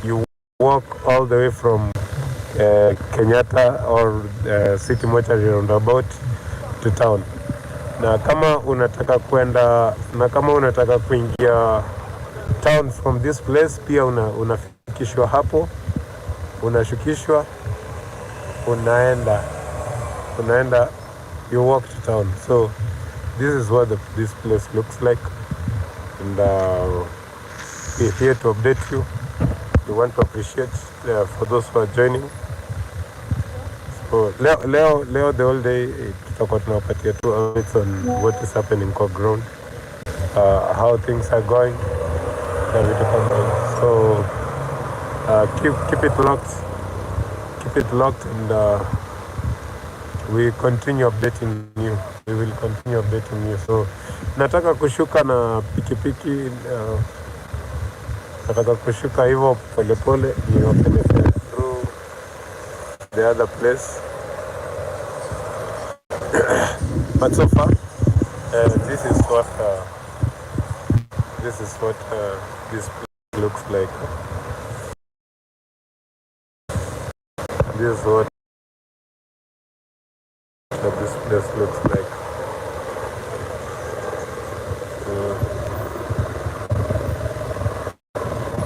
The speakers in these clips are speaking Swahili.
you walk all the way from Kenyatta or City Mortuary roundabout to town. Na kama unataka kuingia town from this place, pia unafikishwa hapo, unashukishwa, unaenda, you walk to town. So this is what this place looks like, and we're here to update you. We want to appreciate for those who are joining. So leo the whole day tutakuwa tunawapatia tu updates on what is happening on ground, how things are going. So keep it locked, and we continue updating you. We will continue updating you. So nataka kushuka na pikipiki, nataka kushuka hivyo polepole niwapeleke through the other place. But so far this is what this place looks like. This is what this place looks like.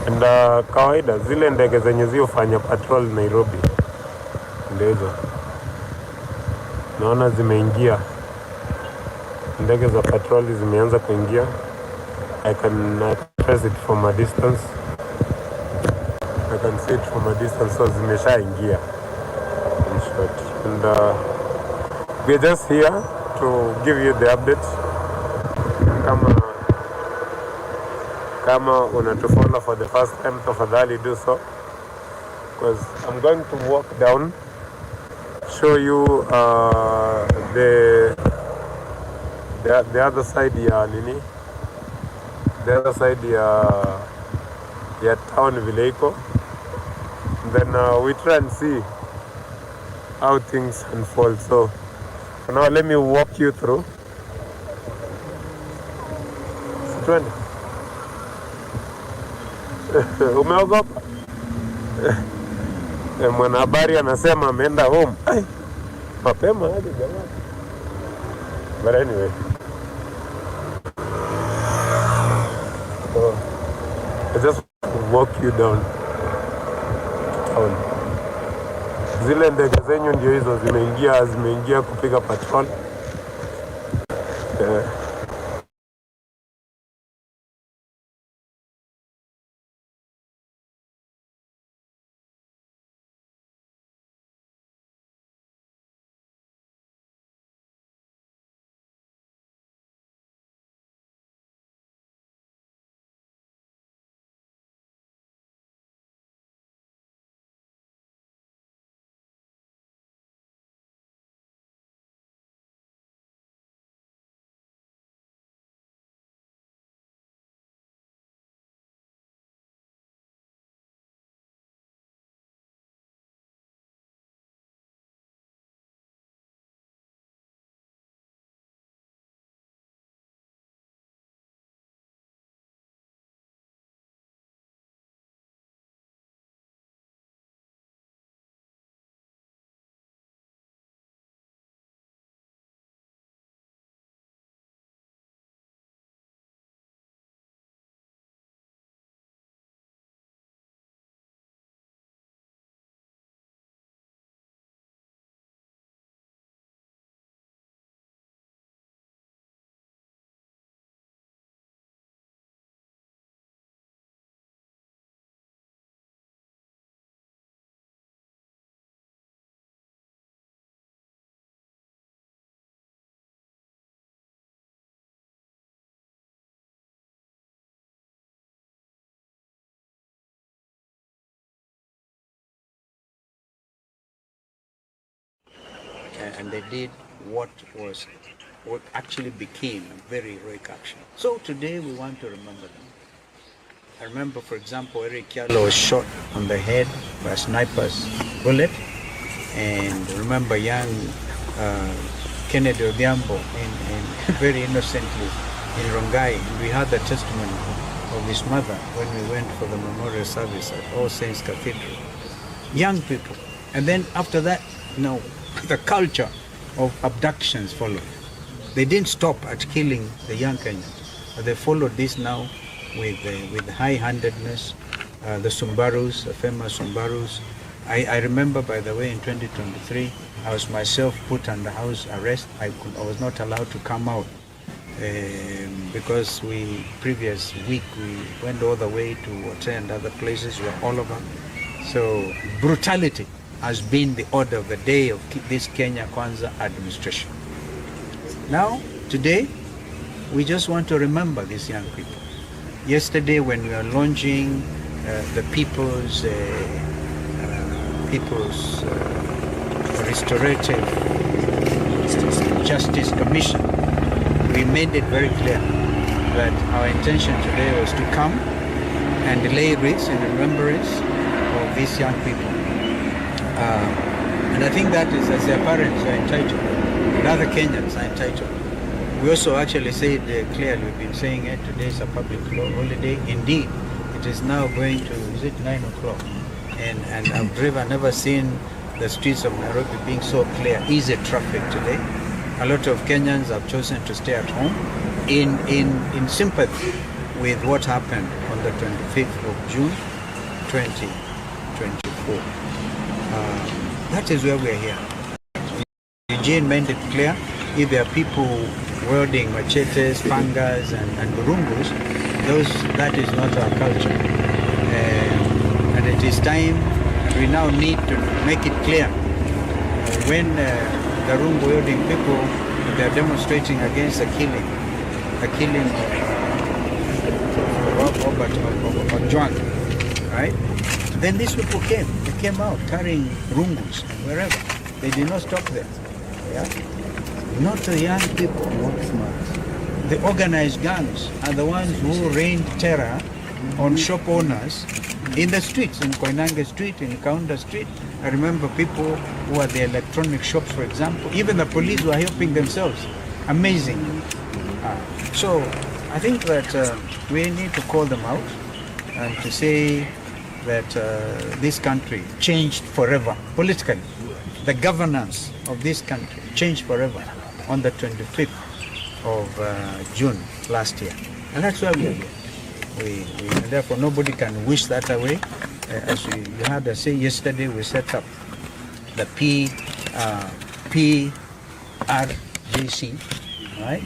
And kawaida zile ndege zenye ziofanya patrol Nairobi ndio hizo. Naona zimeingia. Ndege za patrol zimeanza kuingia. I can press it from a distance. I can see it from a distance, so zimeshaingia in short. And we're just here to give you the update. Kama unatufollow for the first time, tafadhali do so, because I'm going to walk down, show you the other side ya nini, the other side ya town vile iko. Then we try and see how things unfold. So for now, let me walk you through. Twende. Umeogopa? Mwanahabari anasema ameenda home. Ai, mapema aje jamani. But anyway, so I just walk you down town. Zile ndege zenyu ndio hizo zimeingia kupiga patrol. And they did what actually became a very heroic action. So today we want to remember them. I remember, for example, Eric Yalo was shot on the head by a sniper's bullet, and remember young Kennedy Odhiambo very innocently in Rongai, and we had the testimony of his mother when we went for the memorial service at All Saints Cathedral. Young people. And then after that, the culture of abductions followed. They didn't stop at killing the young Kenyans, but they followed this now with high-handedness. The Sumbarus, the famous Sumbarus. I remember, by the way, in 2023, I was myself put under house arrest. I was not allowed to come out because previous week we went all the way to Ote and other places. We were all over. So brutality has been the order of the day of this Kenya Kwanza administration. Now, today, we just want to remember these young people. Yesterday, when we were launching the People's Restorative Justice Commission, we made it very clear that our intention today was to come and lay wreaths in remembrance of these young people. And I think that is, as their parents are entitled, and other Kenyans are entitled. We also actually said clearly, we've been saying it, today is a public holiday. Indeed, it is now going to, is it 9 o'clock? And I've never seen the streets of Nairobi being so clear, easy traffic today. A lot of Kenyans have chosen to stay at home in sympathy with what happened on the 25th of June, 2024. That is where we're here. Eugene made it clear, if there are people wielding machetes, pangas, and burungus, that is not our culture. And it is time, we now need to make it clear. When the rungu wielding people, they are demonstrating against the killing of Juan, right? Then these people came out carrying rungus and wherever. They did not stop there. Yeah? Not the young people, not smart. The organized gangs are the ones who rained terror on shop owners in the streets, in Koinange Street, in Kaunda Street. I remember people who had the electronic shops, for example. Even the police were helping themselves. Amazing. So I think that we need to call them out and to say that this country changed forever politically. The governance of this country changed forever on the 25th of June last year. And that's why we are here. Therefore, nobody can wish that away. As you heard us say yesterday, we set up the PRGC, right,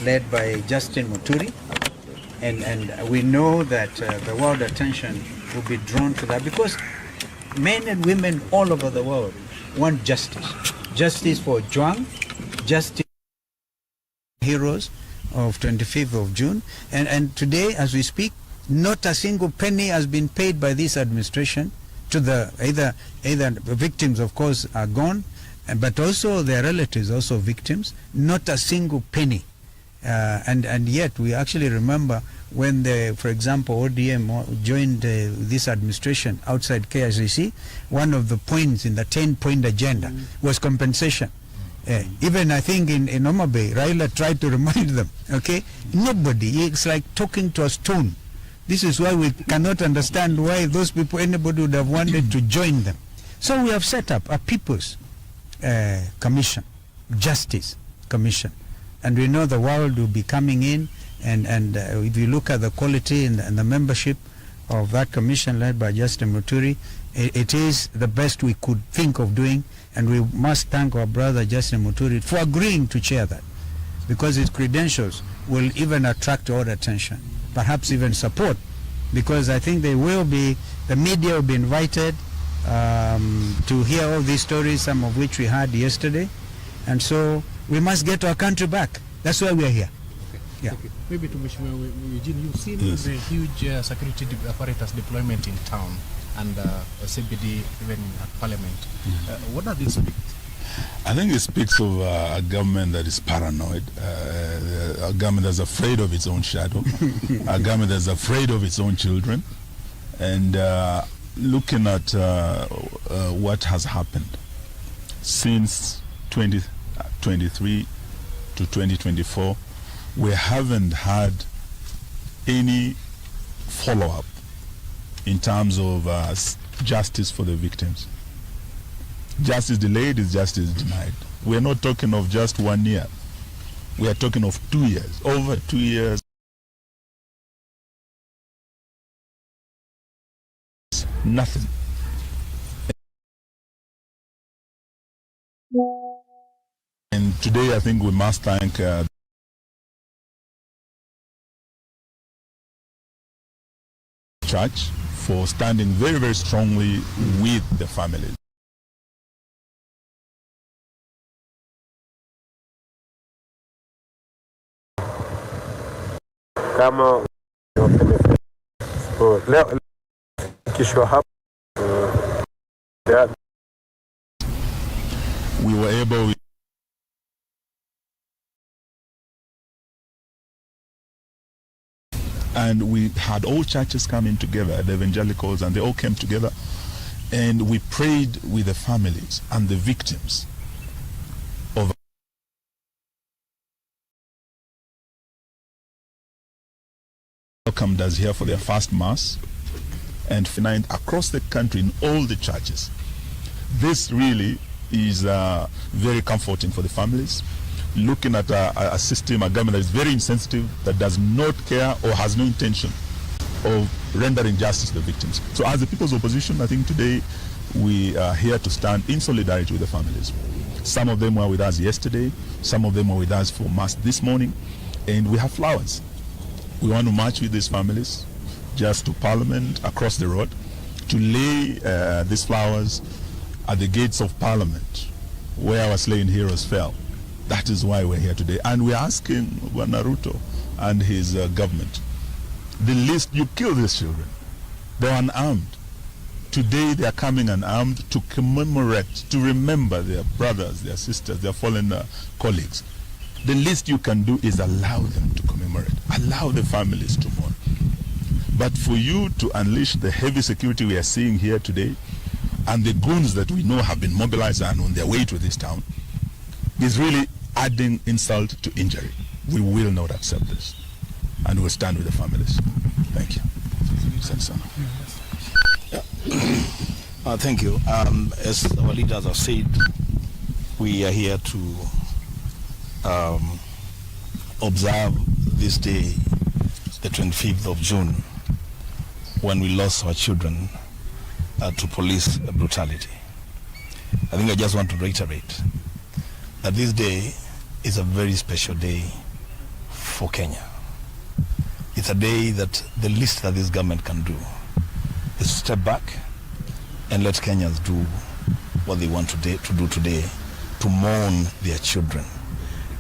led by Justin Muturi. And we know that the world attention will be drawn to that because men and women all over the world want justice. Justice for Juang, justice for heroes of 25th of June. And today, as we speak, not a single penny has been paid by this administration to the either the victims, of course, are gone, but also their relatives, also victims. Not a single penny. And yet we actually remember when for example, ODM joined this administration outside KICC, one of the points in the 10-point agenda was compensation. Even I think in Homa Bay, Raila tried to remind them, okay? Nobody, it's like talking to a stone. This is why we cannot understand why those people, anybody would have wanted to join them. So we have set up a People's Commission, Justice Commission. And we know the world will be coming in, and if you look at the quality and the membership of that commission led by Justin Muturi, it is the best we could think of doing, and we must thank our brother Justin Muturi for agreeing to chair that, because his credentials will even attract all attention, perhaps even support, because I think the media will be invited to hear all these stories, some of which we heard yesterday, and so we must get our country back. That's why we are here. Okay. Yeah. Okay. Maybe to Mheshimiwa Eugene, you've seen the huge security apparatus deployment in town and CBD even at Parliament. What does this speak? I think it speaks of a government that is paranoid, a government that's afraid of its own shadow, a government that's afraid of its own children, and looking at what has happened since 2023 to 2024, we haven't had any follow-up in terms of justice for the victims. Justice delayed is justice denied. We are not talking of just 1 year. We are talking of 2 years, over 2 years. Nothing. And today I think we must thank Church for standing very, very strongly with the families. Kama so leo kishwa hapa we were able and we had all churches coming together, the evangelicals, and they all came together and we prayed with the families and the victims of welcomed us here for their first mass and finite across the country in all the churches. This really is very comforting for the families. Looking at a system, a government that is very insensitive, that does not care or has no intention of rendering justice to the victims. So as the People's Opposition, I think today we are here to stand in solidarity with the families. Some of them were with us yesterday, some of them were with us for Mass this morning, and we have flowers. We want to march with these families just to Parliament across the road to lay these flowers at the gates of Parliament where our slain heroes fell. That is why we're here today. And we're asking Naruto and his government, the least, you kill these children. They're unarmed. Today they are coming unarmed to commemorate, to remember their brothers, their sisters, their fallen colleagues. The least you can do is allow them to commemorate, allow the families to mourn. But for you to unleash the heavy security we are seeing here today, and the goons that we know have been mobilized and on their way to this town, is really adding insult to injury. We will not accept this, and we'll stand with the families. Thank you. Thank you. As our leaders have said, we are here to observe this day, the 25th of June, when we lost our children to police brutality. I think I just want to reiterate that this day is a very special day for Kenya. It's a day that the least that this government can do is step back and let Kenyans do what they want to do today, to mourn their children.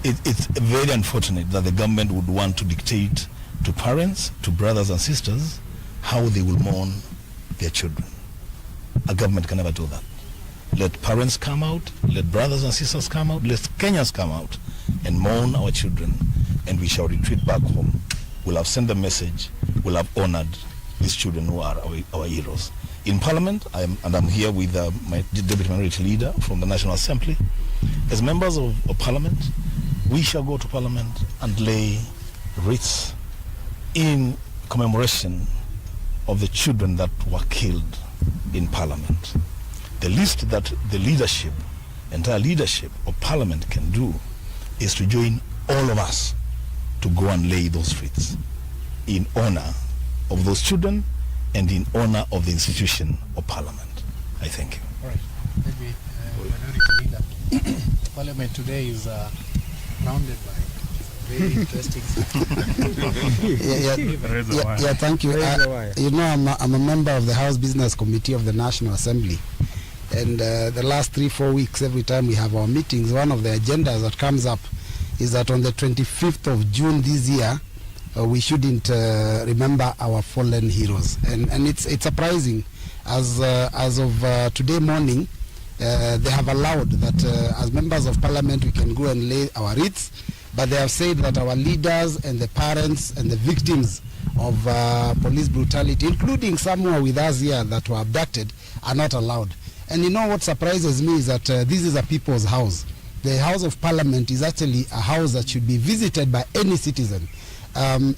It's very unfortunate that the government would want to dictate to parents, to brothers and sisters, how they will mourn their children. A government can never do that. Let parents come out, let brothers and sisters come out, let Kenyans come out and mourn our children, and we shall retreat back home. We'll have sent the message, we'll have honored these children who are our heroes. In Parliament, I'm here with my Deputy Minority Leader from the National Assembly. As members of Parliament, we shall go to Parliament and lay wreaths in commemoration of the children that were killed in Parliament. The least that the leadership, entire leadership of Parliament can do is to join all of us to go and lay those wreaths in honor of those children and in honor of the institution of Parliament. I thank you. All right. Maybe Minority Leader. Parliament today is surrounded by very interesting. Yeah, thank you. You know, I'm a member of the House Business Committee of the National Assembly, and the last 3-4 weeks, every time we have our meetings, one of the agendas that comes up is that on the 25th of June this year, we shouldn't remember our fallen heroes, and it's surprising, as of today morning, they have allowed that as members of Parliament we can go and lay our wreaths, but they have said that our leaders and the parents and the victims of police brutality, including some who are with us here that were abducted, are not allowed. And you know what surprises me is that this is a people's house. The House of Parliament is actually a house that should be visited by any citizen.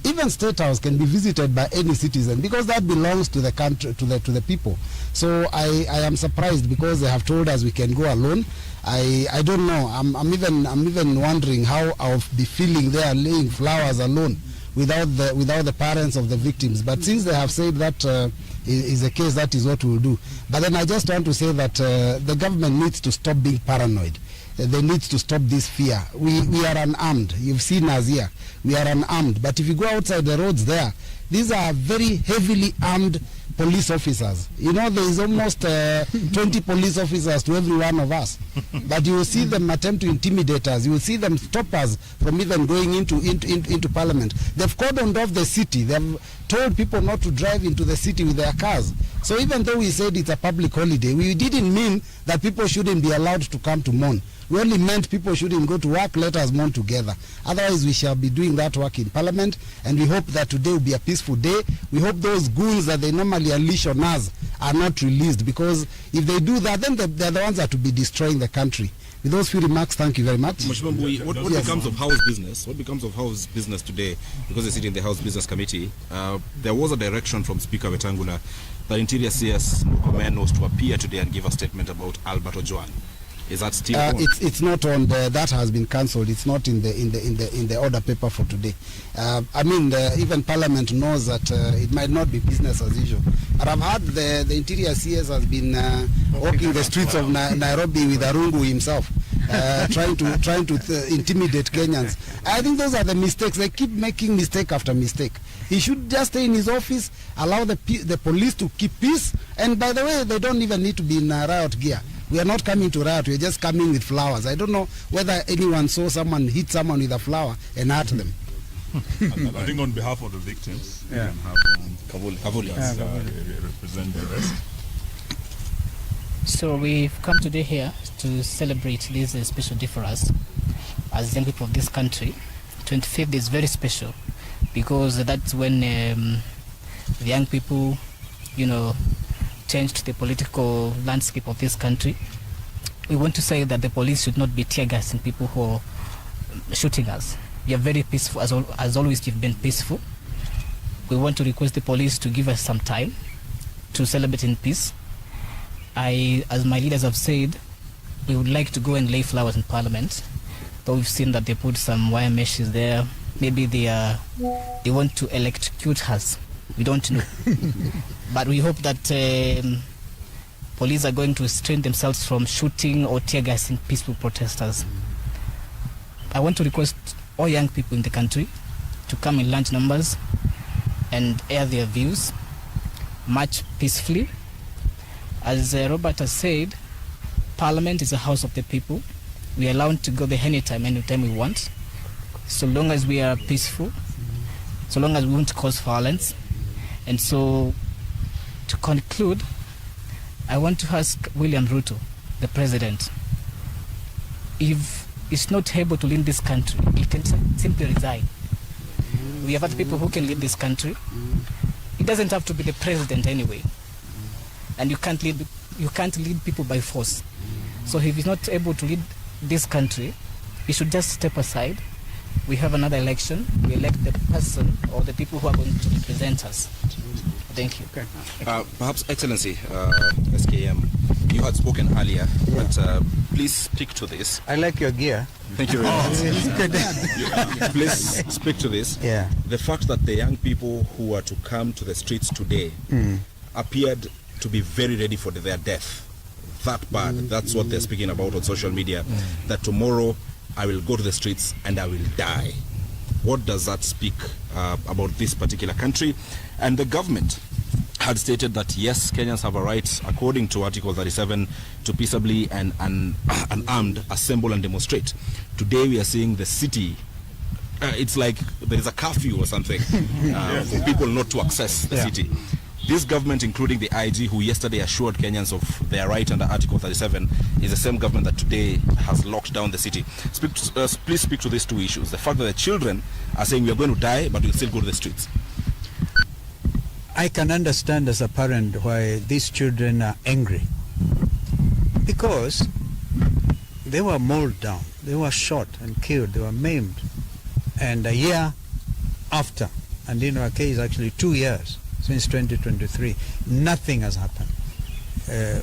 Even State House can be visited by any citizen because that belongs to the country, to the people. So I am surprised because they have told us we can go alone. I don't know. I'm even wondering how I'll be feeling there laying flowers alone without the parents of the victims. But since they have said that is the case, that is what we'll do. But then I just want to say that the government needs to stop being paranoid. They need to stop this fear. We are unarmed. You've seen us here. We are unarmed. But if you go outside the roads there, these are very heavily armed police officers. You know, there is almost 20 police officers to every one of us. But you will see them attempt to intimidate us. You will see them stop us from even going into parliament. They've cordoned off the city. They've told people not to drive into the city with their cars. So even though we said it's a public holiday, we didn't mean that people shouldn't be allowed to come to mourn. We only meant people shouldn't go to work, let us mourn together. Otherwise, we shall be doing that work in Parliament, and we hope that today will be a peaceful day. We hope those goons that they normally unleash on us are not released, because if they do that, then they're the ones that will be destroying the country. With those few remarks, thank you very much. Mheshimiwa Mbui, what Yes. becomes of House business? What becomes of House business today? Because they sit in the House Business Committee. There was a direction from Speaker Wetangula that Interior CS Murkomen was to appear today and give a statement about Albert Ojwang. Is that still on? It's not on the, that has been cancelled. It's not in the order paper for today. I mean, even Parliament knows that it might not be business as usual. But I've heard the Interior CS has been walking the streets of Nairobi with Arungu himself, trying to intimidate Kenyans. I think those are the mistakes. They keep making mistake after mistake. He should just stay in his office, allow the police to keep peace. And by the way, they don't even need to be in riot gear. We are not coming to riot. We are just coming with flowers. I don't know whether anyone saw someone hit someone with a flower and hurt them. I think on behalf of the victims, we can have Kavuli represent the rest. So we've come today here to celebrate this special day for us as young people of this country. 25th is very special because that's when the young people, you know, changed the political landscape of this country. We want to say that the police should not be tear gassing people who are shooting us. We are very peaceful, as always you've been peaceful. We want to request the police to give us some time to celebrate in peace. As my leaders have said, we would like to go and lay flowers in Parliament, but we've seen that they put some wire meshes there. Maybe they want to electrocute us. We don't know. But we hope that police are going to restrain themselves from shooting or tear gassing peaceful protesters. I want to request all young people in the country to come in large numbers and air their views, march peacefully. As Robert has said, Parliament is a house of the people. We are allowed to go there anytime we want, so long as we are peaceful, so long as we won't cause violence. And so, to conclude, I want to ask William Ruto, the president, if he's not able to lead this country, he can simply resign. We have other people who can lead this country. It doesn't have to be the president anyway. And you can't lead people by force. So if he's not able to lead this country, he should just step aside. We have another election. We elect the person or the people who are going to represent us. Thank you. Okay. Perhaps, Excellency, SKM, you had spoken earlier, but please speak to this. I like your gear. Thank you very much. Please speak to this. Yeah. The fact that the young people who are to come to the streets today appeared to be very ready for their death. That bad. That's what they're speaking about on social media. That tomorrow I will go to the streets and I will die. What does that speak about this particular country? And the government had stated that yes, Kenyans have a right, according to Article 37, to peaceably and unarmed assemble and demonstrate. Today we are seeing the city, it's like there is a curfew or something for people not to access the city. This government, including the IG, who yesterday assured Kenyans of their right under Article 37, is the same government that today has locked down the city. Please speak to these two issues. The fact that the children are saying we are going to die, but we'll still go to the streets. I can understand as a parent why these children are angry. Because they were mauled down, they were shot and killed, they were maimed. And after, and in our case actually 2 years since 2023, nothing has happened.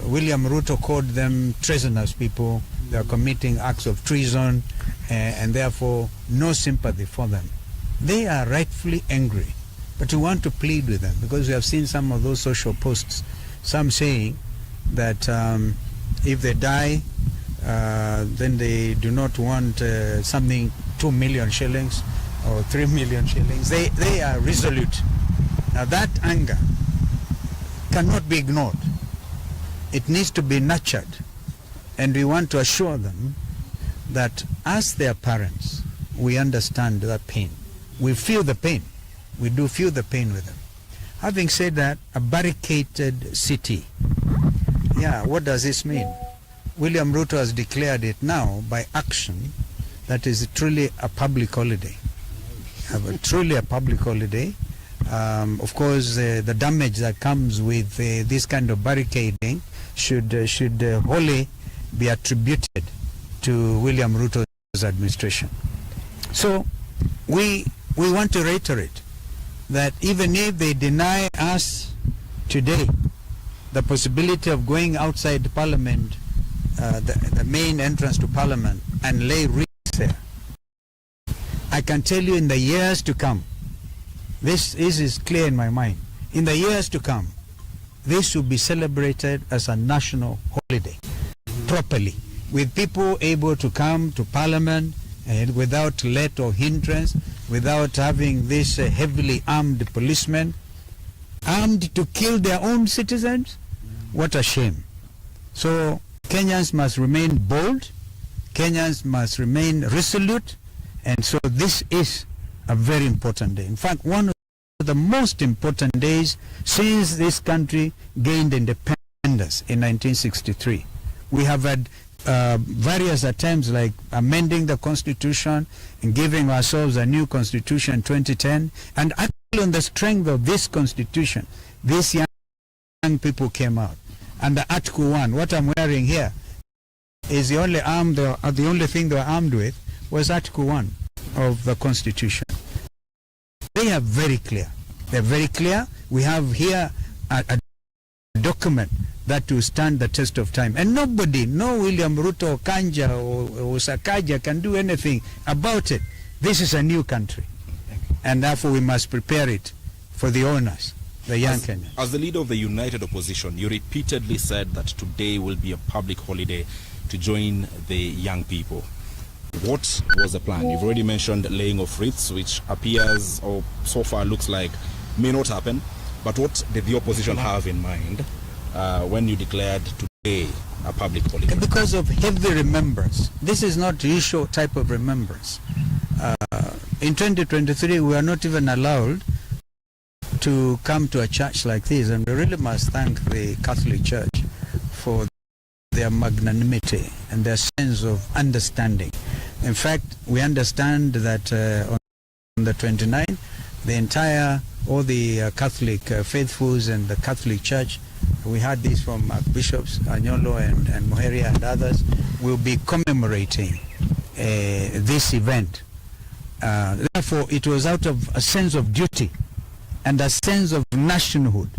William Ruto called them treasonous people. They are committing acts of treason, and therefore no sympathy for them. They are rightfully angry, but we want to plead with them because we have seen some of those social posts, some saying that if they die, then they do not want something 2 million shillings or 3 million shillings. They are resolute. Now that anger cannot be ignored. It needs to be nurtured, and we want to assure them that as their parents, we understand that pain. We feel the pain. We do feel the pain with them. Having said that, a barricaded city, what does this mean? William Ruto has declared it now by action that is truly a public holiday. Truly a public holiday. Of course, the damage that comes with this kind of barricading should wholly be attributed to William Ruto's administration. So we want to reiterate that even if they deny us today the possibility of going outside the Parliament, the main entrance to Parliament, and lay wreaths there, I can tell you in the years to come, this is clear in my mind, in the years to come, this will be celebrated as a national holiday, properly, with people able to come to Parliament and without let or hindrance, without having this heavily armed policemen, armed to kill their own citizens. What a shame. So Kenyans must remain bold, Kenyans must remain resolute, and so this is a very important day. In fact, one of the most important days since this country gained independence in 1963. We have had various attempts like amending the constitution and giving ourselves a new constitution in 2010, and actually on the strength of this constitution, these young people came out. And the Article 1, what I'm wearing here, is the only thing they were armed with was Article 1 of the constitution. They are very clear. They're very clear. We have here a document that will stand the test of time. And nobody, no William Ruto, Kanja, or Sakaja can do anything about it. This is a new country. And therefore we must prepare it for the owners, the young Kenyans. As the leader of the united opposition, you repeatedly said that today will be a public holiday to join the young people. What was the plan? You've already mentioned laying of wreaths, which appears, or so far looks like, may not happen. But what did the opposition have in mind when you declared today a public holiday? Because of heavy remembrance. This is not the usual type of remembrance. In 2023, we are not even allowed to come to a church like this, and we really must thank the Catholic Church for their magnanimity and their sense of understanding. In fact, we understand that on the 29th, all the Catholic faithfuls and the Catholic Church, we had this from Bishops Anyolo and Moheria and others, will be commemorating this event. Therefore, it was out of a sense of duty and a sense of nationhood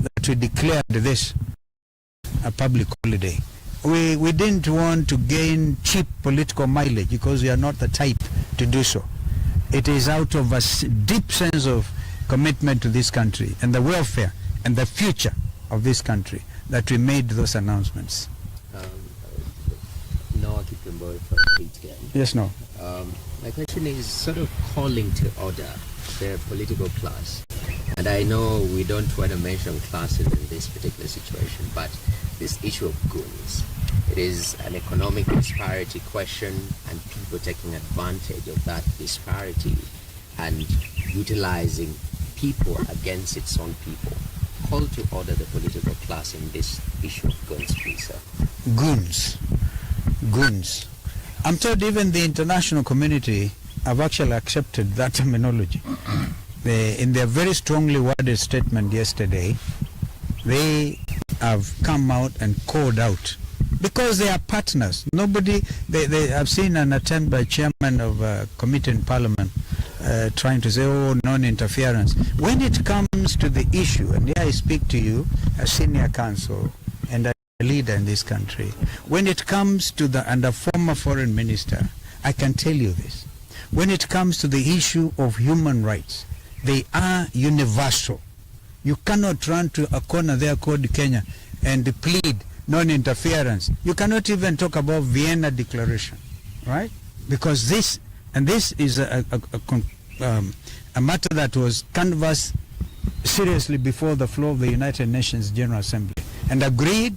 that we declared this a public holiday. We didn't want to gain cheap political mileage because we are not the type to do so. It is out of a deep sense of commitment to this country and the welfare and the future of this country that we made those announcements. Noah Kipimbori from KTN. Yes, no. My question is sort of calling to order the political class. And I know we don't want to mention classes in this particular situation, but this issue of goons, it is an economic disparity question, and people taking advantage of that disparity and utilizing people against its own people. Call to order the political class in this issue of goons, please, sir. Goons. I'm told even the international community have actually accepted that terminology. In their very strongly worded statement yesterday, they have come out and called out because they are partners. They have seen an attempt by chairman of a committee in Parliament trying to say, oh, non-interference. When it comes to the issue, and here I speak to you as senior counsel and a leader in this country, when it comes to and a former foreign minister, I can tell you this. When it comes to the issue of human rights, they are universal. You cannot run to a corner there called Kenya and plead non-interference. You cannot even talk about Vienna Declaration, right? Because this is a matter that was canvassed seriously before the floor of the United Nations General Assembly and agreed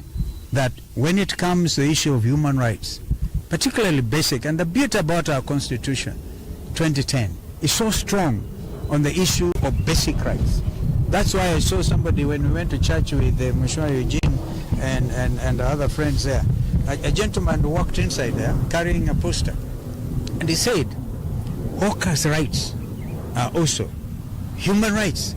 that when it comes to the issue of human rights, particularly basic, and the beauty about our Constitution, 2010, is so strong on the issue of basic rights. That's why I saw somebody when we went to church with Mheshimiwa Eugene and the other friends there. A gentleman walked inside there carrying a poster, and he said, hawkers' rights are also human rights.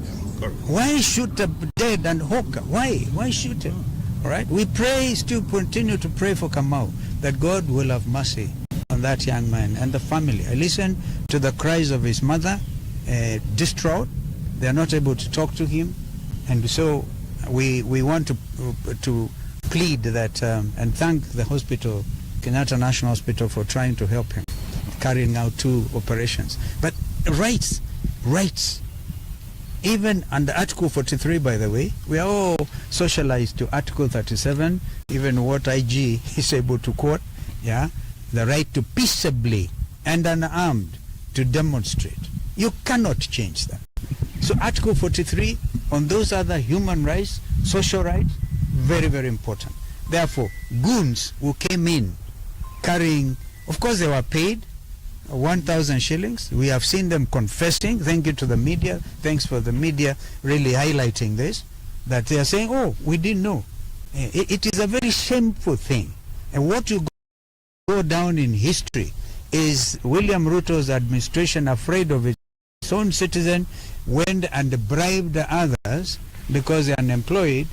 Why shoot a dead and hawker? Why shoot him? All right. We pray, still continue to pray for Kamau, that God will have mercy on that young man and the family. I listened to the cries of his mother, distraught. They are not able to talk to him, and so we want to plead that and thank the hospital, Kenyatta National Hospital, for trying to help him, carrying out 2 operations. But rights, even under Article 43, by the way, we are all socialized to Article 37, even what IG is able to quote, yeah, the right to peaceably and unarmed to demonstrate. You cannot change that. So Article 43 on those other human rights, social rights, very, very important. Therefore, goons who came in carrying, of course they were paid 1,000 shillings. We have seen them confessing. Thank you to the media. Thanks for the media really highlighting this, that they are saying, oh, we didn't know. It is a very shameful thing. And what you go down in history is William Ruto's administration, afraid of its own citizen, went and bribed others because they are unemployed,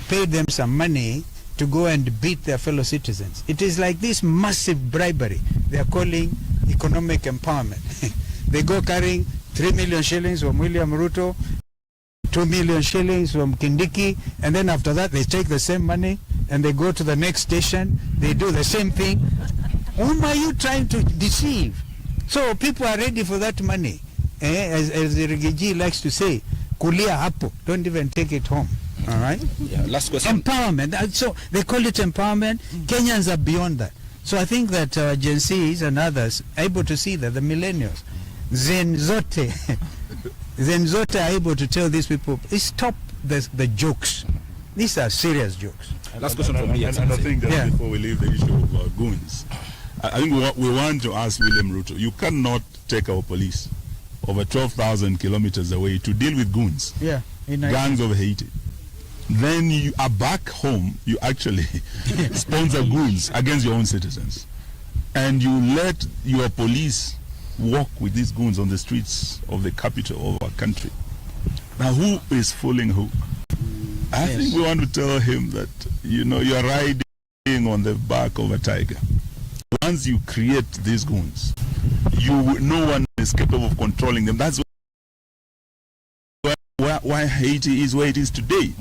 paid them some money to go and beat their fellow citizens. It is like this massive bribery they are calling economic empowerment. They go carrying 3 million shillings from William Ruto, 2 million shillings from Kindiki, and then after that they take the same money and they go to the next station, they do the same thing. Whom are you trying to deceive? So people are ready for that money. As the Rigiji likes to say, kulia hapo, don't even take it home. All right? Yeah, last question. Empowerment. So they call it empowerment. Kenyans are beyond that. So I think that Gen Zs and others are able to see that, the millennials, Zen Zote are able to tell these people, stop the jokes. These are serious jokes. Last question from me. And I think that before we leave the issue of goons, I think we want to ask William Ruto, you cannot take our police over 12,000 kilometers away to deal with goons, gangs of Haiti. Then you are back home, you actually sponsor goons against your own citizens. And you let your police walk with these goons on the streets of the capital of our country. Now who is fooling who? I think we want to tell him that, you know, you are riding on the back of a tiger. Once you create these goons, no one is capable of controlling them. That's why Haiti is where it is today.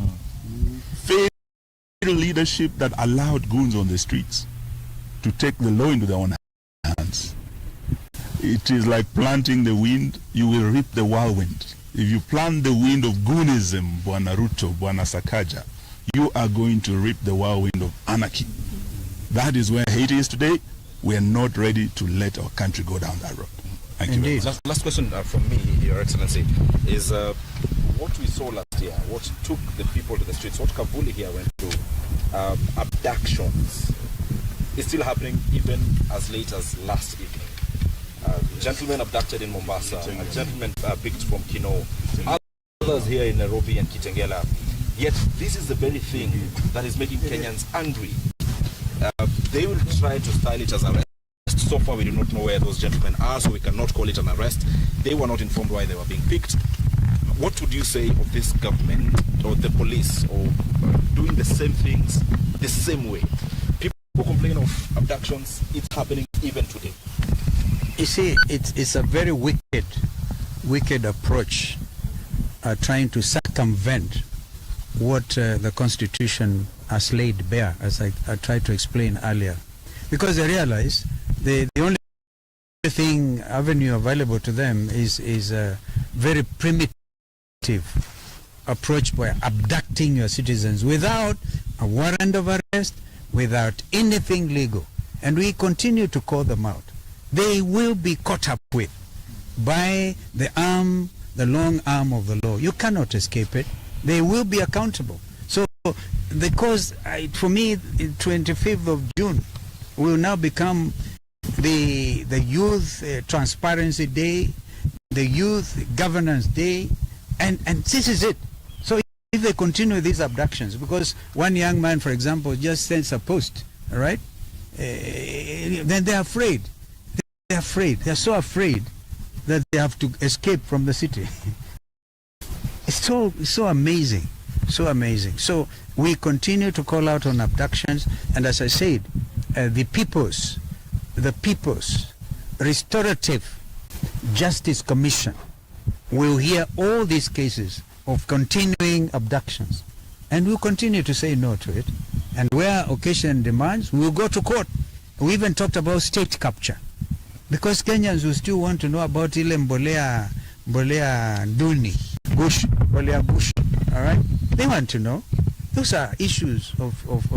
Failed leadership that allowed goons on the streets to take the law into their own hands. It is like planting the wind, you will reap the whirlwind. If you plant the wind of goonism, Bwana Ruto, Bwana Sakaja, you are going to reap the whirlwind of anarchy. That is where Haiti is today. We are not ready to let our country go down that road. Thank you very much. Last question from me, Your Excellency, is what we saw last year, what took the people to the streets, what Kavuli here went through, abductions, is still happening even as late as last evening. Gentlemen abducted in Mombasa, a gentleman picked from Kino, others here in Nairobi and Kitengela. Yet this is the very thing that is making Kenyans angry. They will try to style it as arrest. So far we do not know where those gentlemen are, so we cannot call it an arrest. They were not informed why they were being picked. What would you say of this government or the police or doing the same things the same way? People complain of abductions, it's happening even today. You see, it's a very wicked wicked approach, trying to circumvent what the Constitution has laid bare, as I tried to explain earlier. Because they realize the only avenue available to them is a very primitive approach by abducting your citizens without a warrant of arrest, without anything legal. And we continue to call them out. They will be caught up with by the long arm of the law. You cannot escape it. They will be accountable. So the cause, for me, 25th of June will now become the Youth Transparency Day, the Youth Governance Day, and this is it. So if they continue these abductions, because one young man, for example, just sends a post, all right, then they're afraid. They're afraid. They're so afraid that they have to escape from the city. It's so amazing, so amazing. So we continue to call out on abductions, and as I said, the People's Restorative Justice Commission will hear all these cases of continuing abductions, and we'll continue to say no to it. And where occasion demands, we'll go to court. We even talked about state capture, because Kenyans will still want to know about ile mbolea duni, mbolea bush, all right? They want to know. Those are issues of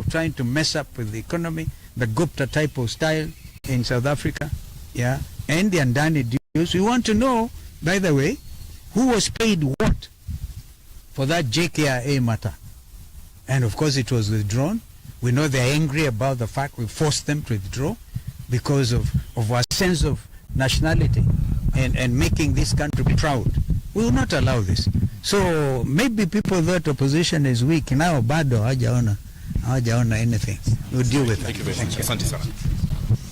trying to mess up with the economy, the Gupta type of style in South Africa, yeah, and the Andani deals. We want to know, by the way, who was paid what for that JKIA matter. And of course it was withdrawn. We know they're angry about the fact we forced them to withdraw because of our sense of nationality and making this country proud. We will not allow this. So maybe people thought opposition is weak. Now bado hawajaona anything. We'll deal with it. Thank you very much. Asante sana. So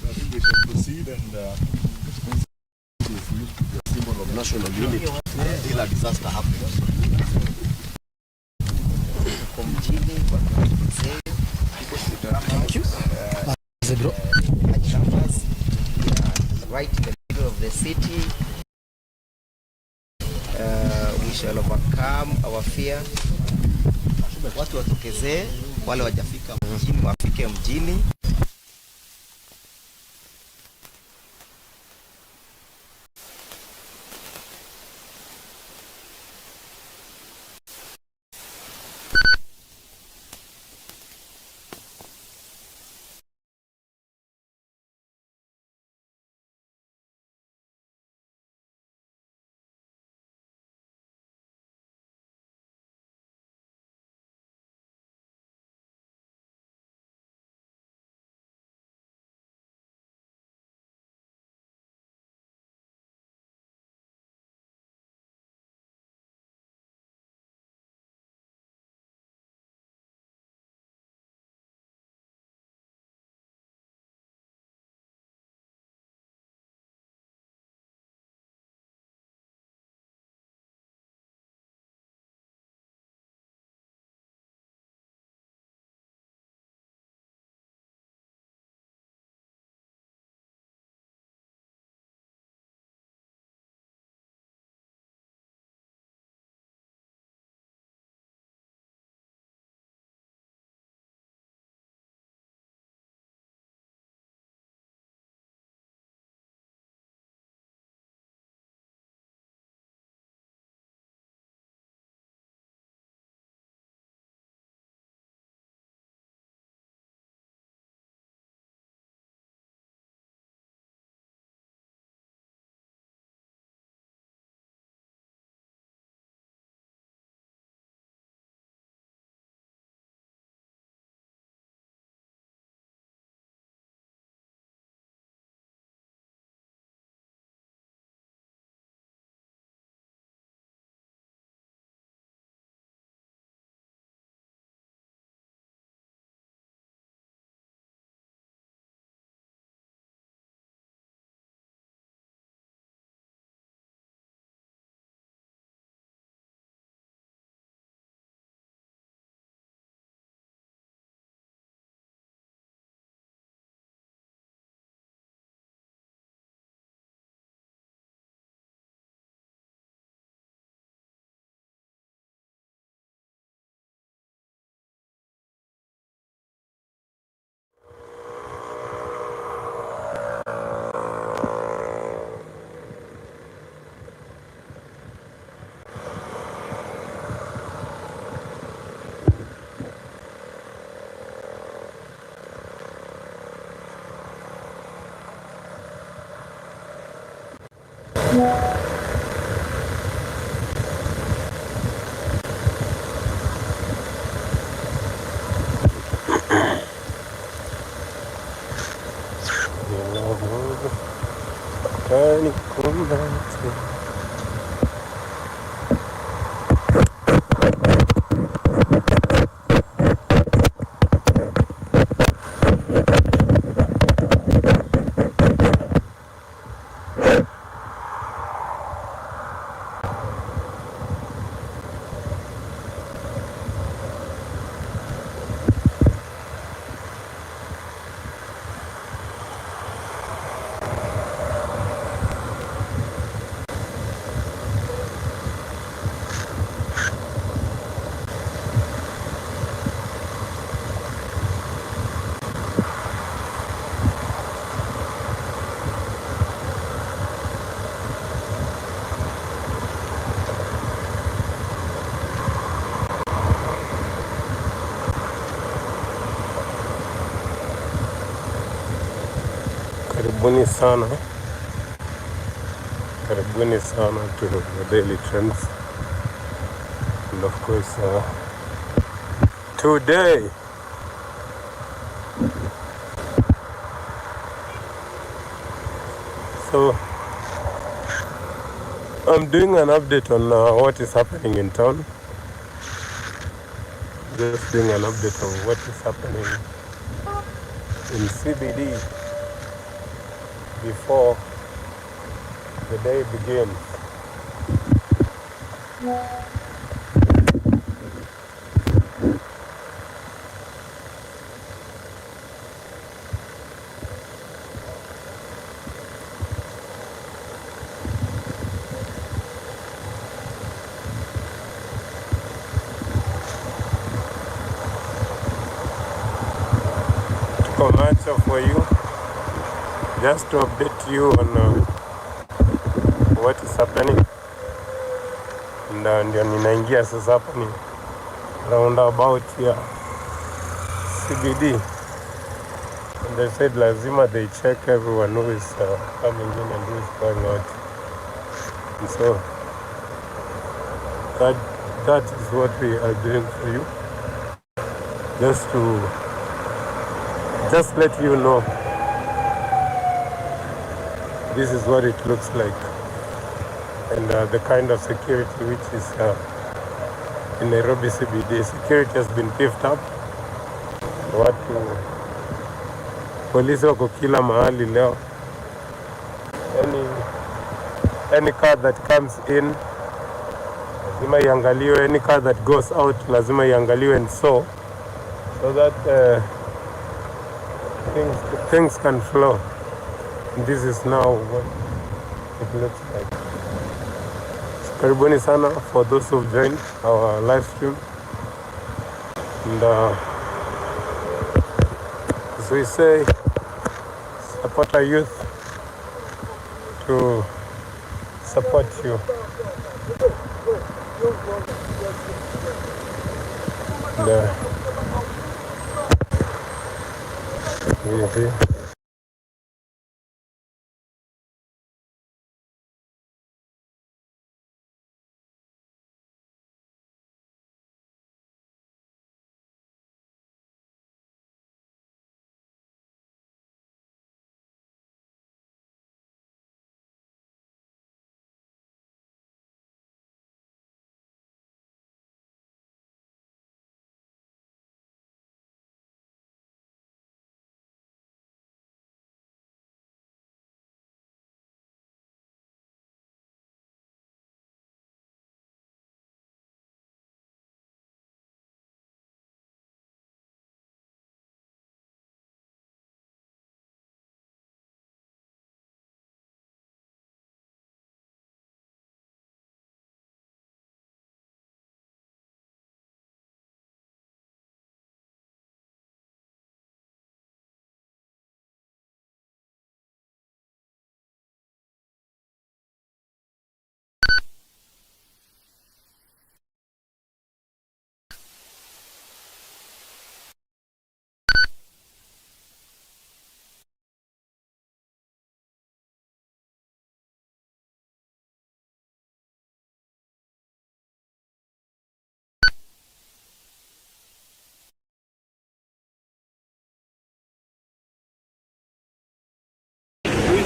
I think we shall proceed and symbol of national unity until a disaster happens. Thank you. Right in the middle of the city. We shall overcome our fear. Watu watokezee, wale wajafika mjini wafike mjini. kanikumbate. Karibuni sana to the daily trends, and of course today so I'm doing an update on what is happening in town. Just doing an update of what is happening in CBD before the day begins. Tuko macho for you, just to update you on what is happening. Ndio ninaingia sasa hapa ni roundabout ya CBD, and they said lazima they check everyone who is coming in and who is going out, and so that is what we are doing for you, just let you know this is what it looks like, and the kind of security which is in Nairobi CBD. Security has been beefed up. Polisi wako kila mahali leo. Any car that comes in lazima iangaliwe, any car that goes out lazima iangaliwe, and so that things can flow. And this is now what it looks like. So, karibuni sana for those who've joined our live stream, and as we say, support our youth to support you. And,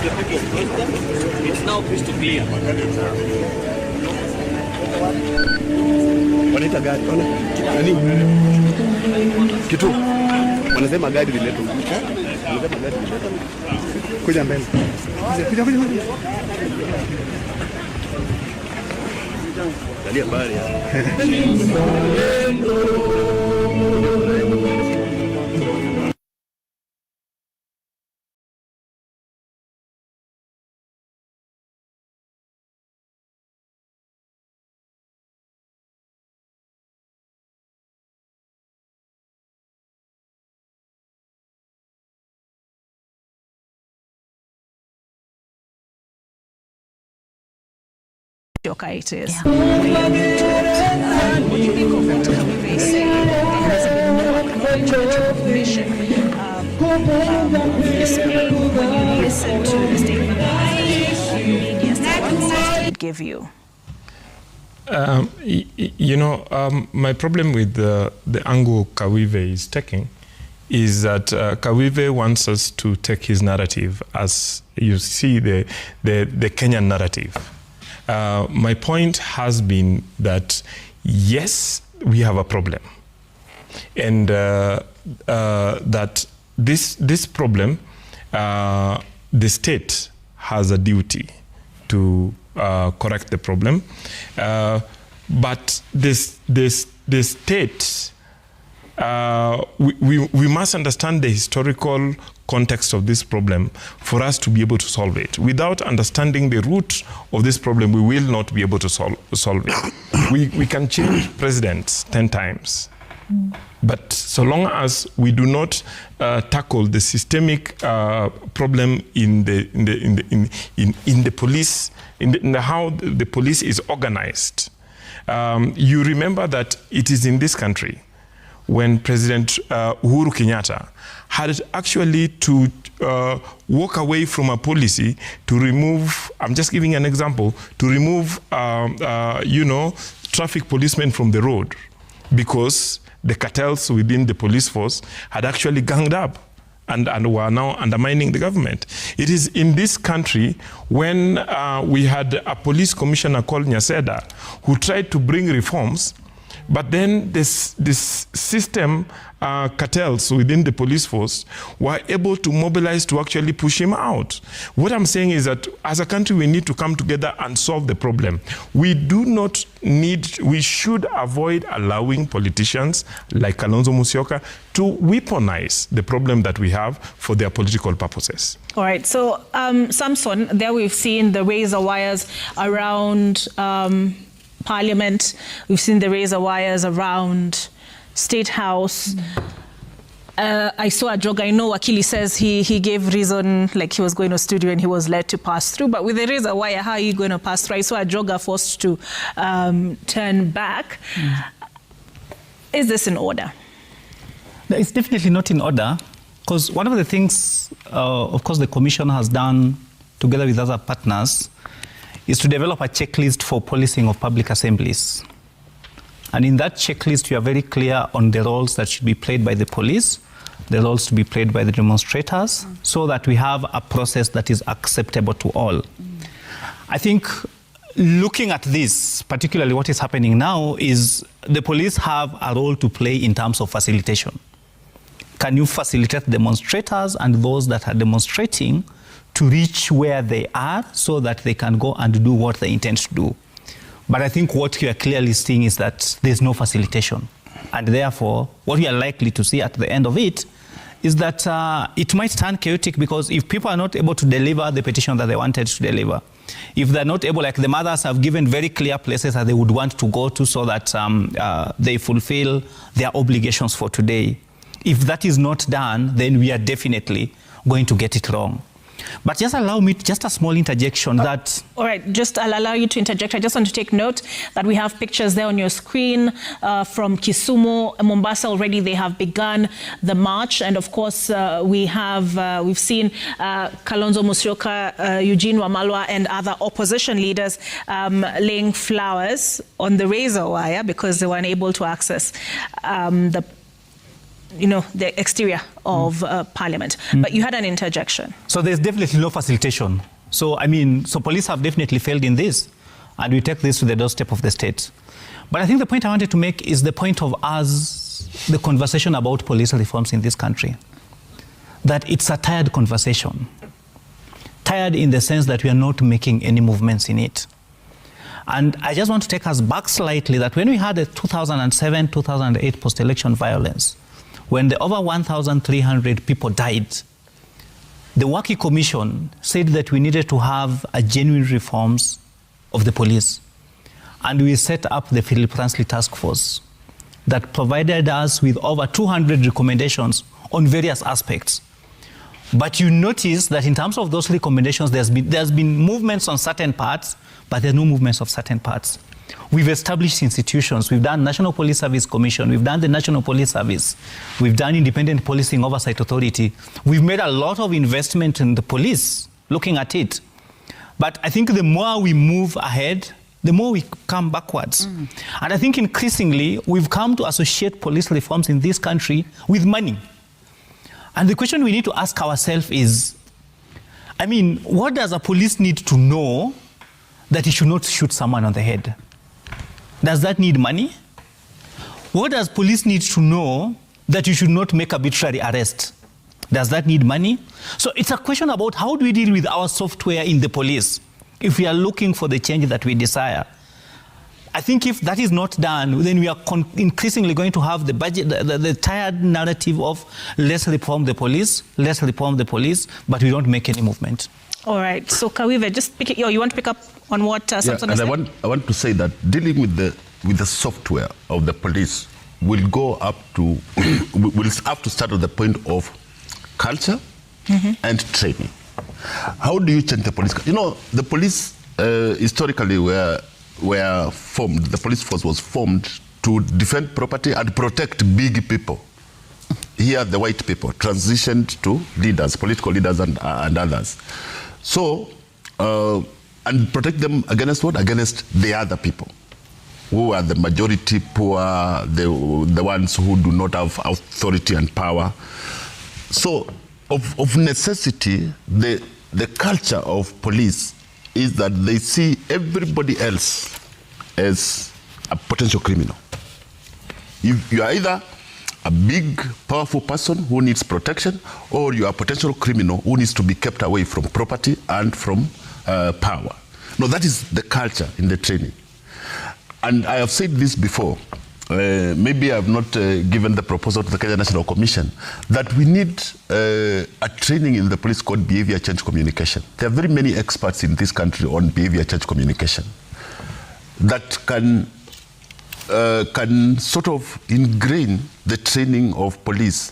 the people crossed them. It's now crystal clear. Wanaita gari. Nani? Kitu. Wanasema gari liletwe. Wanasema gari liletwe. Kuja mbele. Kuja. Dalia bari. It is. Yeah. What do you think of what Kawive is saying? There has been no acknowledgement of mission. When you listen to the statement that media would give you. My problem with the angle Kawive is taking is that Kawive wants us to take his narrative as you see the Kenyan narrative. My point has been that, yes, we have a problem. And that this problem, the state has a duty to correct the problem. But the state, we must understand the historical context of this problem for us to be able to solve it. Without understanding the root of this problem, we will not be able to solve it. We can change presidents 10 times. But so long as we do not tackle the systemic problem in the police, in how the police is organized, you remember that it is in this country when President Uhuru Kenyatta had actually to walk away from a policy to remove, I'm just giving an example, to remove, traffic policemen from the road because the cartels within the police force had actually ganged up and were now undermining the government. It is in this country when we had a police commissioner called Nyaseda who tried to bring reforms, but then this system cartels within the police force were able to mobilize to actually push him out. What I'm saying is that as a country, we need to come together and solve the problem. We should avoid allowing politicians like Kalonzo Musyoka to weaponize the problem that we have for their political purposes. All right, so Samson, there we've seen the razor wires around Parliament. We've seen the razor wires around State House. I saw a jog. I know Wakili says he gave reason, like he was going to studio and he was led to pass through. But with the razor wire, how are you going to pass through? I saw a jogger forced to turn back. Is this in order? It's definitely not in order, because one of the things, of course, the Commission has done together with other partners is to develop a checklist for policing of public assemblies. And in that checklist, we are very clear on the roles that should be played by the police, the roles to be played by the demonstrators, so that we have a process that is acceptable to all. I think looking at this, particularly what is happening now, is the police have a role to play in terms of facilitation. Can you facilitate demonstrators and those that are demonstrating to reach where they are so that they can go and do what they intend to do? But I think what we are clearly seeing is that there's no facilitation. And therefore, what we are likely to see at the end of it is that it might turn chaotic, because if people are not able to deliver the petition that they wanted to deliver, if they're not able, like the mothers have given very clear places that they would want to go to so that they fulfill their obligations for today, if that is not done, then we are definitely going to get it wrong. But just allow me just a small interjection that... All right, I'll allow you to interject. I just want to take note that we have pictures there on your screen from Kisumu, Mombasa. Already they have begun the march. And of course, we've seen Kalonzo Musyoka, Eugene Wamalwa and other opposition leaders laying flowers on the razor wire because they were unable to access the the exterior of Parliament. But you had an interjection. So there's definitely no facilitation. So police have definitely failed in this, and we take this to the doorstep of the state. But I think the point I wanted to make is the point of the conversation about police reforms in this country. That it's a tired conversation. Tired in the sense that we are not making any movements in it. And I just want to take us back slightly that when we had the 2007-2008 post-election violence, when the over 1,300 people died, the Waki Commission said that we needed to have a genuine reforms of the police. And we set up the Philip Transley Task Force that provided us with over 200 recommendations on various aspects. But you notice that in terms of those recommendations, there's been movements on certain parts, but there are no movements of certain parts. We've established institutions. We've done National Police Service Commission. We've done the National Police Service. We've done Independent Policing Oversight Authority. We've made a lot of investment in the police, looking at it. But I think the more we move ahead, the more we come backwards. And I think increasingly, we've come to associate police reforms in this country with money. And the question we need to ask ourselves is, what does a police need to know that he should not shoot someone on the head? Does that need money? What does police need to know that you should not make arbitrary arrest? Does that need money? So it's a question about how do we deal with our software in the police if we are looking for the change that we desire. I think if that is not done, then we are increasingly going to have the tired narrative of let's reform the police, but we don't make any movement. All right. So Kawive, just you want to pick up on what Samson said? I want to say that dealing with the software of the police will go up to will have to start at the point of culture and training. How do you change the police? The police historically were formed. The police force was formed to defend property and protect big people. Here, the white people transitioned to leaders, political leaders, and others. So, and protect them against what? Against the other people, who are the majority poor, the ones who do not have authority and power. So, of necessity, the culture of police is that they see everybody else as a potential criminal. You are either a big, powerful person who needs protection, or you are a potential criminal who needs to be kept away from property and from power. No, that is the culture in the training. And I have said this before. Maybe I have not given the proposal to the Kenya National Commission that we need a training in the police called behavior change communication. There are very many experts in this country on behavior change communication that can sort of ingrain the training of police,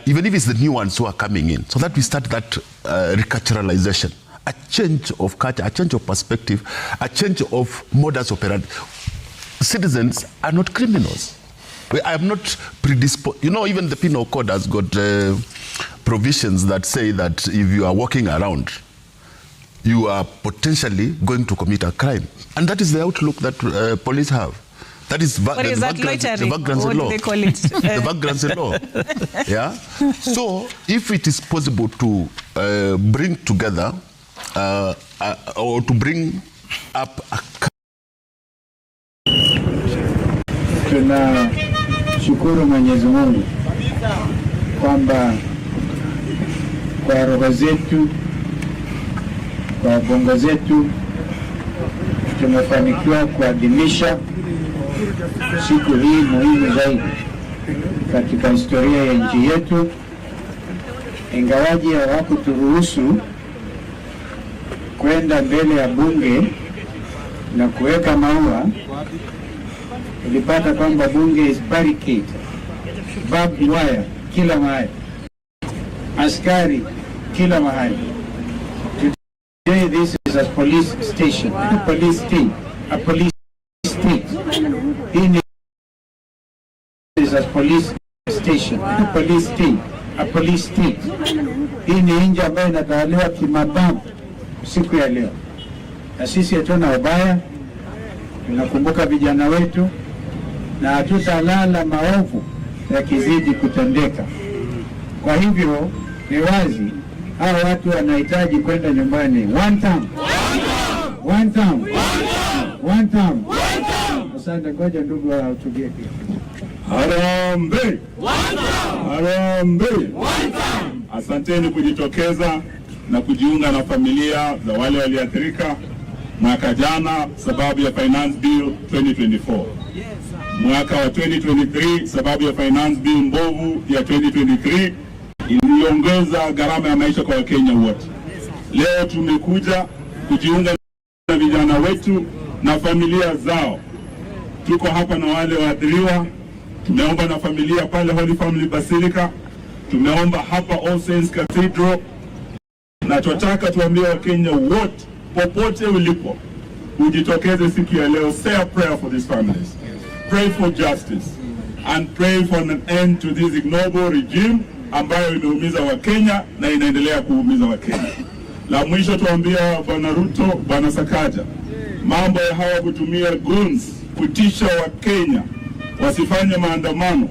even if it's the new ones who are coming in, so that we start that reculturalization, a change of culture, a change of perspective, a change of modus operandi. Citizens are not criminals. I am not predisposed. Even the Penal Code has got provisions that say that if you are walking around, you are potentially going to commit a crime. And that is the outlook that police have. That is the vagrancy law. They call it? The vagrancy law. Yeah. So if it is possible to bring together or to bring up a Tunashukuru Mwenyezi Mungu kwamba kwa roho zetu, kwa bongo zetu tumefanikiwa kuadhimisha siku hii muhimu zaidi katika historia ya nchi yetu, ingawaji hawakuturuhusu kwenda mbele ya bunge na kuweka maua. Ulipata kwamba bunge is barricade, barbed wire kila mahali, askari kila mahali. Today this is a police station, a police state, a police state. This is a police station, a police state, a police state. Hii ni nchi ambayo inatawaliwa kimabavu siku ya leo, na sisi hatuna ubaya. Tunakumbuka vijana wetu na hatutalala maovu yakizidi kutendeka. Kwa hivyo ni wazi hawa watu wanahitaji kwenda nyumbani. One time. One time. One time. Asante, ngoja ndugu wahutubie pia. Harambee! Harambee! Asanteni kujitokeza na kujiunga na familia za wale walioathirika mwaka jana sababu ya Finance Bill 2024. Mwaka wa 2023 sababu ya Finance Bill mbovu ya 2023 iliongeza gharama ya maisha kwa Wakenya wote. Leo tumekuja kujiunga na vijana wetu na familia zao. Tuko hapa na wale waathiriwa. Tumeomba na familia pale Holy Family Basilica. Tumeomba hapa All Saints Cathedral. Na tunataka tuambie Wakenya wote popote ulipo ujitokeze siku ya leo. Say a prayer for these families. Pray for justice and pray for an end to this ignoble regime ambayo inaumiza Wakenya na inaendelea kuumiza Wakenya. La mwisho tuambia Bwana Ruto, Bwana Sakaja, mambo ya hawa kutumia guns kutisha Wakenya wasifanye maandamano.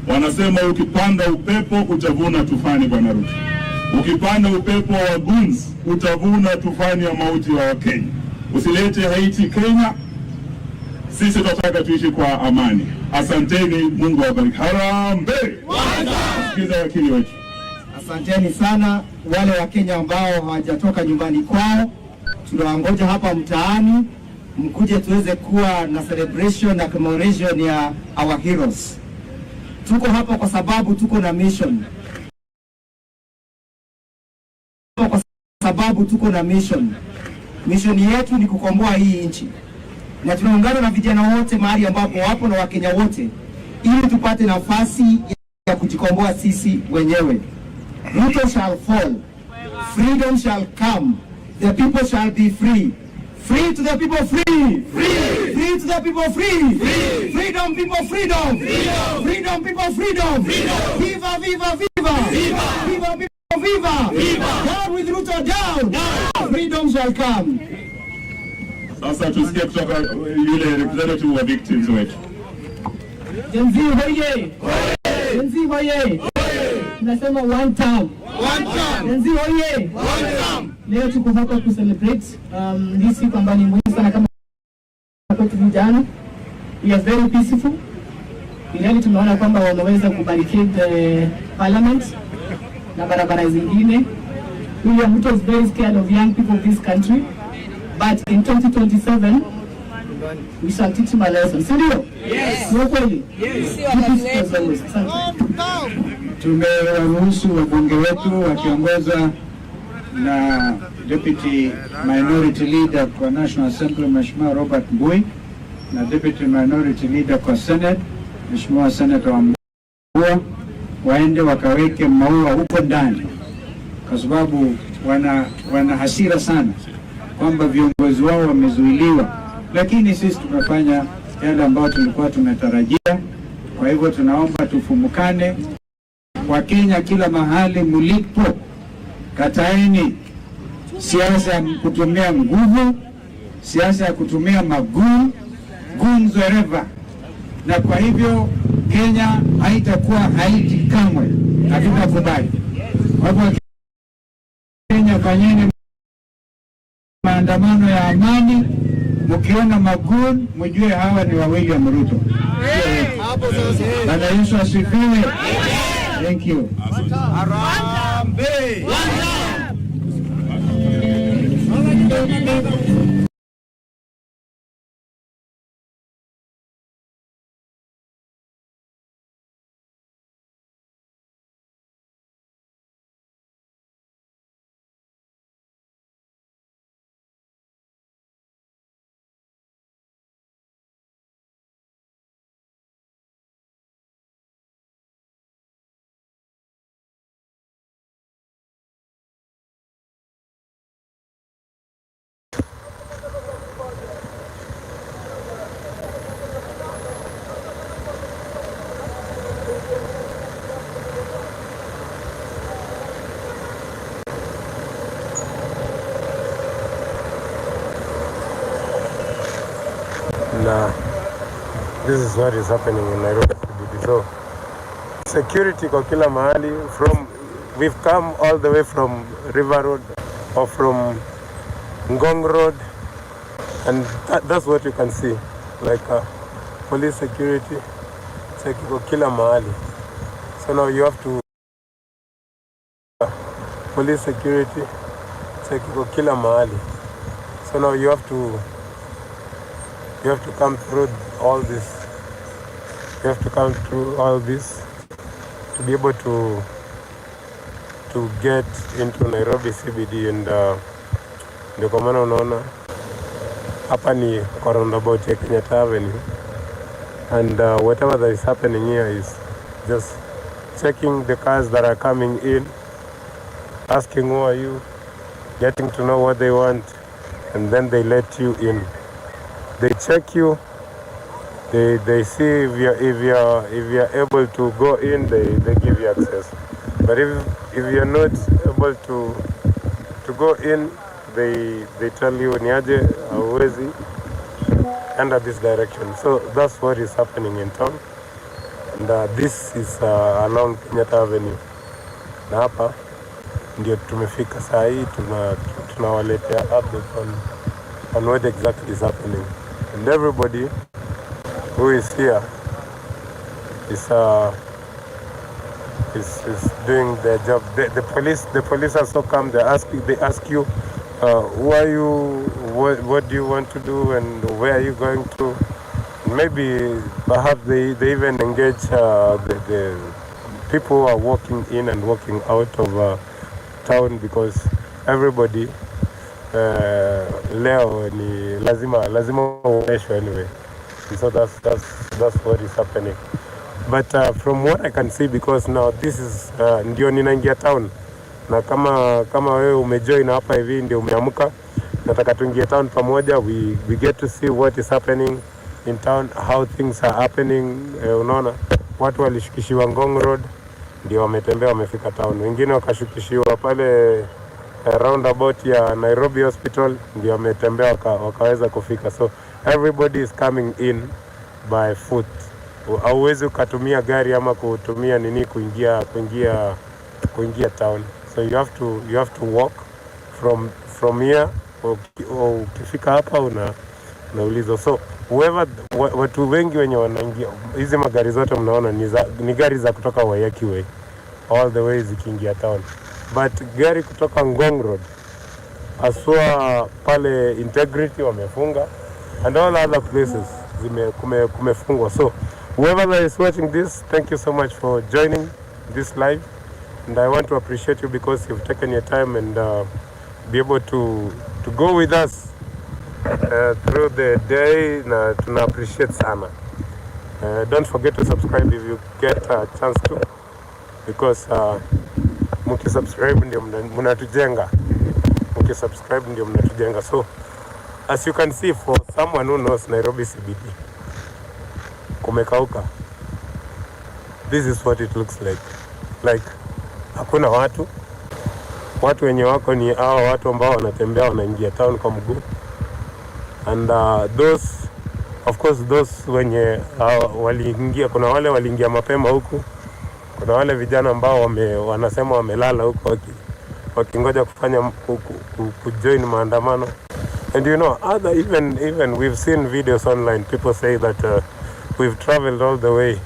Wanasema ukipanda upepo utavuna tufani. Bwana Ruto, ukipanda upepo wa guns utavuna tufani ya mauti wa Wakenya. Usilete Haiti Kenya. Sisi tunataka tuishi kwa amani. Asanteni, Mungu awabariki. Harambee! Sikiza wakili wetu. Asanteni sana wale Wakenya ambao hawajatoka nyumbani kwao. Tunawangoja hapa mtaani mkuje tuweze kuwa na celebration na commemoration ya our heroes. Tuko hapa kwa sababu tuko na mission. Mission yetu ni kukomboa hii nchi. Na tunaungana na vijana wote mahali ambapo wapo na Wakenya wote ili tupate nafasi ya kujikomboa sisi wenyewe. Ruto shall fall. Freedom shall come. The people shall be free. Free to the people, free. Free. Free to the people, free. Free. Freedom, people, freedom. Freedom. Freedom, people, freedom. Freedom. Viva, viva, viva. Viva. Viva, people, viva. Viva. Down with Ruto, down. Down. Freedom shall come. Sasa tusikie kutoka yule representative wa victims wetu. Gen Z hoye. Gen Z hoye. Tunasema one time. One time. Gen Z hoye. One time. Leo tuko hapa ku celebrate hii siku ambayo ni muhimu sana kama kwetu vijana. We are very peaceful. Ili tumeona kwamba wameweza kubarricade parliament na barabara zingine. William Ruto is very scared of young people of this country. But in 2027, we shall teach him a lesson. Sindio? Yes. No kweli? Yes. Tumewaruhusu wabunge wetu wakiongozwa na Deputy Minority Leader kwa National Assembly Mheshimiwa Robert Mbui na Deputy Minority Leader kwa Senate Mheshimiwa Senator Wambua waende wakaweke maua huko ndani, kwa sababu wana hasira sana kwamba viongozi wao wamezuiliwa, lakini sisi tumefanya yale ambayo tulikuwa tumetarajia. Kwa hivyo tunaomba tufumukane. Wakenya kila mahali mulipo, kataeni siasa ya kutumia nguvu, siasa ya kutumia guns wherever. Na kwa hivyo Kenya haitakuwa Haiti kamwe, hatutakubali. Kwa hivyo Kenya, fanyeni maandamano ya amani. Mkiona magun mjue hawa ni wa William Ruto. Bwana Yesu asifiwe. Thank you. Harambee. This is what is happening in Nairobi CBD. So security kwa kila mahali. We've come all the way from River Road or from Ngong Road, and that's what you can see, like police security. It's like kwa kila mahali. So now you have to police security. It's like kwa kila mahali. So now you have to come through all this. You have to come through all this to be able to get into Nairobi CBD, and ndio kwa maana unaona hapa ni kwa roundabout ya Kenyatta Avenue, and whatever that is happening here is just checking the cars that are coming in, asking who are you, getting to know what they want, and then they let you in. They check you. They see if you're able to go in, they give you access. But if you're not able to go in, they tell you niaje hauwezi under this direction. So that's what is happening in town, and this is along Kenyatta Avenue. Na hapa ndio tumefika saa hii, tunawaletea update on what exactly is happening, and everybody who is here is doing their job. The police also come. They ask you, who are you? What do you want to do? And where are you going to? Maybe perhaps they even engage the people who are walking in and walking out of town, because everybody leo ni lazima uonyeshwe anyway. So that's what is happening. But from what I can see, because now this is ndio ninaingia town, na kama wewe umejoin hapa hivi ndio umeamka, nataka tuingie town pamoja. We get to see what is happening in town, how things are happening. Unaona watu walishukishiwa Ngong Road ndio wametembea wamefika town, wengine wakashukishiwa pale roundabout ya Nairobi Hospital ndio wametembea wakaweza kufika. So everybody is coming in by foot. Hauwezi ukatumia gari ama kutumia nini kuingia town. So you have to walk from here. Ukifika hapa unaulizwa. So watu wengi wenye wanaingia hizi magari zote mnaona ni gari za kutoka Waiyaki Way all the way zikiingia town. But gari kutoka Ngong Road aswa pale Integrity wamefunga, and all other places kumefungwa. So whoever that is watching this, thank you so much for joining this live, and I want to appreciate you because you've taken your time and be able to go with us through the day. Na tuna appreciate sana. Don't forget to subscribe if you get a chance to, because mukisubscribe ndio mnatujenga. Mukisubscribe ndio mnatujenga. So as you can see, for someone who knows Nairobi CBD, kumekauka. This is what it looks like. Like hakuna watu wenye wako ni hao watu ambao wanatembea wanaingia town kwa mguu, and those wenye waliingia, kuna wale waliingia mapema huku, kuna wale vijana ambao wanasema wamelala huko wakingoja kufanya kujoin maandamano. And you know, even we've seen videos online, people say that we've traveled all the way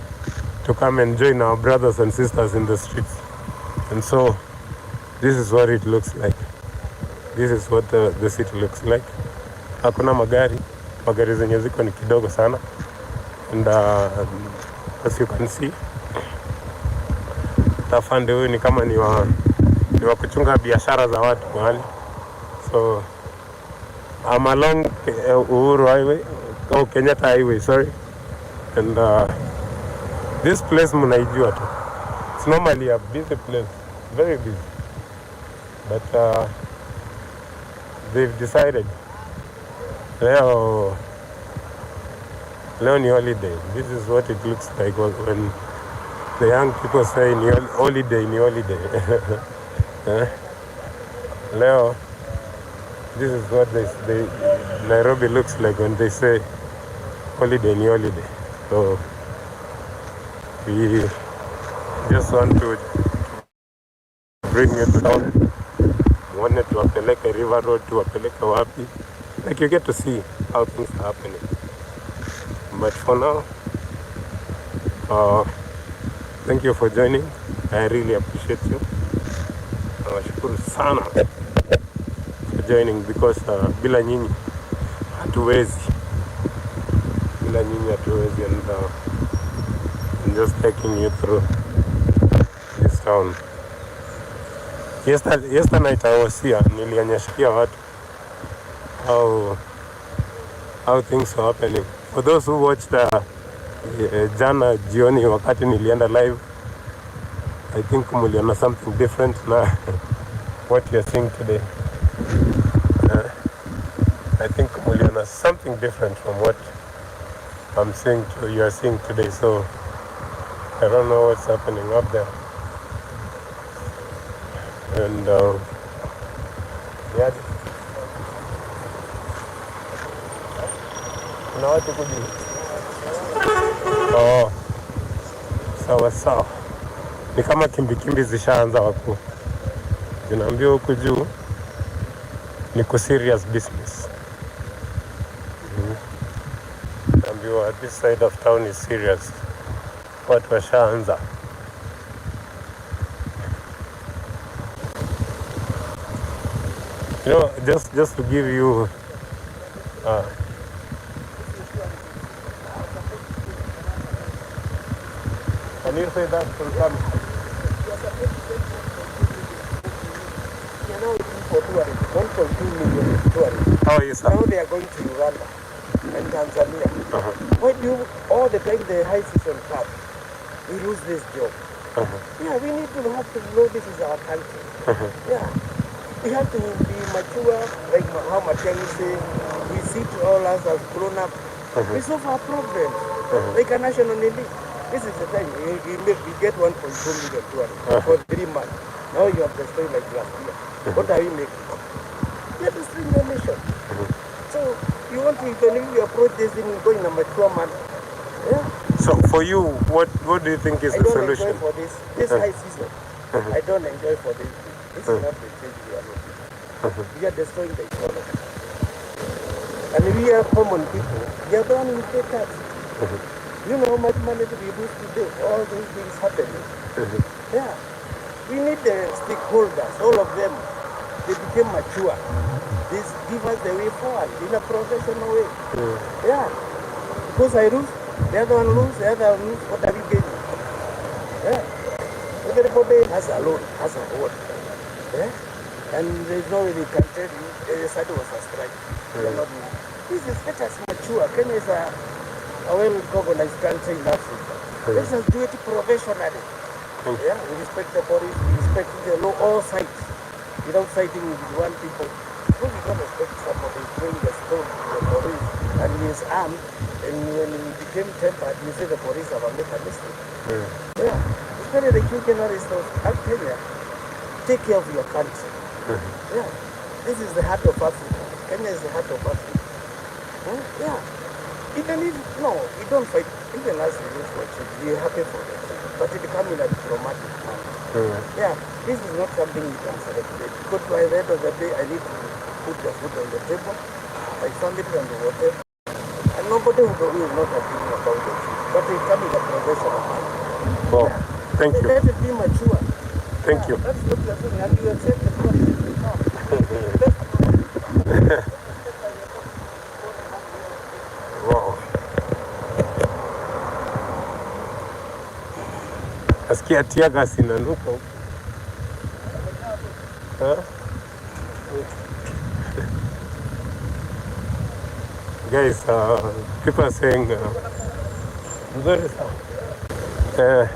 to come and join our brothers and sisters in the streets. And so this is what it looks like. This is what the city looks like. Hakuna magari zenye ziko ni kidogo sana, and as you can see, afande huyu ni kama ni wa kuchunga biashara za watu mahali. So I'm along Uhuru Highway, Kenyatta Highway, sorry, and this place mnaijua tu. It's normally a busy place, very busy, but they've decided leo ni holiday. This is what it looks like when the young people say ni holiday. Leo, this is what they Nairobi looks like when they say holiday ni holiday. So just want to bring you to town. Wanted to tuwapeleke River Road, tuwapeleke wapi. Like you get to see how things are happening. But for now, thank you for joining. I really appreciate you. Nawashukuru sana for joining because bila nyinyi hatuwezi. Bila nyinyi hatuwezi, and I'm just taking you through this town. Yesterday night I was here, nilionyeshikia watu how things are happening. For those who watched jana jioni wakati nilienda live, I think muliona something different na what you're seeing today. I think muliona something different from what you're seeing today. So I don't know what's happening up there. And yeah, kuna watu kuji. Oh, sawa sawa. Ni kama kimbikimbi zishaanza waku. Zinaambiwa huku juu ni ku serious business. Naambiwa this side of town is serious. Watu washaanza. You know, just to give you can you say that from come? You know, for tourists, 1.2 million tourists. How is that? Now they are going to Uganda and Tanzania. Why do all the time the high season comes, we lose this job? Yeah, we need to have to know this is our country. Yeah. We have to be mature, like how Matiang'i say, we sit all us as grown up. We solve our problems, like a national elite. This is the time we get 1.2 million tourists for 3 months. Now you have destroyed like last year. What are we making? We are destroying the nation. So you want to, when you approach this thing, go in a mature manner. Yeah. So for you, what do you think is the solution? I don't enjoy for this high season. I don't enjoy for this. This is not the change we are looking. We are destroying the economy. And we are common people. We are the one who pay tax. You know how much money we lose today, all these things happening. Yeah. We need the stakeholders, all of them. They became mature. This give us the way forward in a professional way. Yeah. Because I lose, the other one lose, the other one lose, what are we getting? Yeah. Everybody has a loan, has a vote. Yeah. And there's no way they can tell you, they decided it was a strike. This is, let us mature. Kenya is a well-organized country in Africa. Let us do it professionally. Yeah, we respect the police, we respect the law, all sides, without fighting with one people. Because we don't respect somebody throwing the stone to the police and he is armed, and when he became tempered, you say the police have made a mistake. Yeah, especially the new generation of Kenya, take care of your country. Yeah, this is the heart of Africa. Kenya is the heart of Africa. Yeah, even if, no, we don't fight, even as we look for change, we are happy for it. But it becomes in a diplomatic manner. Yeah, this is not something you can celebrate. Because by the end of the day, I need to put the food on the table, my family on the water, and nobody will not opinion about it. But it comes in a professional manner. Well, thank you. Let it be mature. Thank you. That's what you're saying, and you accept the process. Wow. Nasikia tear gas inanuka huko. Guys, people are saying mzuri sana.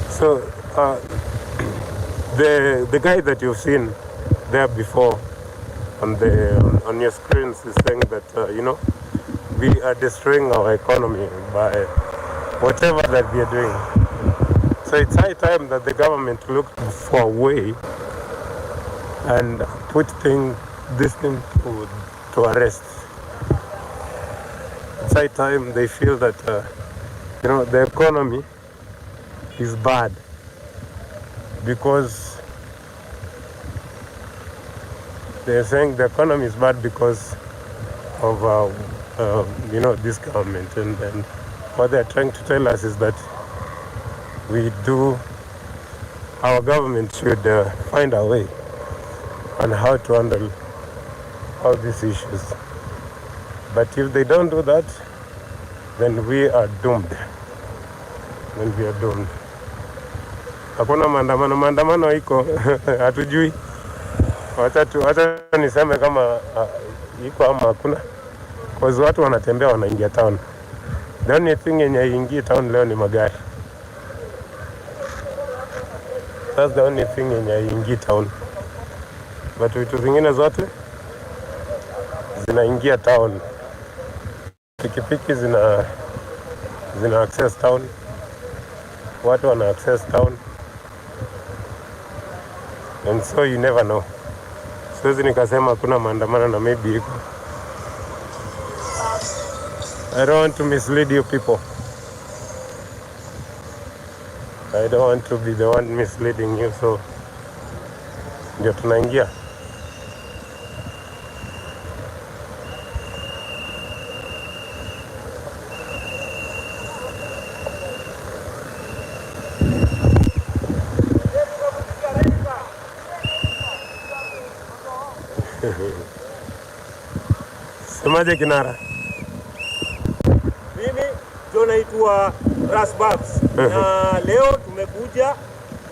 So the guy that you've seen there before on your screens is saying that you know, we are destroying our economy by whatever that we are doing. So it's high time that the government looked for a way and put this thing to arrest. It's high time they feel that the economy is bad, because they're saying the economy is bad because of this government, and what they're trying to tell us is that our government should find a way on how to handle all these issues. But if they don't do that, then we are doomed. Hakuna maandamano iko hatujui. Wacha niseme kama iko ama hakuna. Because watu wanatembea wanaingia town. The only thing yenye haingii town leo ni magari. That's the only thing yenye haingii town. But vitu zingine zote zinaingia town. Pikipiki zina access town. Watu wana access town. And so you never know. Siwezi nikasema kuna maandamano na maybe iko. I don't want to mislead you people. I don't want to be the one misleading you, so ndio tunaingia. Semaje kinara? Mimi ndio naitwa Rasbabs na leo tumekuja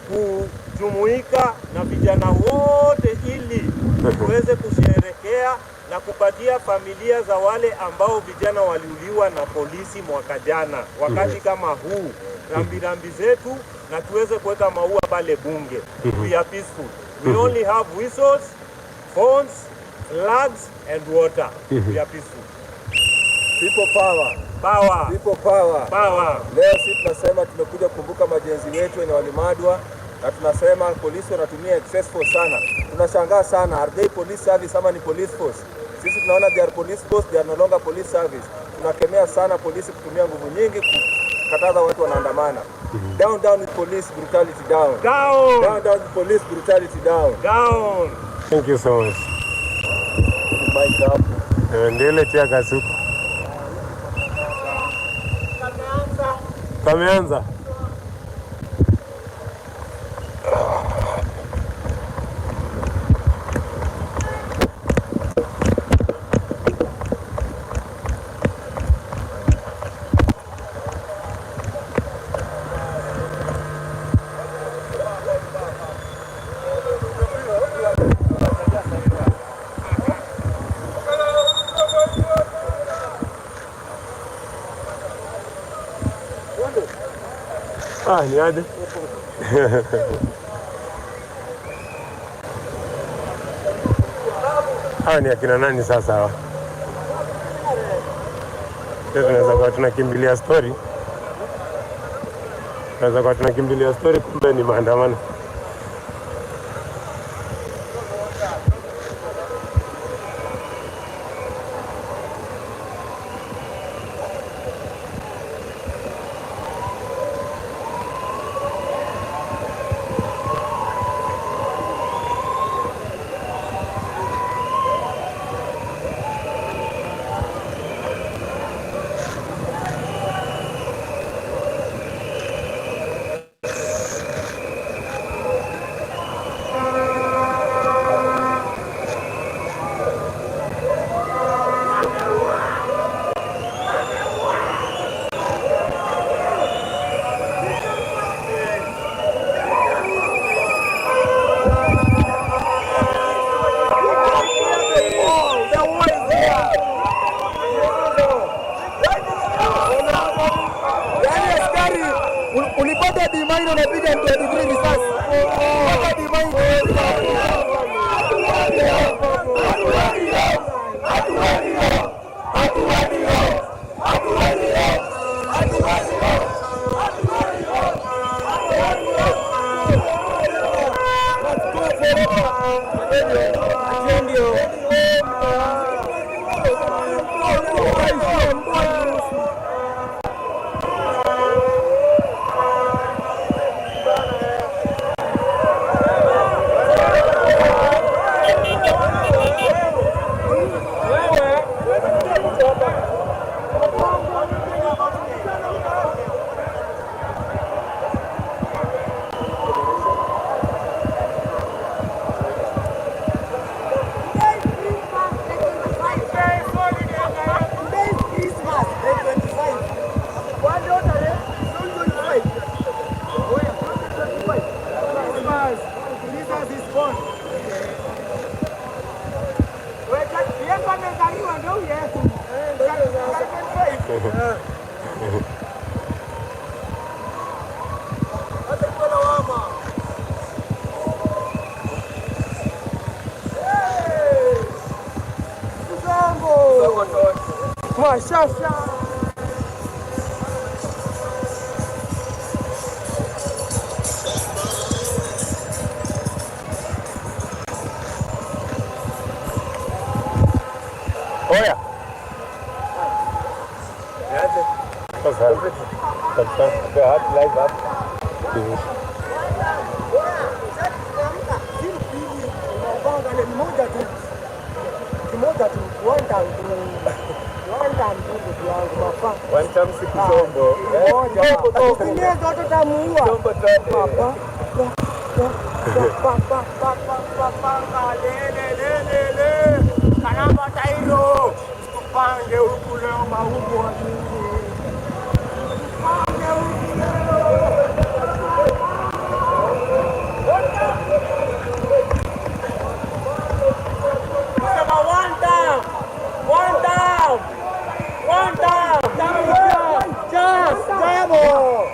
kujumuika na vijana wote ili tuweze kusherehekea na kupatia familia za wale ambao vijana waliuliwa na polisi mwaka jana wakati kama huu rambirambi zetu, na tuweze kuweka maua pale bunge. We are peaceful. We only have whistles, phones, flags and water. We are peaceful. People power. Power. People power. Power. Leo sisi tunasema tumekuja kukumbuka majenzi wetu wenye walimadwa, na tunasema polisi wanatumia excess force sana. Tunashangaa sana, are they police service ama ni police force? Sisi tunaona they are police force, they are no longer police service. Tunakemea sana polisi kutumia nguvu nyingi kukataza watu wanaandamana. Down, down with police brutality, down. Down. Down, down with police brutality, down. Down. Thank you so much. Mic up. Ndile tia kasuku. Kameanza. Ni aje? Ni akina nani sasa hawa? Tunaweza kuwa tunakimbilia story. Kumbe ni maandamano. Ulipata dimaini unapiga 23 risasi. Ulipata dimaini. Bashasha. Oya. The heart lies up. One time siku chombo. Kanamba tairo. Tupange ukuleo maumbo wa Mungu. Tupange ukuleo. One down. Just double.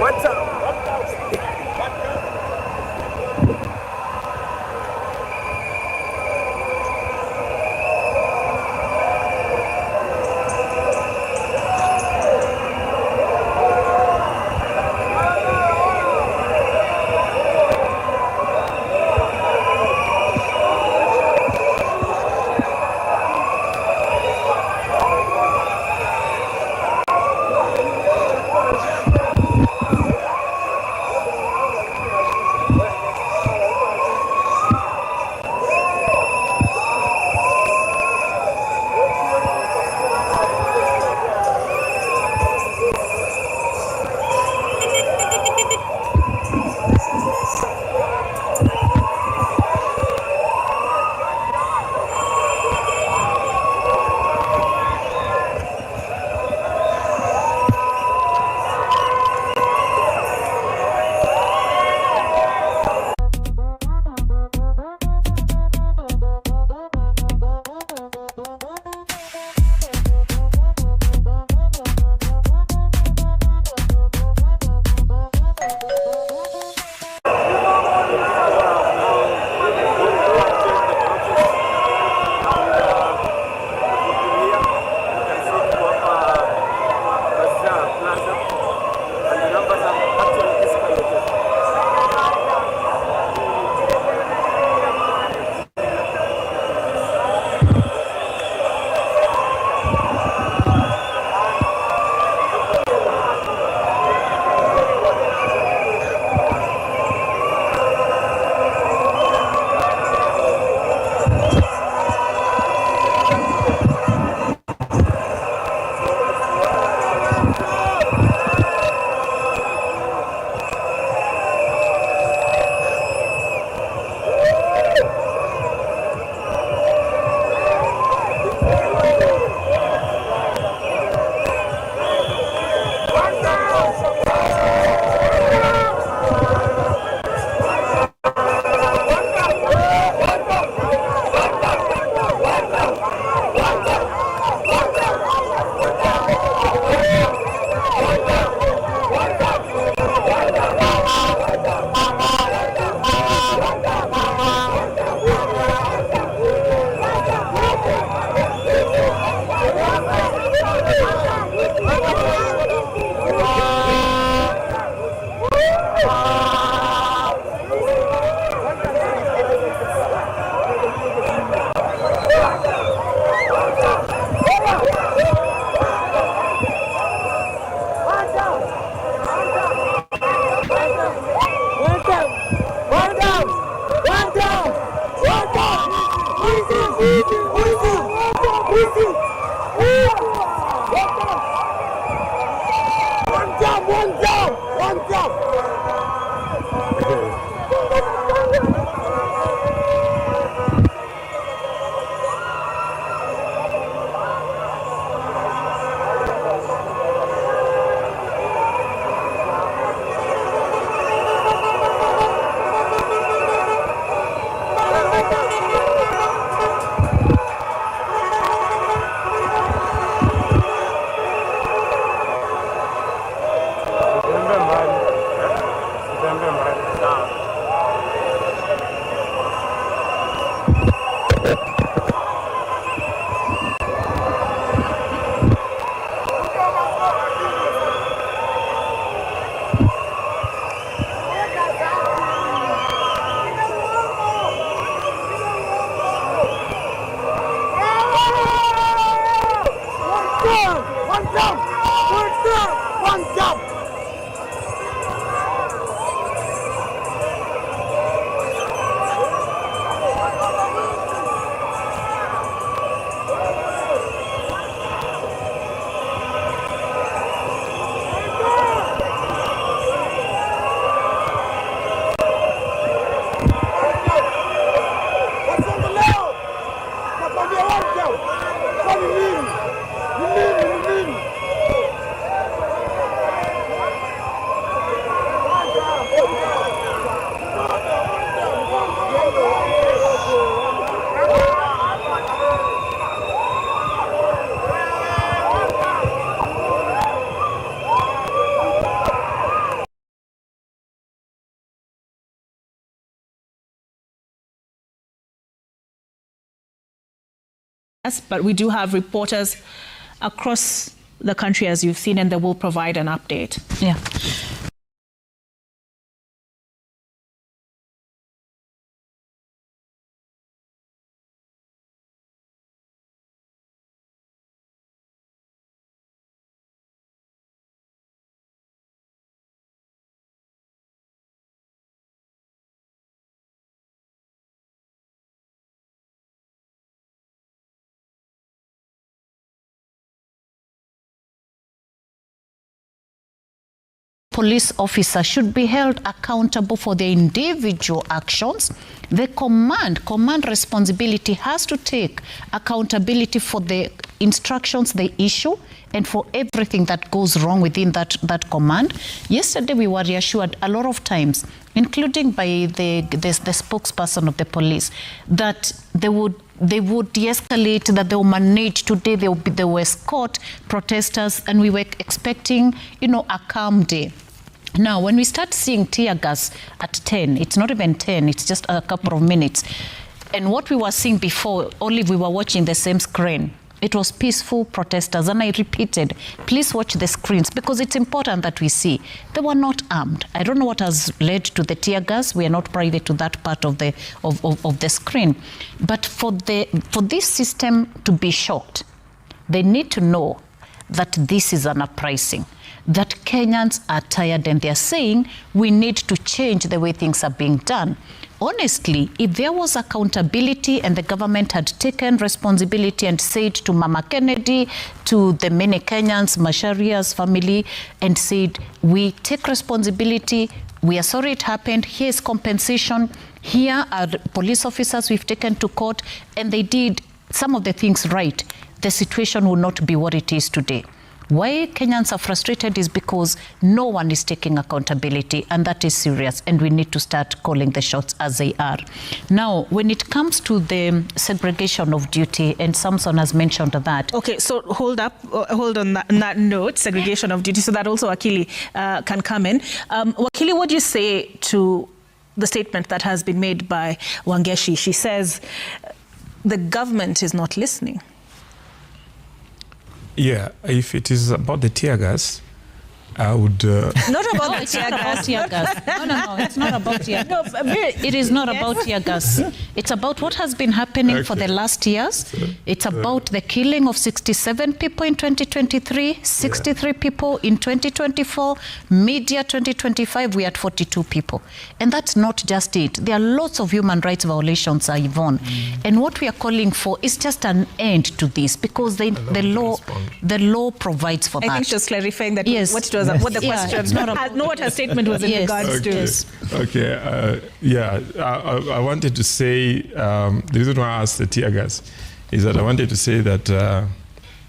What's up? But we do have reporters across the country, as you've seen, and they will provide an update. Yeah. Police officer should be held accountable for their individual actions. The command responsibility has to take accountability for the instructions they issue and for everything that goes wrong within that command. Yesterday we were reassured a lot of times, including by the spokesperson of the police, that they would de-escalate, that they will manage. Today they will escort protesters, and we were expecting, a calm day. Now, when we start seeing tear gas at 10, it's not even 10, it's just a couple of minutes. And what we were seeing before, only we were watching the same screen. It was peaceful protesters, and I repeated, please watch the screens, because it's important that we see. They were not armed. I don't know what has led to the tear gas. We are not privy to that part of the screen. But for this system to be shocked, they need to know that this is an uprising, that Kenyans are tired, and they're saying we need to change the way things are being done. Honestly, if there was accountability and the government had taken responsibility and said to Mama Kennedy, to the many Kenyans, Masharia's family, and said, we take responsibility, we are sorry it happened, here's compensation, here are the police officers we've taken to court, and they did some of the things right, the situation would not be what it is today. Why Kenyans are frustrated is because no one is taking accountability, and that is serious, and we need to start calling the shots as they are. Now, when it comes to the segregation of duty, and Samson has mentioned that. Okay, so hold on that note, segregation of duty, so that also Wakili can come in. Wakili, what do you say to the statement that has been made by Wangeshi? She says the government is not listening. Yeah, if it is about the tear gas, I would... Not about the tear gas. No, it's not about tear gas. No, it is not about tear gas. It's about what has been happening for the last years. It's about the killing of 67 people in 2023, 63 people in 2024, media 2025, we had 42 people. And that's not just it. There are lots of human rights violations, Yvonne. And what we are calling for is just an end to this, because the law provides for that. I think just clarifying that yes. What the question, what her statement was in regards to. Okay, I wanted to say, the reason why I asked the tear gas is that I wanted to say that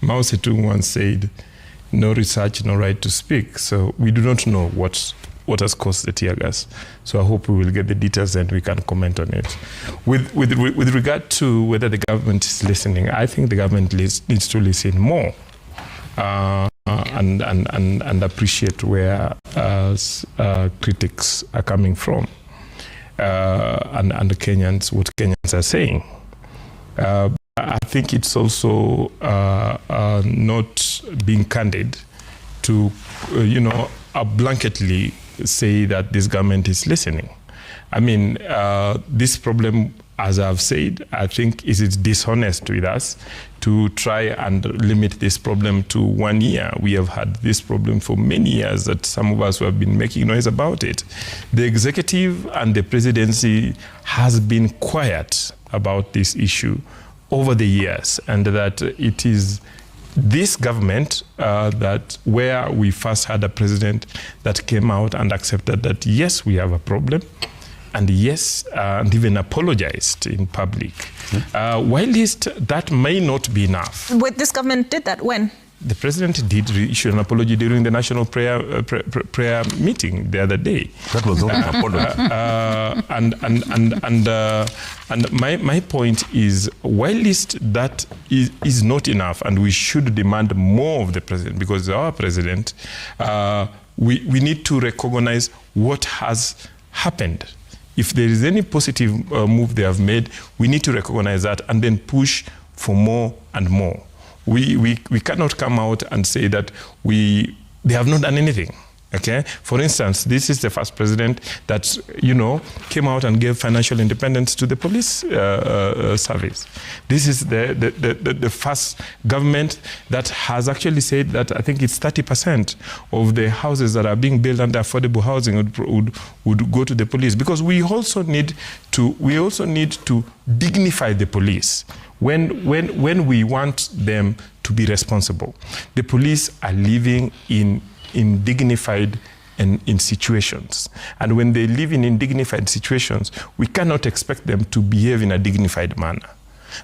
Mao Zedong once said, no research, no right to speak. So we do not know what has caused the tear gas. So I hope we will get the details and we can comment on it. With regard to whether the government is listening, I think the government needs to listen more. And appreciate where critics are coming from, and the Kenyans, what Kenyans are saying. I think it's also not being candid to, blanketly say that this government is listening. I mean, this problem, as I've said, I think is dishonest with us to try and limit this problem to 1 year. We have had this problem for many years that some of us who have been making noise about it. The executive and the presidency has been quiet about this issue over the years, and that it is this government that where we first had a president that came out and accepted that, yes, we have a problem. and yes, and even apologized in public. Whilst that may not be enough. Wait, this government did that when? The president did issue an apology during the national prayer meeting the other day. That was not an apology. And my point is, whilst that is not enough, and we should demand more of the president, because our president, we need to recognize what has happened. If there is any positive move they have made, we need to recognize that and then push for more and more. We cannot come out and say that they have not done anything. Okay. For instance, this is the first president that came out and gave financial independence to the police service. This is the first government that has actually said that I think it's 30% of the houses that are being built under affordable housing would go to the police, because we also need to dignify the police. When we want them to be responsible, the police are living in dignified and in situations. And when they live in dignified situations, we cannot expect them to behave in a dignified manner.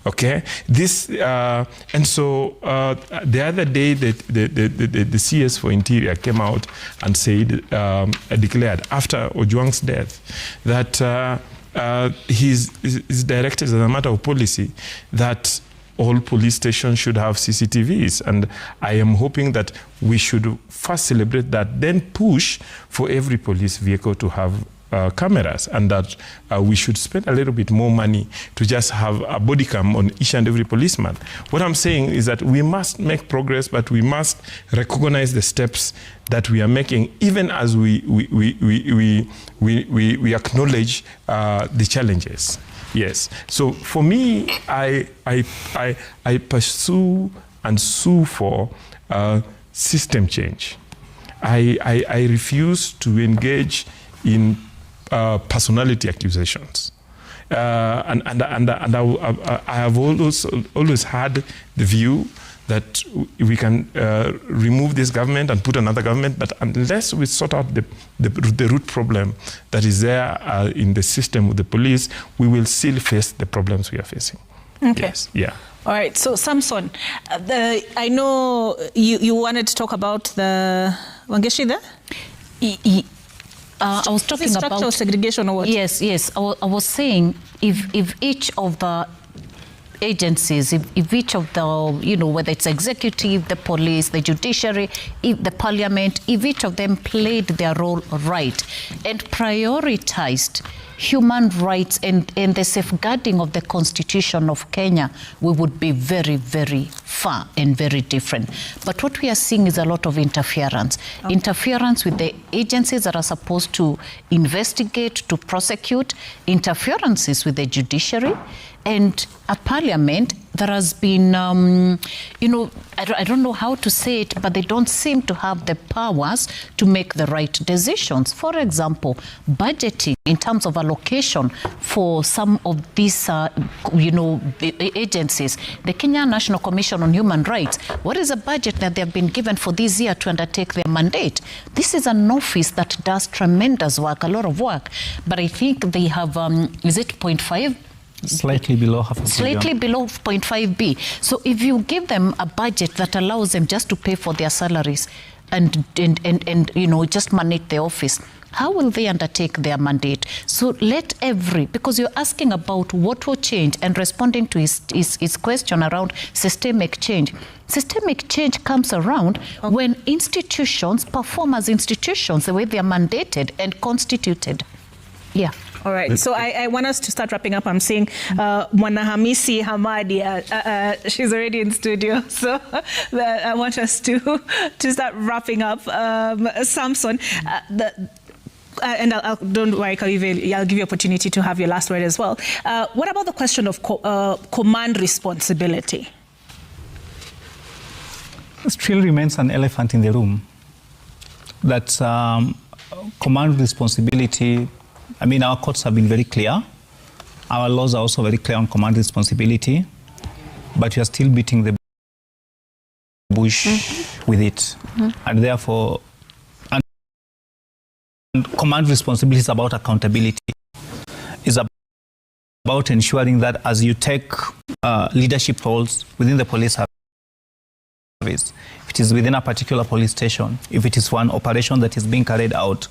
Okay? And so the other day, the CS for Interior came out and said, declared after Ojwang's death that he's directed as a matter of policy that all police stations should have CCTVs. And I am hoping that we should first celebrate that, then push for every police vehicle to have cameras, and that we should spend a little bit more money to just have a body cam on each and every policeman. What I'm saying is that we must make progress, but we must recognize the steps that we are making, even as we acknowledge the challenges. Yes. So for me, I pursue and sue for system change. I refuse to engage in personality accusations. And I have always had the view that we can remove this government and put another government, but unless we sort out the root problem that is there in the system with the police, we will still face the problems we are facing. Okay. Yes. Yeah. All right. So, Samson, I know you wanted to talk about the Wangeshi there? I was talking about structural segregation or what? Yes. I was saying if each of the agencies, if each of the, whether it's executive, the police, the judiciary, if the parliament, if each of them played their role right and prioritized human rights and the safeguarding of the Constitution of Kenya, we would be very, very far and very different. But what we are seeing is a lot of interference. Okay. Interference with the agencies that are supposed to investigate, to prosecute, interferences with the judiciary, and a parliament that has been, I don't know how to say it, but they don't seem to have the powers to make the right decisions. For example, budgeting in terms of allocation for some of these, agencies. The Kenya National Commission on Human Rights, what is the budget that they have been given for this year to undertake their mandate? This is an office that does tremendous work, a lot of work, but I think they have, is it 0.5? Slightly below half a billion. Slightly below 0.5B. So if you give them a budget that allows them just to pay for their salaries and just manage the office, how will they undertake their mandate? So because you're asking about what will change and responding to his question around systemic change. Systemic change comes around when institutions perform as institutions the way they are mandated and constituted. Yeah. All right, so I want us to start wrapping up. I'm seeing Mwanahamisi Hamadi, she's already in studio, so I want us to start wrapping up. Samson, and don't worry, I'll give you opportunity to have your last word as well. What about the question of command responsibility? It still remains an elephant in the room. That command responsibility, our courts have been very clear. Our laws are also very clear on command responsibility, but we are still beating the bush with it. And therefore, command responsibility is about accountability. is about ensuring that as you take leadership roles within the police service, if it is within a particular police station, if it is for an operation that is being carried out,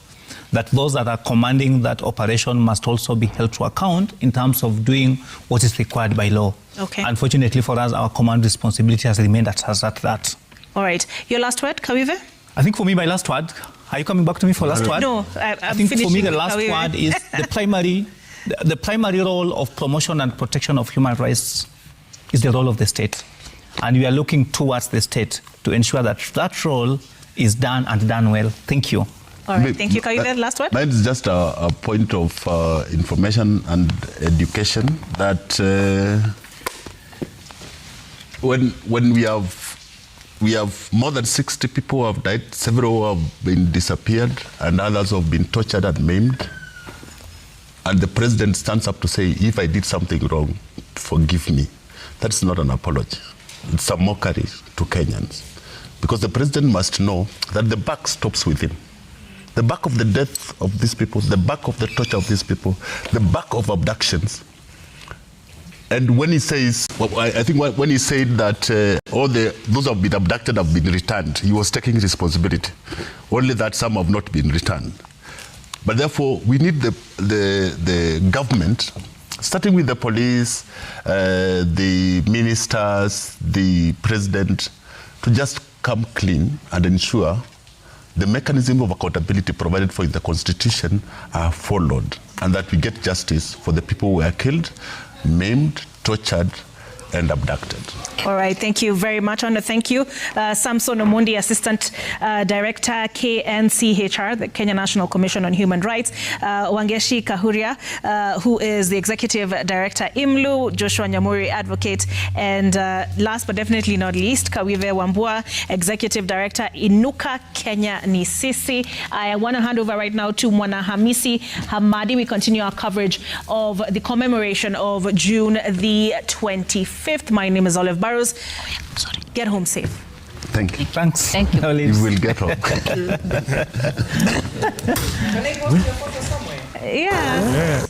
that those that are commanding that operation must also be held to account in terms of doing what is required by law. Okay. Unfortunately for us, our command responsibility has remained at that. All right. Your last word, Kawive? I think for me, my last word, are you coming back to me for last word? No, I think for me, the last word is the primary role of promotion and protection of human rights is the role of the state. And we are looking towards the state to ensure that that role is done and done well. Thank you. All right, thank you. Kawive, last word? Mine is just a point of information and education that when we have more than 60 people who have died, several have been disappeared, and others have been tortured and maimed. And the president stands up to say, if I did something wrong, forgive me. That's not an apology. It's a mockery to Kenyans. Because the president must know that the buck stops with him. The buck of the death of these people, the buck of the torture of these people, the buck of abductions. And when he says, well, I think when he said that those who have been abducted have been returned, he was taking responsibility. Only that some have not been returned. But therefore, we need the government, starting with the police, the ministers, the president, to just come clean and ensure the mechanism of accountability provided for in the Constitution are followed, and that we get justice for the people who were killed, maimed, tortured, and abducted. All right, thank you very much. I want to thank you, Samson Omondi, Assistant Director, KNCHR, the Kenya National Commission on Human Rights, Wangeshi Kahuria, who is the Executive Director, IMLU, Joshua Nyamuri, Advocate, and last but definitely not least, Kawive Wambua, Executive Director, Inuka Kenya Nisisi. I want to hand over right now to Mwana Hamisi Hamadi. We continue our coverage of the commemoration of June the 25th. My name is Olive Barrows. Get home safe. Thank you. Thanks. Thank you. You will get home. Can I go to your photo somewhere? Yeah.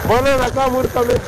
Mbona nakaa murkame?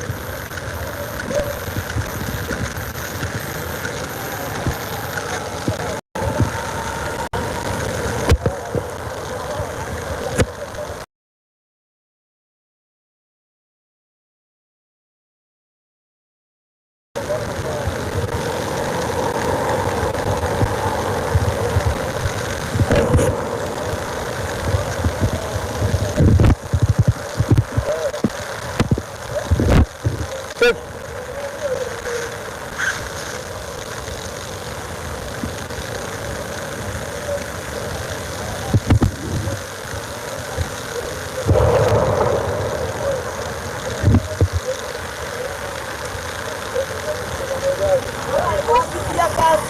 kufikia kazi.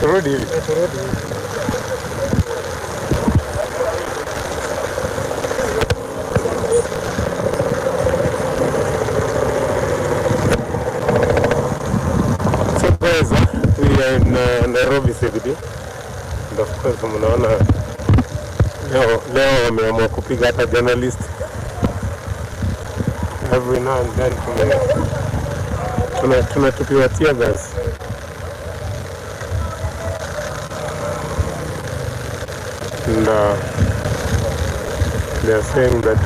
Turudi hivi. So guys, we are in Nairobi CBD. And of course mnaona leo wameamua kupiga hata journalist. Every now and then tunatupiwa tear gas. And they are saying that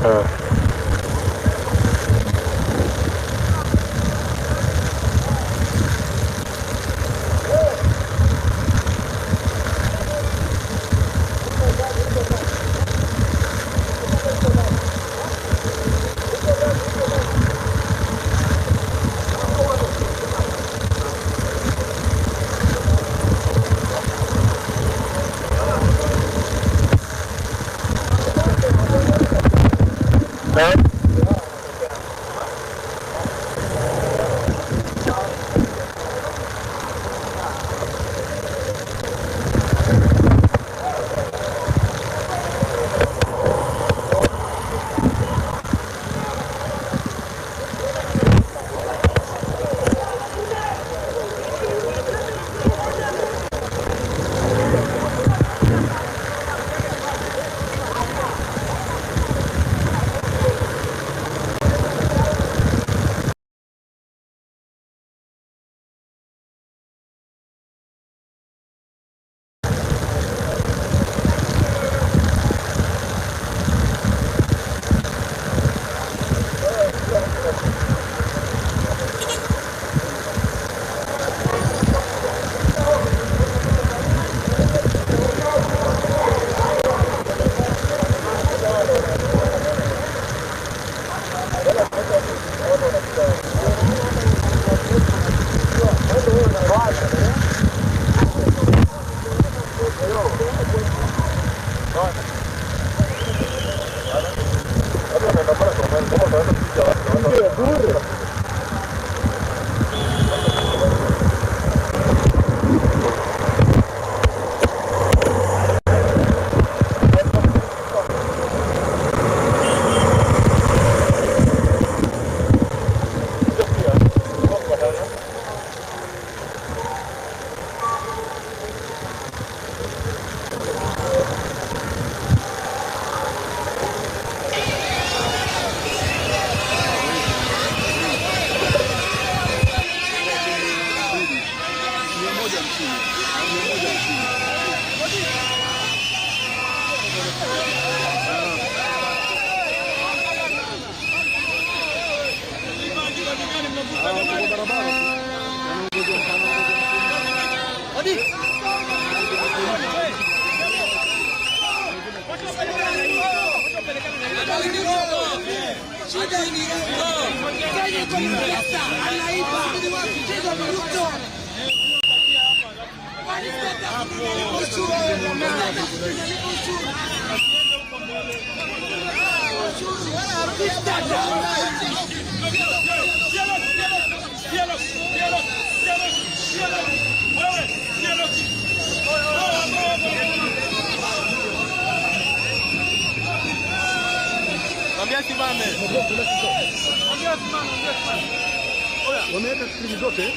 Wameweka skrini zote.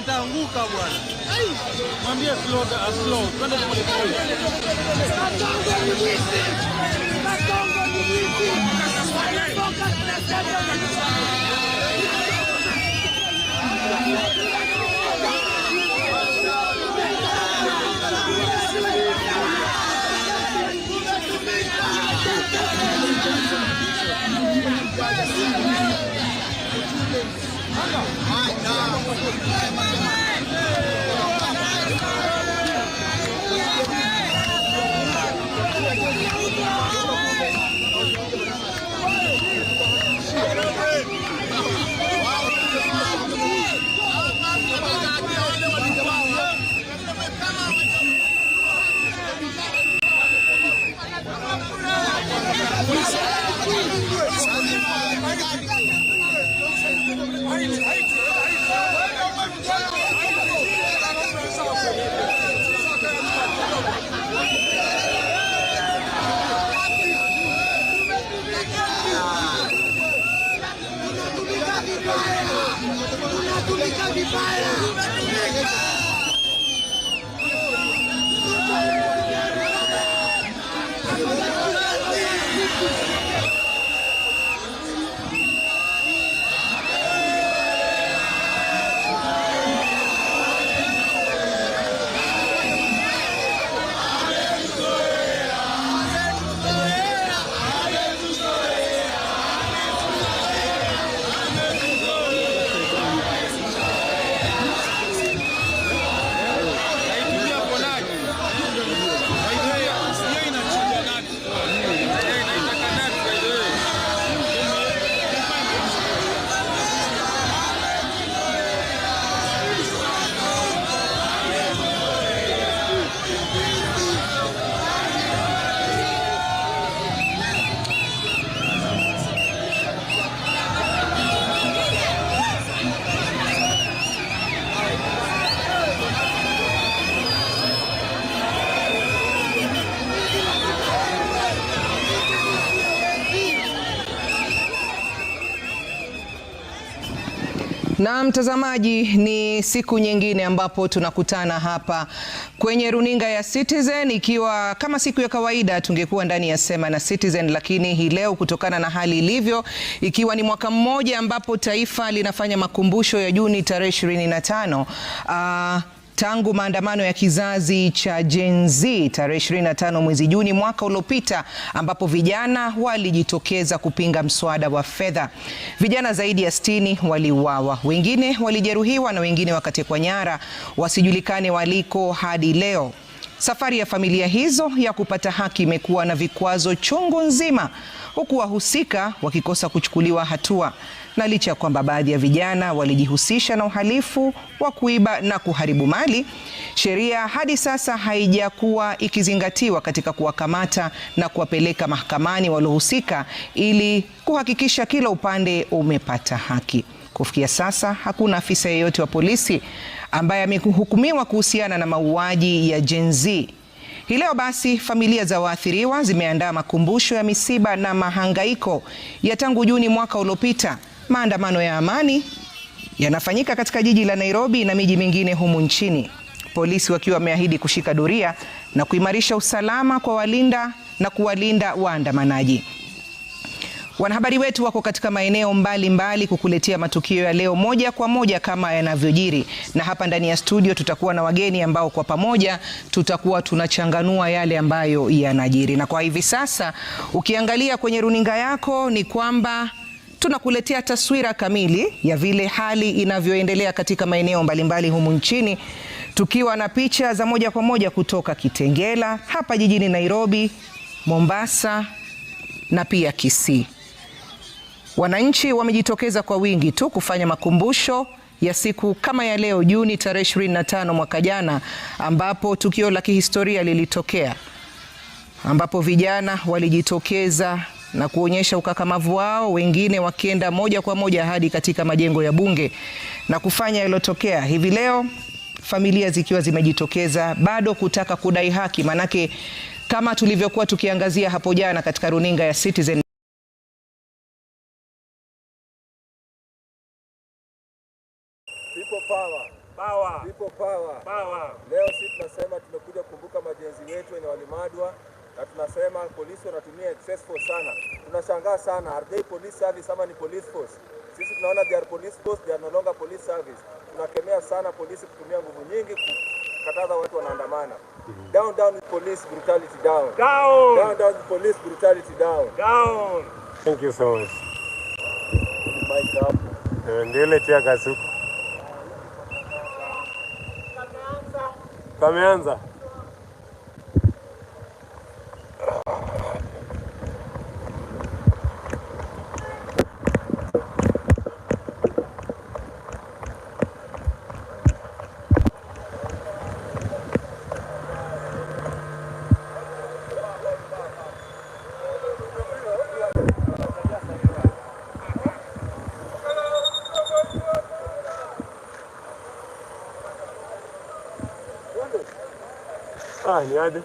ataanguka bwana. Mwambie slow, twende polepole. Na mtazamaji, ni siku nyingine ambapo tunakutana hapa kwenye runinga ya Citizen, ikiwa kama siku ya kawaida tungekuwa ndani ya Sema na Citizen, lakini hii leo kutokana na hali ilivyo, ikiwa ni mwaka mmoja ambapo taifa linafanya makumbusho ya Juni tarehe 25 tangu maandamano ya kizazi cha Gen Z tarehe 25 mwezi Juni mwaka uliopita, ambapo vijana walijitokeza kupinga mswada wa fedha. Vijana zaidi ya 60 waliuawa, wengine walijeruhiwa na wengine wakatekwa nyara wasijulikane waliko hadi leo. Safari ya familia hizo ya kupata haki imekuwa na vikwazo chungu nzima, huku wahusika wakikosa kuchukuliwa hatua. Na licha ya kwamba baadhi ya vijana walijihusisha na uhalifu wa kuiba na kuharibu mali, sheria hadi sasa haijakuwa ikizingatiwa katika kuwakamata na kuwapeleka mahakamani waliohusika ili kuhakikisha kila upande umepata haki. Kufikia sasa hakuna afisa yeyote wa polisi ambaye amehukumiwa kuhusiana na mauaji ya Gen Z. Hii leo basi familia za waathiriwa zimeandaa makumbusho ya misiba na mahangaiko ya tangu Juni mwaka uliopita. Maandamano ya amani yanafanyika katika jiji la Nairobi na miji mingine humu nchini, polisi wakiwa wameahidi kushika doria na kuimarisha usalama kwa kuwalinda waandamanaji. Wanahabari wetu wako katika maeneo mbalimbali kukuletea matukio ya leo moja kwa moja kama yanavyojiri, na hapa ndani ya studio tutakuwa na wageni ambao kwa pamoja tutakuwa tunachanganua yale ambayo yanajiri. Na kwa hivi sasa ukiangalia kwenye runinga yako ni kwamba tunakuletea taswira kamili ya vile hali inavyoendelea katika maeneo mbalimbali humu nchini, tukiwa na picha za moja kwa moja kutoka Kitengela, hapa jijini Nairobi, Mombasa na pia Kisii. Wananchi wamejitokeza kwa wingi tu kufanya makumbusho ya siku kama ya leo Juni tarehe 25 mwaka jana, ambapo tukio la kihistoria lilitokea, ambapo vijana walijitokeza na kuonyesha ukakamavu wao, wengine wakienda moja kwa moja hadi katika majengo ya bunge na kufanya yalotokea. Hivi leo familia zikiwa zimejitokeza bado kutaka kudai haki, manake kama tulivyokuwa tukiangazia hapo jana katika runinga ya Citizen, People power. Power. People power. Power. Leo sisi tunasema tumekuja kukumbuka majenzi wetu wenye walimadwa na tunasema polisi wanatumia excess force sana. Tunashangaa sana, are they police service ama ni police force? Sisi tunaona they are police force, they are no longer police service. Tunakemea sana polisi kutumia nguvu nyingi kukataza watu wanaandamana. Down, down with police brutality, down. Down. Down, down with police brutality, down. Down. Thank you so much. Ndio letea kasuku. Kameanza. Ni aje?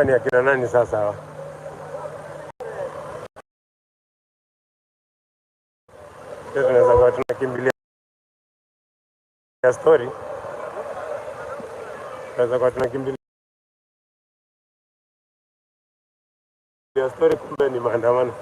Ni akina nani sasa hawa? Tunaweza kuwa tunakimbilia story. Tunaweza kuwa tunakimbilia story, kumbe ni maandamano.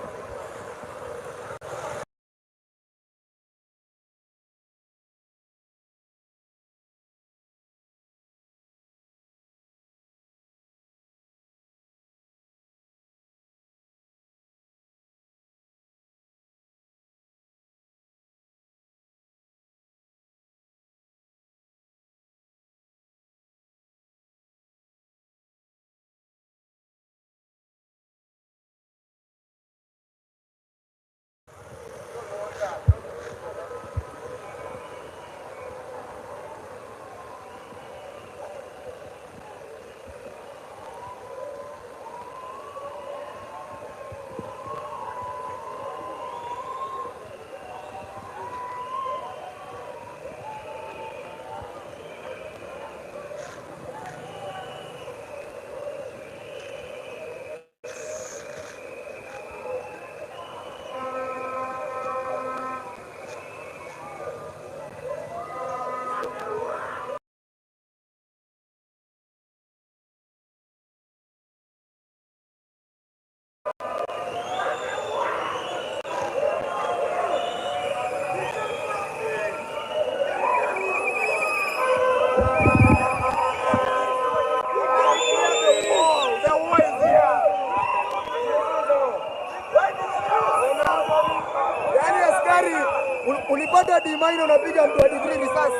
Ulipata D-minor unapiga mtu wa degree risasi.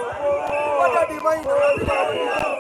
Ulipata D-minor unapiga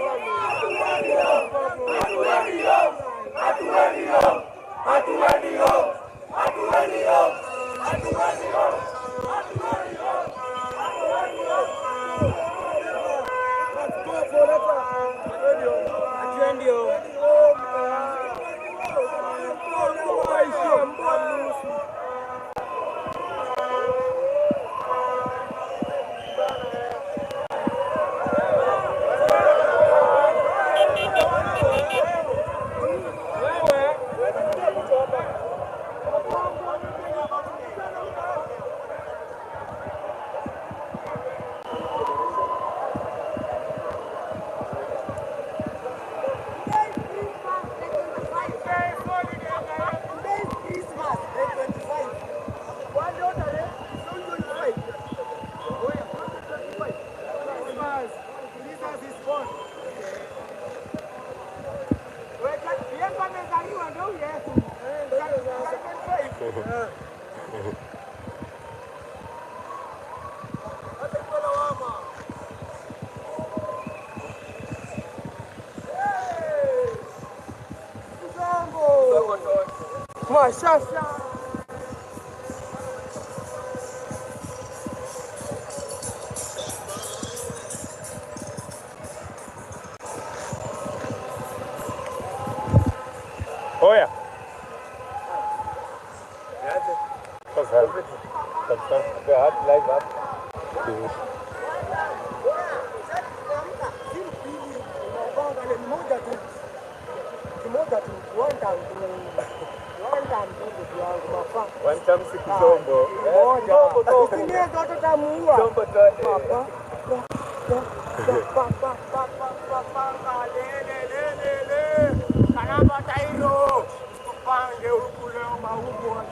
Oya. One time si kizombo. Usinie zote tamuua. Kizombo tote. Kanamba tairo. Tupange huku leo mahubu wa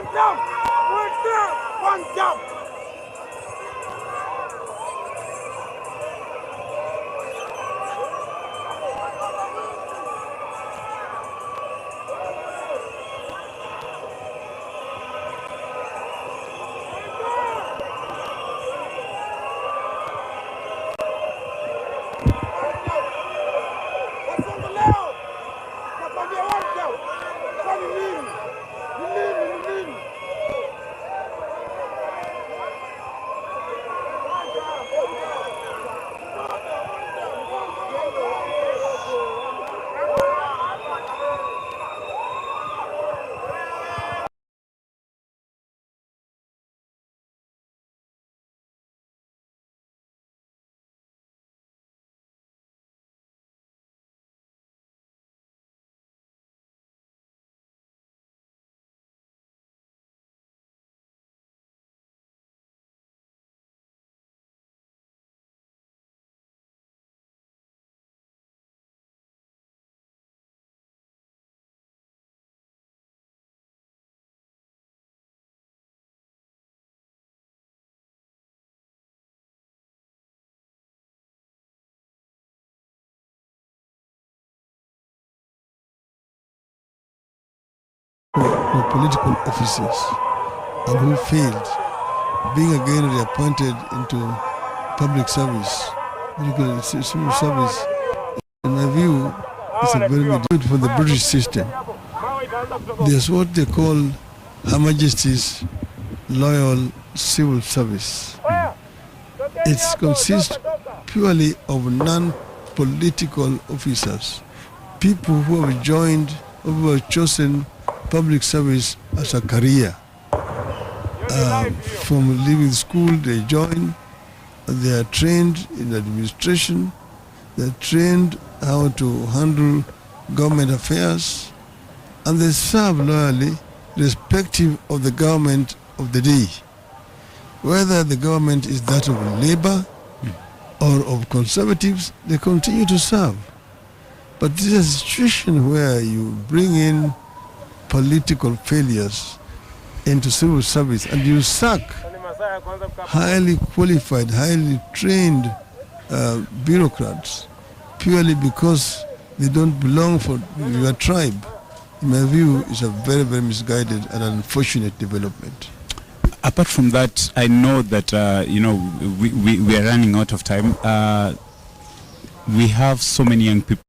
One jump! One jump! For political officers and who failed being again reappointed into public service, particularly civil service, in my view, is a very good for the British system. There's what they call Her Majesty's Loyal Civil Service. It consists purely of non-political officers, people who have joined, who have chosen public service as a career. From leaving school, they join, they are trained in administration, they're trained how to handle government affairs, and they serve loyally, irrespective of the government of the day. Whether the government is that of Labour or of Conservatives, they continue to serve. But this is a situation where you bring in political failures into civil service and you sack highly qualified, highly trained bureaucrats purely because they don't belong for your tribe. In my view, is a very, very misguided and unfortunate development. Apart from that, I know that we are running out of time. We have so many young people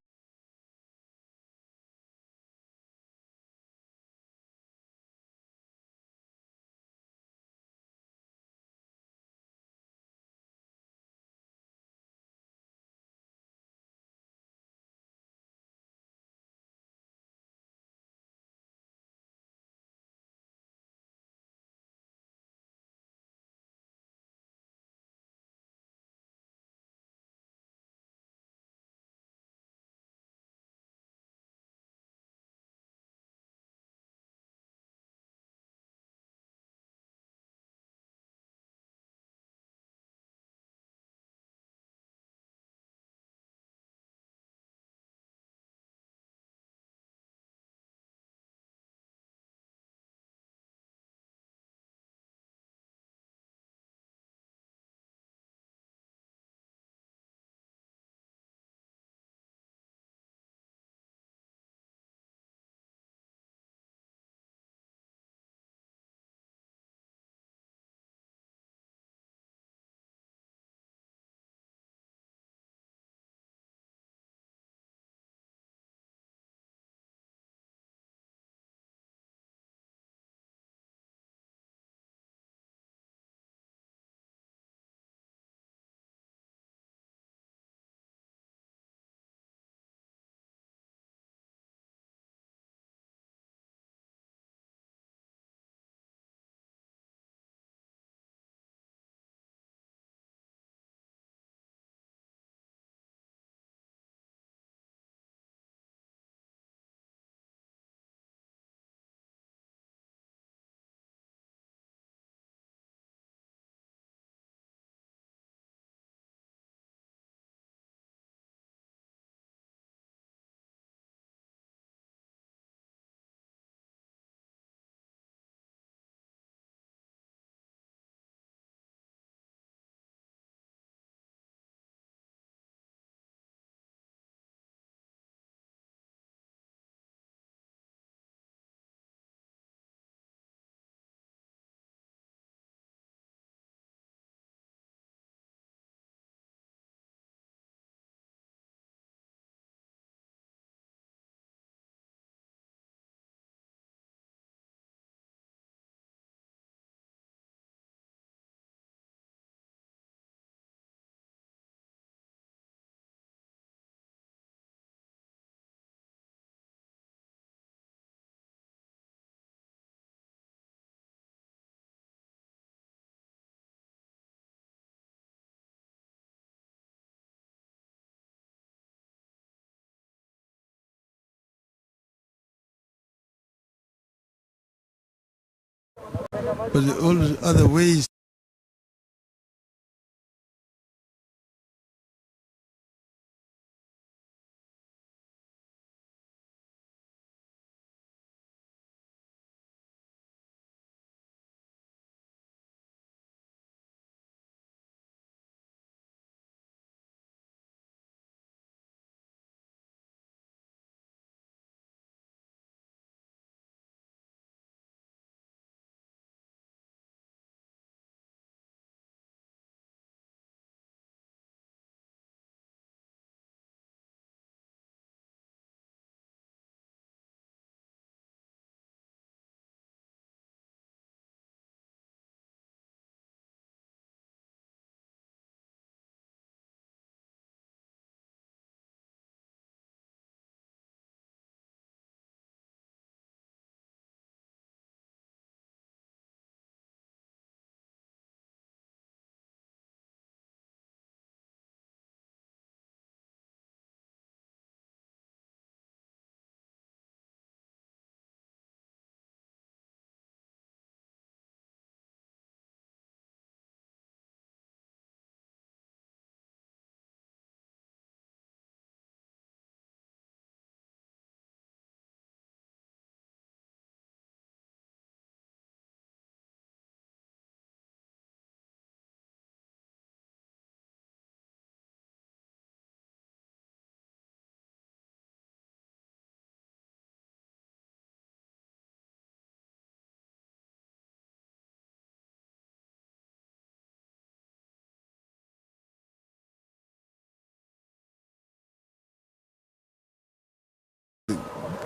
but all the other ways.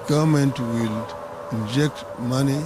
Government will inject money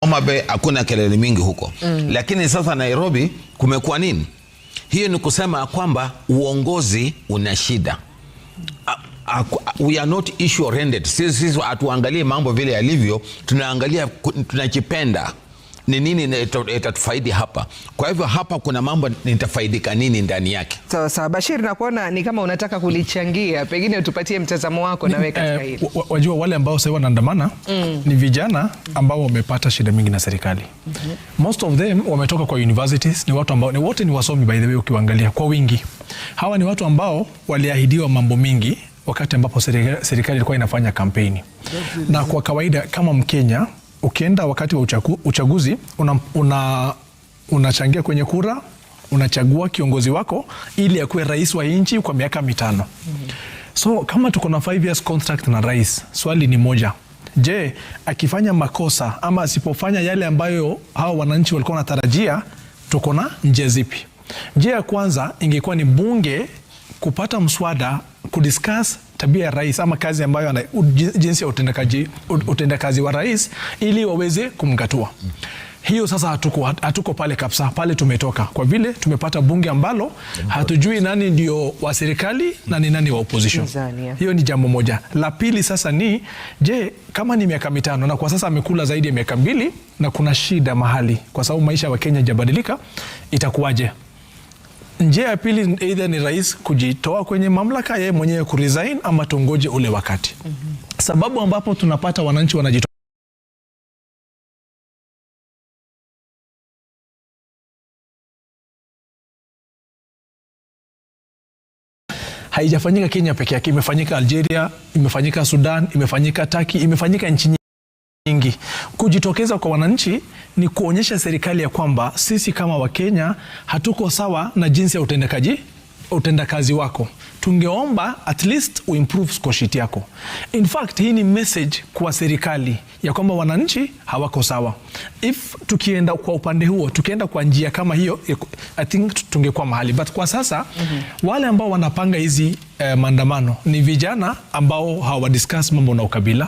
Homa Bay hakuna kelele mingi huko. Lakini sasa Nairobi kumekuwa nini? Hiyo ni kusema kwamba uongozi una shida. We are not issue oriented. Sisi hatuangalie mambo vile yalivyo, tunaangalia tunachipenda ni nini itatufaidi hapa. Kwa hivyo hapa kuna mambo nitafaidika nini ndani yake. Sawa sawa. Bashir, nakuona ni kama unataka kulichangia, pengine utupatie mtazamo wako na wewe katika hili. Wajua wale ambao sasa wanaandamana ni vijana ambao wamepata shida mingi na serikali. Most of them wametoka kwa universities, ni watu ambao ni wote ni wasomi by the way ukiangalia kwa wingi. Hawa ni watu ambao waliahidiwa mambo mingi wakati ambapo serikali ilikuwa inafanya kampeni. Na kwa kawaida kama Mkenya ukienda wakati wa uchaguzi unachangia kwenye kura, unachagua kiongozi wako ili akuwe rais wa nchi kwa miaka 5. So kama tuko na 5 years contract na rais, swali ni moja. Je, akifanya makosa ama asipofanya yale ambayo hao wananchi walikuwa wanatarajia, tuko na njia zipi? Njia ya kwanza ingekuwa ni bunge kupata mswada kudiscuss tabia ya rais ama kazi ambayo jinsi ya utendakazi wa rais ili waweze kumgatua. Hiyo sasa hatuko pale kabisa, pale tumetoka. Kwa vile tumepata bunge ambalo hatujui nani ndio wa serikali na ni nani wa opposition. Hiyo ni jambo moja. La pili sasa ni, je, kama ni miaka 5 na kwa sasa amekula zaidi ya miaka 2 na kuna shida mahali kwa sababu maisha wa Kenya hajabadilika, itakuwaje? Njia ya pili either ni rais kujitoa kwenye mamlaka yeye mwenyewe kuresign ama tungoje ule wakati. Sababu ambapo tunapata wananchi wanajitoa haijafanyika Kenya peke yake, imefanyika Algeria, imefanyika Sudan, imefanyika Turkey, imefanyika nchi nyingi. Kujitokeza kwa wananchi ni kuonyesha serikali ya kwamba sisi kama Wakenya hatuko sawa na jinsi ya utendakaji utendakazi wako. Tungeomba at least uimprove score sheet yako. In fact, hii ni message kwa serikali ya kwamba wananchi hawako sawa. If tukienda kwa upande huo, tukienda kwa njia kama hiyo, I think tungekuwa mahali. But kwa sasa wale ambao wanapanga hizi maandamano ni vijana ambao hawadiscuss mambo na ukabila.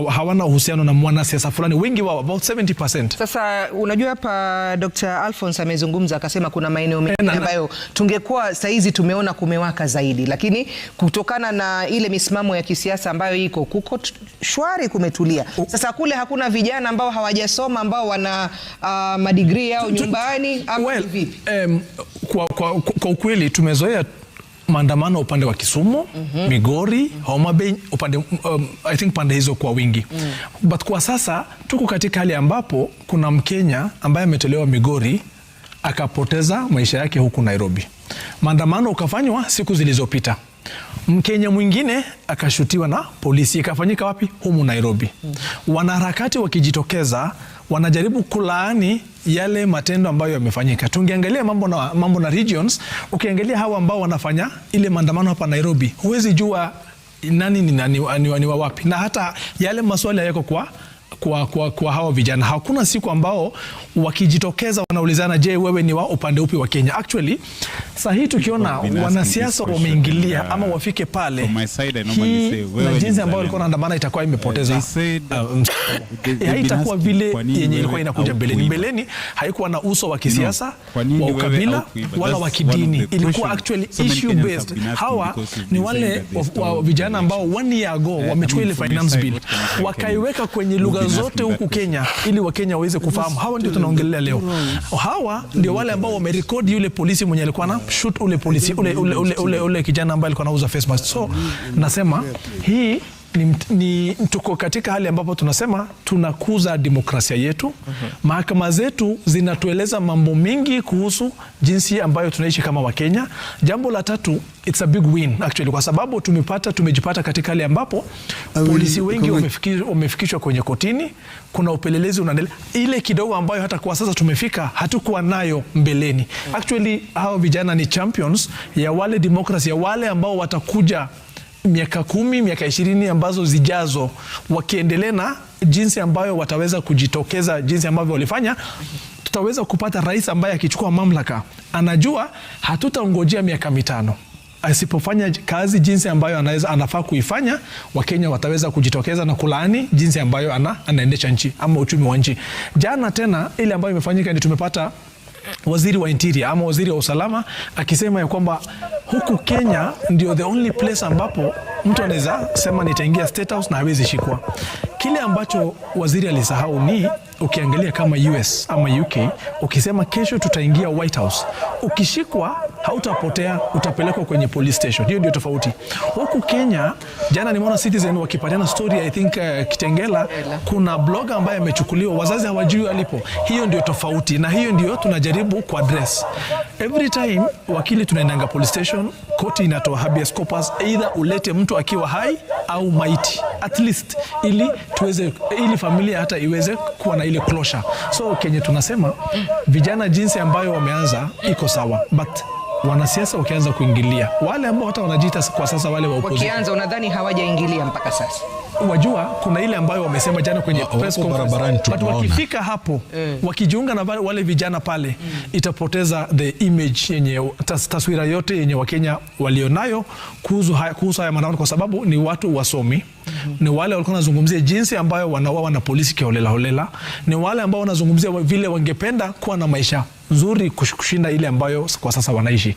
Hawana uhusiano na mwanasiasa fulani, wengi wao about 70%. Sasa unajua hapa Dr. Alphonse amezungumza akasema kuna maeneo mengi ambayo tungekuwa saizi tumeona kumewaka zaidi, lakini kutokana na ile misimamo ya kisiasa ambayo iko kuko shwari, kumetulia. Sasa kule hakuna vijana ambao hawajasoma ambao wana madigrii yao nyumbani ama vipi? Kwa ukweli tumezoea maandamano upande wa Kisumu, Migori, Homa Bay, upande I think pande hizo kwa wingi. But kwa sasa tuko katika hali ambapo kuna Mkenya ambaye ametolewa Migori akapoteza maisha yake huku Nairobi. Maandamano ukafanywa siku zilizopita. Mkenya mwingine akashutiwa na polisi, ikafanyika wapi? Humu Nairobi. Wanaharakati wakijitokeza wanajaribu kulaani yale matendo ambayo yamefanyika. Tungeangalia mambo na regions, ukiangalia hawa ambao wanafanya ile maandamano hapa Nairobi, huwezi jua nani ni wa wapi. Na hata yale maswali yako kwa hawa vijana. Hakuna siku ambao wakijitokeza wanaulizana, je, wewe ni wa upande upi wa Kenya? Actually, sahi tukiona wanasiasa wameingilia ama wafike pale, na jinsi ambao walikuwa wanaandamana itakuwa imepoteza. Haitakuwa vile yenye ilikuwa inakuja mbeleni. Mbeleni haikuwa na uso wa kisiasa, wa ukabila, wala wa kidini. Ilikuwa actually issue based. Hawa ni wale vijana ambao 1 year ago wamechukua ile finance bill, wakaiweka kwenye lugha zote huku Kenya ili Wakenya waweze kufahamu. Hawa ndio tunaongelea leo. Hawa ndio wale ambao wamerekodi yule polisi mwenye alikuwa na shoot ule polisi ule kijana ambaye alikuwa anauza face mask. So nasema hii ni tuko katika hali ambapo tunasema tunakuza demokrasia yetu. Mahakama zetu zinatueleza mambo mengi kuhusu jinsi ambayo tunaishi kama Wakenya. Jambo la tatu, it's a big win actually, kwa sababu tumejipata katika hali ambapo polisi wengi wamefikishwa kwenye kotini, kuna upelelezi unaendelea. Ile kidogo ambayo hata kwa sasa tumefika hatukuwa nayo mbeleni. Actually hao vijana ni champions ya wale demokrasia, wale ambao watakuja miaka 10, miaka 20 ambazo zijazo, wakiendelea na jinsi ambayo wataweza kujitokeza, jinsi ambavyo walifanya, tutaweza kupata rais ambaye akichukua mamlaka anajua hatutaongojea miaka 5. Asipofanya kazi jinsi ambayo anafaa kuifanya, Wakenya wataweza kujitokeza na kulaani jinsi ambayo anaendesha nchi ama uchumi wa nchi. Jana tena ile ambayo imefanyika ni tumepata waziri wa interior ama waziri wa usalama akisema ya kwamba huku Kenya ndio the only place ambapo mtu anaweza sema nitaingia State House na hawezi shikwa. Kile ambacho waziri alisahau ni, ukiangalia kama US ama UK, ukisema kesho tutaingia White House, ukishikwa hautapotea, utapelekwa kwenye police station. Hiyo ndio tofauti. Huku Kenya, jana nimeona Citizen wakipatiana story, I think Kitengela, kuna blogger ambaye amechukuliwa, wazazi hawajui alipo. Hiyo ndio tofauti, na hiyo ndio tunajaribu ku address. Every time wakili tunaendanga police station, koti inatoa habeas corpus, either ulete mtu akiwa hai au maiti, at least ili familia hata iweze kuwa na ile closure. So Kenya tunasema vijana jinsi ambayo wameanza iko sawa, but wanasiasa wakianza kuingilia, wale ambao hata wanajiita kwa sasa wale wa opposition, wakianza, unadhani hawajaingilia mpaka sasa? Wajua kuna ile ambayo wamesema jana kwenye press conference, but wakifika hapo wakijiunga na wale vijana pale, itapoteza the image yenye taswira yote yenye Wakenya walionayo kuhusu haya maandamano, kwa sababu ni watu wasomi. Ni wale walikuwa wanazungumzia jinsi ambayo wanauawa na polisi kiholela holela. Ni wale ambao wanazungumzia vile wangependa kuwa na maisha nzuri kushinda ile ambayo kwa sasa wanaishi.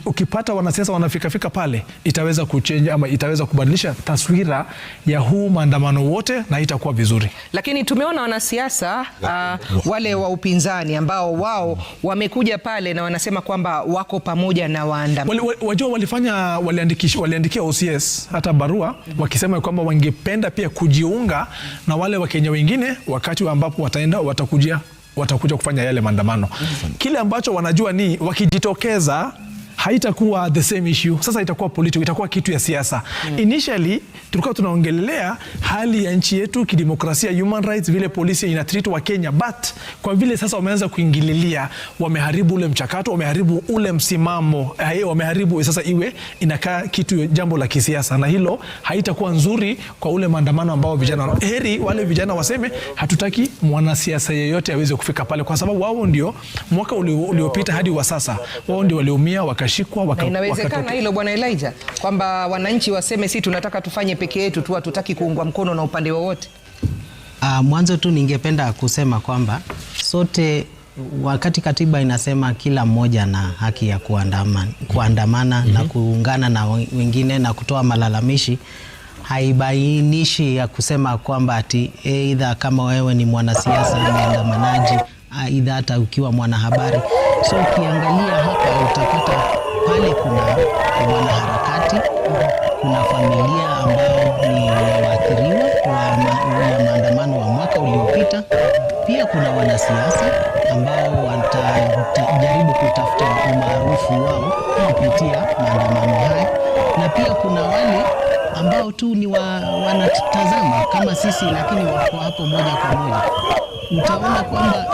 Ukipata wanasiasa wanafika pale, itaweza kuchange ama itaweza kubadilisha taswira ya huu maandamano wote, na itakuwa vizuri. Lakini tumeona wanasiasa wale wa upinzani ambao wao wamekuja pale na wanasema kwamba wako pamoja na waandamanaji. Wajua waliandikia OCS hata barua wakisema kwamba wangependa pia kujiunga na wale wa Kenya wengine wakati ambapo watakuja kufanya yale maandamano. Kile ambacho wanajua ni wakijitokeza haitakuwa the same issue. Sasa itakuwa political, itakuwa kitu ya siasa. Initially tulikuwa tunaongelelea hali ya nchi yetu kidemokrasia, human rights, vile polisi inatreat wa Kenya, but kwa vile sasa wameanza kuingililia, wameharibu ule mchakato, wameharibu ule msimamo, wameharibu sasa iwe inakaa kitu jambo la kisiasa, na hilo haitakuwa nzuri kwa ule maandamano ambao vijana. Heri wale vijana waseme hatutaki mwanasiasa yeyote aweze kufika pale, kwa sababu wao ndio mwaka uliopita hadi wa sasa wao ndio waliumia, wakashikwa, inawezekana hilo Bwana Elijah, kwamba wananchi waseme si tunataka tufanye peke yetu tu, hatutaki kuungwa mkono na upande wowote. Mwanzo tu ningependa kusema kwamba sote, wakati katiba inasema kila mmoja na haki ya kuandamana na kuungana na wengine na kutoa malalamishi, haibainishi ya kusema kwamba ati either kama wewe ni mwanasiasa, mwandamanaji, either hata ukiwa mwanahabari. So ukiangalia hapa utapata pale kuna wanaharakati, kuna familia ambao ni waathiriwa wa maandamano wa mwaka uliopita. Pia kuna wanasiasa ambao watajaribu kutafuta umaarufu wao kupitia maandamano haya, na pia kuna wale ambao tu ni wanatazama kama sisi, lakini wako hapo moja kwa moja. Utaona kwamba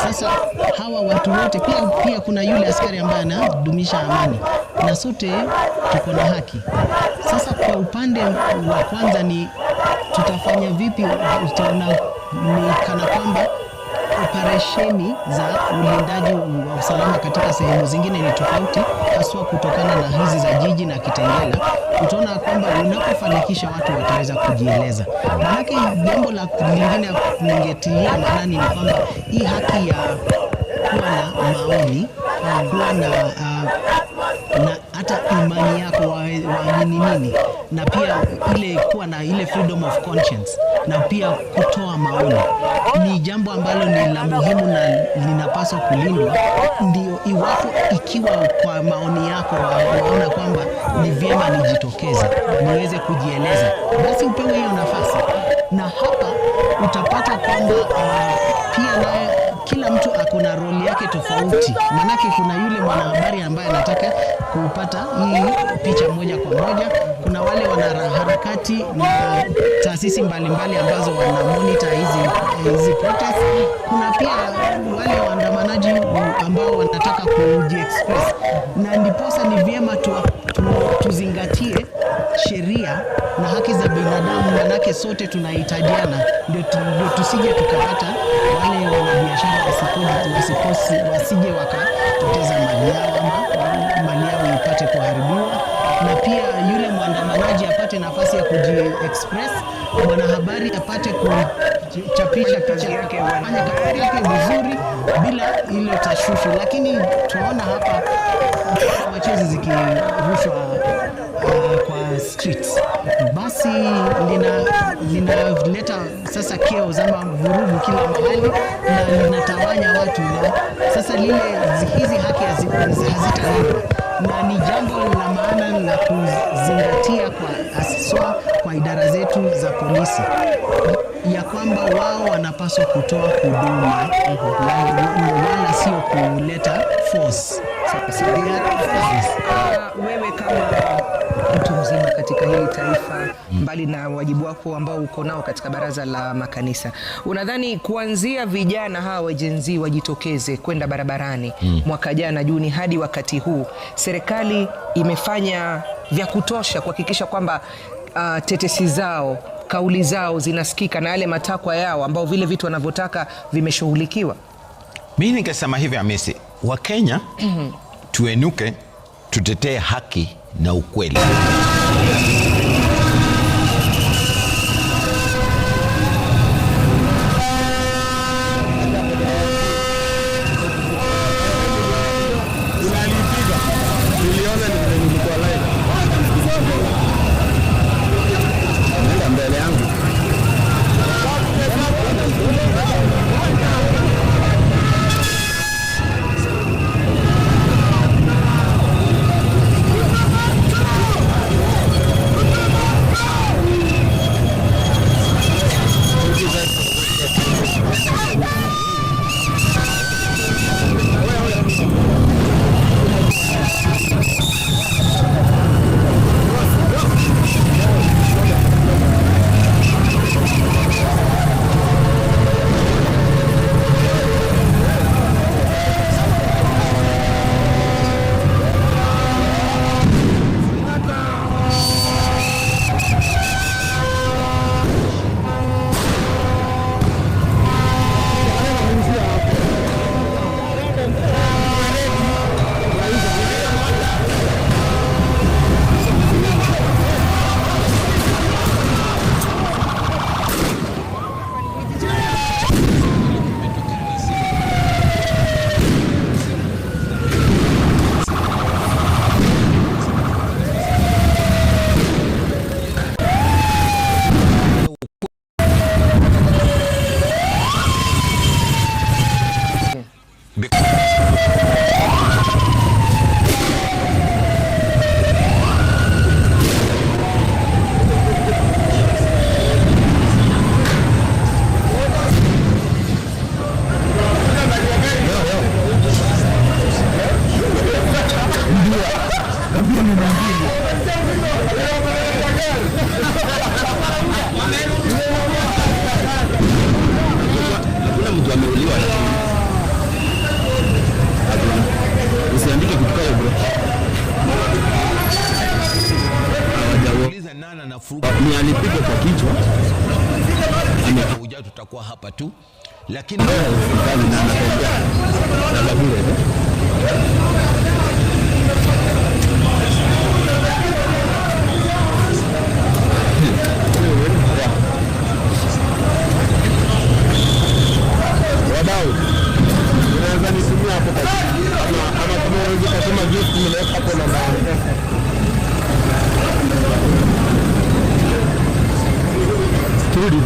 sasa hawa watu wote, pia kuna yule askari ambaye anadumisha amani, na sote tuko na haki. Sasa kwa upande wa kwanza ni tutafanya vipi? Utaona ni kana kwamba operesheni za ulindaji wa usalama katika sehemu zingine ni tofauti, haswa kutokana na hizi za jiji na Kitengela. Utaona kwamba unapofanikisha watu wataweza kujieleza. Maanake jambo la lingine ningetilia maanani ni kwamba hii haki ya kuwa na maoni, kuwa na hata imani yako waamini nini, na pia ile kuwa na ile freedom of conscience, na pia kutoa maoni ni jambo ambalo ni la muhimu na linapaswa kulindwa. Ndio iwapo ikiwa kwa maoni yako waona kwamba ni vyema nijitokeze niweze kujieleza, basi upewe hiyo nafasi. Na hapa utapata kwamba pia naye kila mtu ako na roli yake tofauti. Manake kuna yule mwanahabari ambaye anataka kupata hii picha moja kwa moja, kuna wale wanaharakati na taasisi mbalimbali ambazo wana monitor hizi protest, kuna pia wale waandamanaji ambao wanataka kujiexpress, na ndiposa ni vyema tuzingatie sheria na haki za binadamu, manake sote tunahitajiana, ndio tusije tukapata wale wanabiashara wasije wakapoteza mali yao ama mali yao ipate kuharibiwa, na pia yule mwandamanaji apate nafasi ya kujiexpress, mwanahabari apate kuchapisha picha yake, kufanya kazi yake vizuri bila ile tashushu. Lakini tunaona hapa machozi zikirushwa kwa streets, basi linaleta sasa chaos ama vurugu kila mahali na linatawanya watu, na sasa hizi haki hazitalindwa, na ni jambo la maana la kuzingatia kwa idara zetu za polisi ya kwamba wao wanapaswa kutoa huduma wala sio kuleta force. Wewe kama mtu mzima katika hili taifa, mbali na wajibu wako ambao uko nao katika baraza la makanisa, unadhani kuanzia vijana hawa Gen Z wajitokeze kwenda barabarani mwaka jana Juni hadi wakati huu, serikali imefanya vya kutosha kuhakikisha kwamba tetesi zao, kauli zao zinasikika na yale matakwa yao ambao vile vitu wanavyotaka vimeshughulikiwa? Mimi ningesema hivi Hamisi, wa Kenya tuenuke, tutetee haki na ukweli. ni alipiga kwa kichwa, amekuja, tutakuwa hapa tu, lakini wadau, unaweza nitumia hapo ama kama unaweza kusema gift nimeweka hapo namba. Turudi.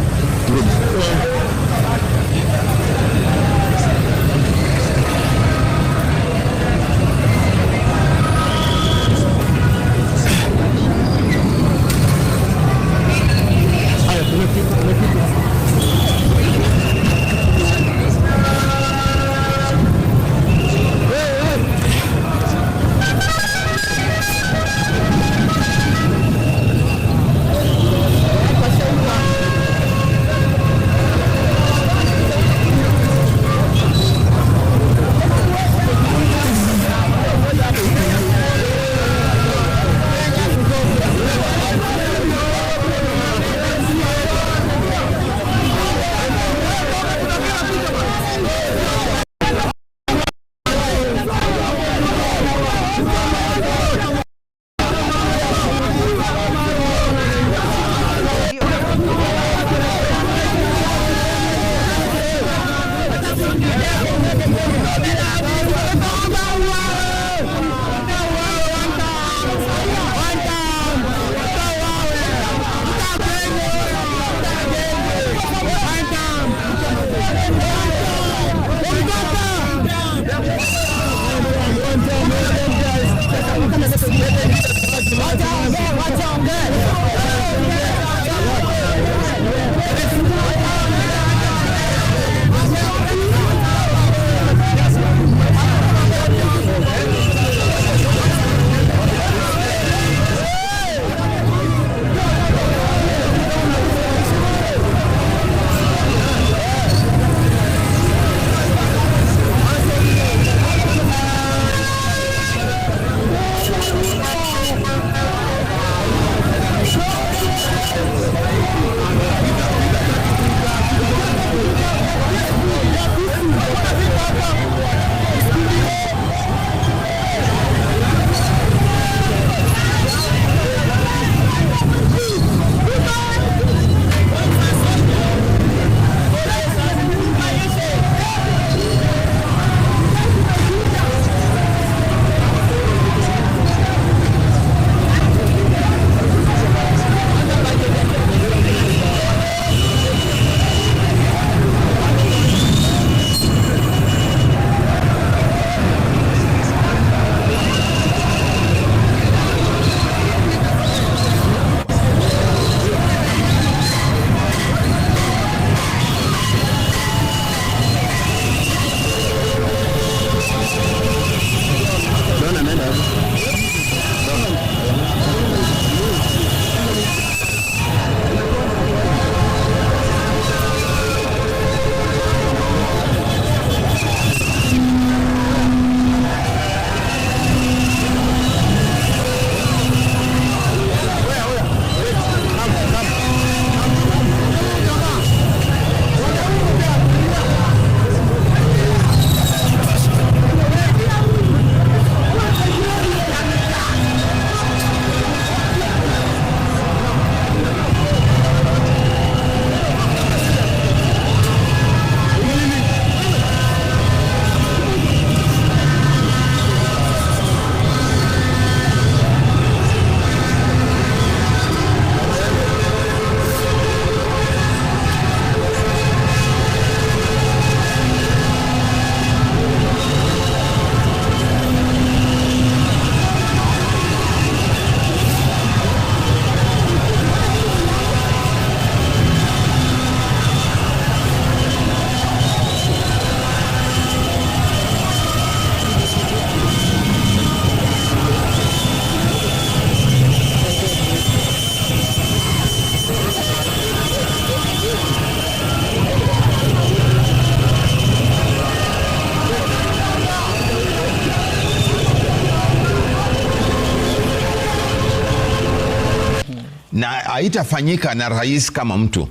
haitafanyika na rais kama mtu,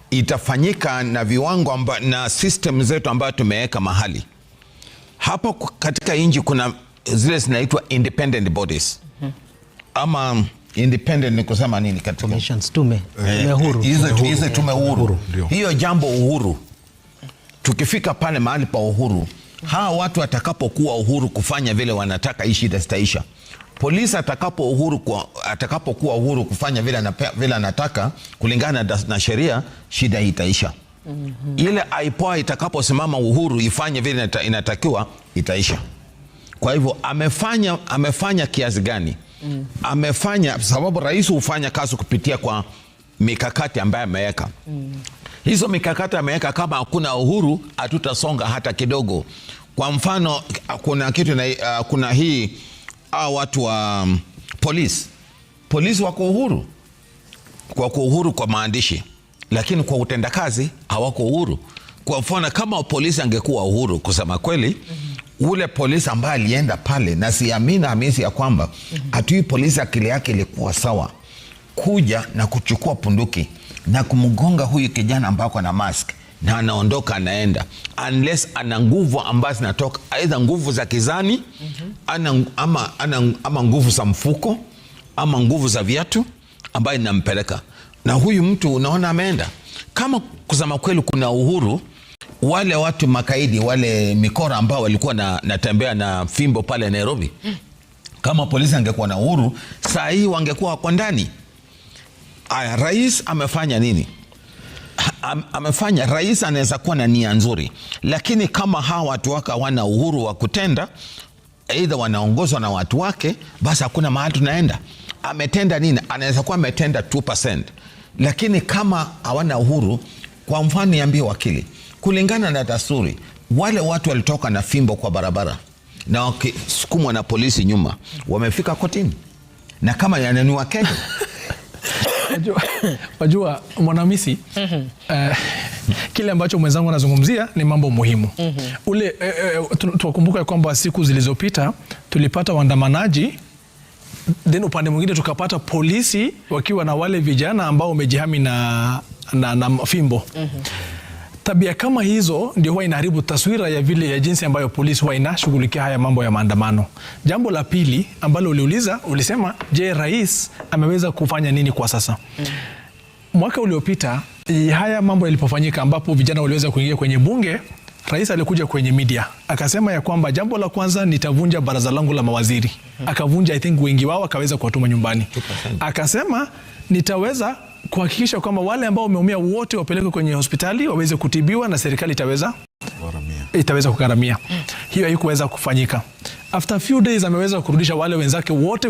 itafanyika na viwango na system zetu ambayo tumeweka mahali hapo. Katika nchi kuna zile zinaitwa independent bodies ama independent ni kusema nini katika commissions, tume huru, hizo tume huru. Hiyo jambo uhuru, tukifika pale mahali pa uhuru, hawa watu atakapokuwa uhuru kufanya vile wanataka, hii shida zitaisha. Polisi atakapokuwa uhuru kufanya vile anataka kulingana na sheria, shida hii itaisha. Ile IPOA itakaposimama uhuru ifanye vile inatakiwa, itaisha. Kwa hivyo amefanya kiasi gani? Amefanya, sababu rais hufanya kazi kupitia kwa mikakati ambayo ameweka. Hizo mikakati ameweka, kama hakuna uhuru hatutasonga hata kidogo. Kwa mfano kuna kitu kuna hii watu wa polisi wako uhuru kwa maandishi, lakini kwa utendakazi hawako uhuru. Kwa mfano kama polisi angekuwa uhuru kusema kweli, ule polisi ambaye alienda pale, na siamini Hamisi ya kwamba atui polisi akili yake ilikuwa sawa kuja na kuchukua punduki na kumgonga huyu kijana ambako na mask na anaondoka anaenda, unless ana nguvu ambazo zinatoka aidha nguvu za kizani ama nguvu za mfuko ama nguvu za viatu ambayo inampeleka, na huyu mtu unaona ameenda. Kama kusema kweli kuna uhuru, wale watu makaidi, wale mikora ambao walikuwa natembea na fimbo pale Nairobi, kama polisi angekuwa na uhuru saa hii wangekuwa kwa ndani. Rais amefanya nini? Rais anaweza kuwa na nia nzuri, lakini kama hawa watu wake hawana uhuru wa kutenda, aidha wanaongozwa na watu wake, basi hakuna mahali tunaenda. Ametenda nini? Anaweza kuwa ametenda 2%, lakini kama hawana uhuru, kwa mfano niambie wakili, kulingana na dasturi, wale watu walitoka na fimbo kwa barabara na wakisukumwa na polisi nyuma, wamefika kotini, na kama yananua Kenya. Wajua Mwanamisi, kile ambacho mwenzangu anazungumzia ni mambo muhimu. Tukumbuka kwamba siku zilizopita tulipata waandamanaji, then upande mwingine tukapata polisi wakiwa na wale vijana ambao wamejihami na fimbo. Tabia kama hizo ndio huwa inaharibu taswira ya jinsi ambayo polisi huwa inashughulikia haya mambo ya maandamano. Jambo la pili ambalo ulisema, je, rais ameweza kufanya nini kwa sasa? Mwaka uliopita haya mambo yalipofanyika, ambapo vijana waliweza kuingia kwenye bunge, rais alikuja kwenye media akasema ya kwamba jambo la kwanza, nitavunja baraza langu la mawaziri. Akavunja, I think wengi wao akaweza kuwatuma nyumbani. Akasema nitaweza kuhakikisha kwamba wale ambao wameumia wote wapelekwe kwenye hospitali waweze kutibiwa na serikali itaweza kugharamia. Hiyo haikuweza kufanyika. After few days ameweza kurudisha wale wenzake wote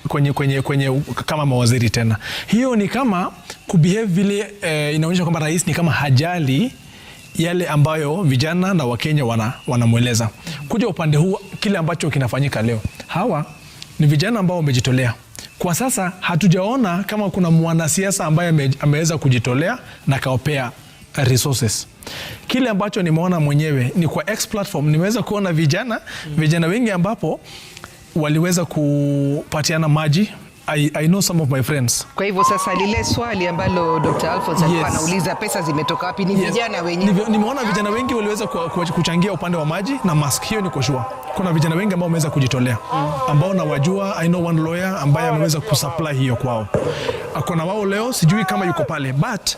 kwenye kama mawaziri tena. Hiyo ni kama kubehave vile, inaonyesha kwamba rais ni kama hajali yale ambayo vijana na Wakenya wanamweleza. Kuja upande huu, kile ambacho kinafanyika leo, hawa ni vijana ambao wamejitolea. Kwa sasa hatujaona kama kuna mwanasiasa ambaye ameweza kujitolea na kaopea resources. Kile ambacho nimeona mwenyewe ni kwa X platform, nimeweza kuona vijana wengi ambapo waliweza kupatiana maji. I know some of my friends. Kwa hivyo sasa lile swali ambalo Dr. Alphonse alikuwa anauliza, pesa zimetoka wapi? Ni vijana wenyewe. Nimeona vijana wengi waliweza kuchangia upande wa maji na mask. Hiyo ni kwa sure. Kuna vijana wengi ambao wameweza kujitolea, ambao nawajua. I know one lawyer ambaye ameweza kusupply hiyo kwao. Akona wao leo, sijui kama yuko pale, but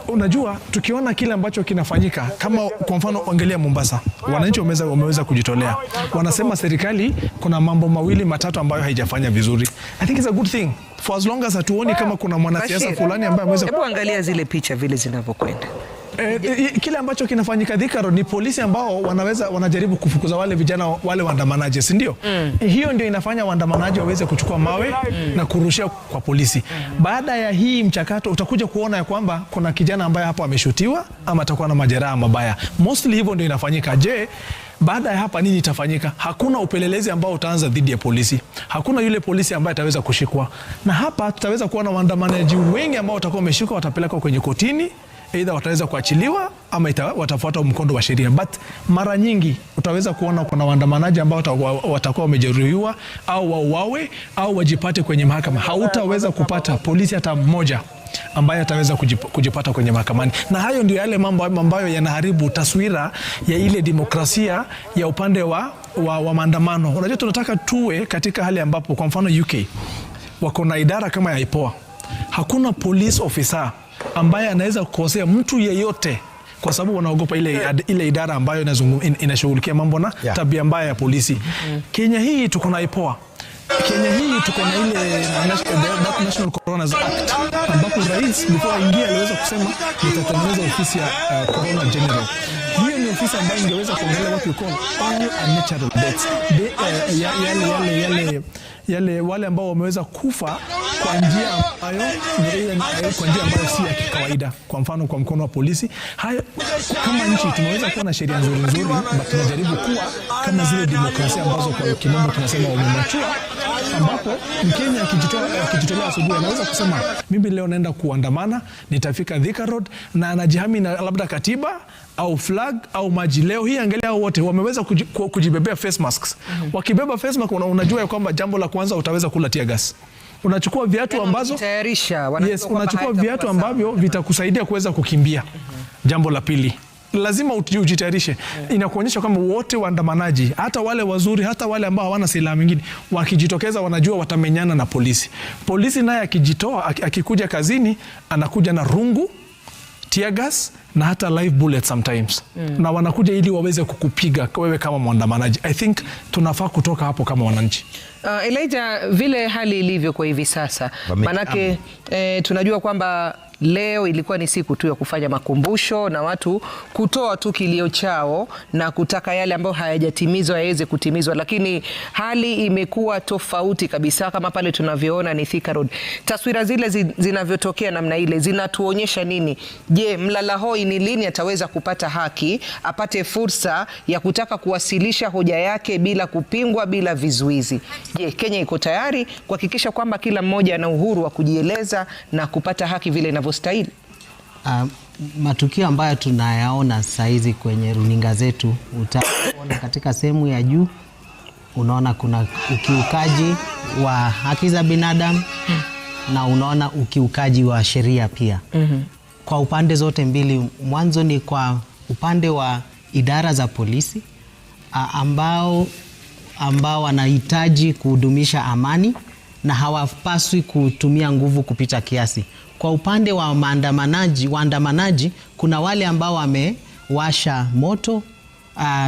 unajua tukiona kile ambacho kinafanyika, kama kwa mfano angalia Mombasa, wananchi wameweza kujitolea. Wanasema serikali kuna mambo mawili matatu ambayo haijafanya vizuri. I think it's a good thing for as long as hatuoni kama kuna mwanasiasa fulani ambaye ameweza. Hebu angalia zile picha vile zinavyokwenda. Kile ambacho kinafanyika Thika Road ni polisi ambao wanajaribu kufukuza wale vijana, wale waandamanaji, si ndio? Hiyo ndio inafanya waandamanaji waweze kuchukua mawe na kurushia kwa polisi. Baada ya hii mchakato utakuja kuona ya kwamba kuna kijana ambaye hapo ameshutiwa ama atakuwa na majeraha mabaya. Mostly hivyo ndio inafanyika. Je, baada ya hapa nini itafanyika? Hakuna upelelezi ambao utaanza dhidi ya polisi. Hakuna yule polisi ambaye ataweza kushikwa. Na hapa tutaweza kuona waandamanaji wengi ambao watakuwa wameshikwa, watapelekwa kwenye kotini either wataweza kuachiliwa ama watafuata mkondo wa sheria. But mara nyingi utaweza kuona kuna waandamanaji ambao watakuwa wamejeruhiwa au wauawe au wajipate kwenye mahakama. Hautaweza kupata polisi hata mmoja ambaye ataweza kujipata kwenye mahakamani. Na hayo ndio yale mambo ambayo yanaharibu taswira ya ile demokrasia ya upande wa maandamano. Unajua, tunataka tuwe katika hali ambapo, kwa mfano UK wako na idara kama ya IPOA. Hakuna police officer ambaye anaweza kukosea mtu yeyote kwa sababu wanaogopa ile idara ambayo inashughulikia mambo na tabia mbaya ya polisi. Kenya hii tuko na IPOA. Kenya hii tuko na ile National Coroner's Act ambapo rais before aingia aliweza kusema nitatengeneza ofisi ya Coroner General. Hiyo ni ofisi ambayo ingeweza kuangalia what we call all unnatural deaths. Yale wale ambao wameweza kufa kwa njia ambayo si ya kikawaida, kwa mfano kwa mkono wa polisi. Hayo kama nchi tumeweza kuwa na sheria nzuri, but tunajaribu kuwa kama zile demokrasia ambazo kwa kimombo tunasema wamematua, ambapo Mkenya akijitolea asubuhi anaweza kusema mimi leo naenda kuandamana, nitafika Thika Road, na anajihami na labda katiba au flag au maji. Leo hii angalia wote wameweza kujibebea face masks. Wakibeba face mask, unajua ya kwamba jambo la kwanza utaweza kula tear gas. Unachukua viatu ambazo unachukua viatu ambavyo vitakusaidia kuweza kukimbia. Jambo la pili, lazima ujitayarishe. Inakuonyesha kwamba wote waandamanaji, hata wale wazuri, hata wale ambao hawana silaha nyingine, wakijitokeza wanajua watamenyana na polisi. Polisi naye akikuja kazini, anakuja na rungu, tear gas na hata live bullets sometimes. Na wanakuja ili waweze kukupiga wewe kama mwandamanaji. I think tunafaa kutoka hapo kama wananchi. Elijah, vile hali ilivyo kwa hivi sasa, manake tunajua kwamba leo ilikuwa ni siku tu ya kufanya makumbusho na watu kutoa tu kilio chao na kutaka yale ambayo hayajatimizwa yaweze kutimizwa, lakini hali imekuwa tofauti kabisa. Kama pale tunavyoona ni Thika Road, taswira zile zinavyotokea namna ile zinatuonyesha nini? Je, mlala hoi ni lini ataweza kupata haki, apate fursa ya kutaka kuwasilisha hoja yake bila kupingwa, bila vizuizi? Je, Kenya iko tayari kuhakikisha kwamba kila mmoja ana uhuru wa kujieleza na kupata haki vile inavyostahili? Matukio ambayo tunayaona saizi kwenye runinga zetu, utaona katika sehemu ya juu unaona kuna ukiukaji wa haki za binadamu na unaona ukiukaji wa sheria pia. Kwa upande zote mbili. Mwanzo ni kwa upande wa idara za polisi ambao wanahitaji kuhudumisha amani na hawapaswi kutumia nguvu kupita kiasi. Kwa upande wa waandamanaji, kuna wale ambao wamewasha moto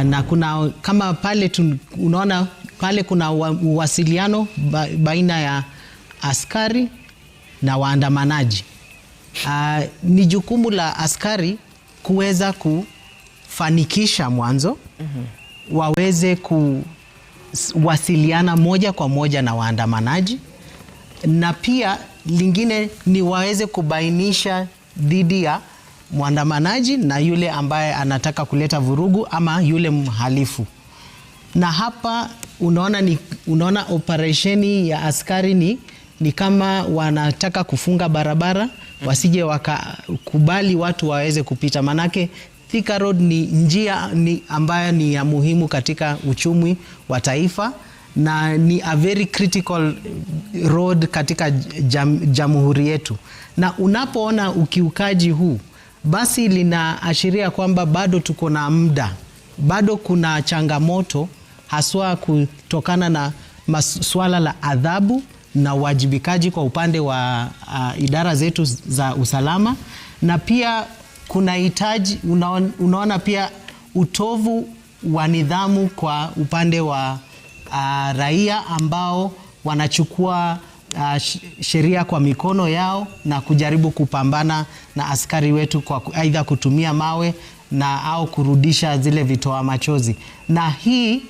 na kuna kama pale unaona pale kuna uwasiliano baina ya askari na waandamanaji. Ni jukumu la askari kuweza kufanikisha mwanzo waweze kuwasiliana moja kwa moja na waandamanaji, na pia lingine ni waweze kubainisha dhidi ya mwandamanaji na yule ambaye anataka kuleta vurugu ama yule mhalifu. Na hapa unaona operesheni ya askari ni kama wanataka kufunga barabara wasije wakakubali watu waweze kupita, manake Thika Road ni njia ambayo ni ya muhimu katika uchumi wa taifa na ni a very critical road katika jamhuri yetu. Na unapoona ukiukaji huu, basi linaashiria kwamba bado tuko na muda, bado kuna changamoto, haswa kutokana na masuala la adhabu na uwajibikaji kwa upande wa idara zetu za usalama. Na pia kuna hitaji, unaona pia utovu wa nidhamu kwa upande wa raia ambao wanachukua sheria kwa mikono yao na kujaribu kupambana na askari wetu kwa aidha kutumia mawe na au kurudisha zile vitoa machozi. Na hii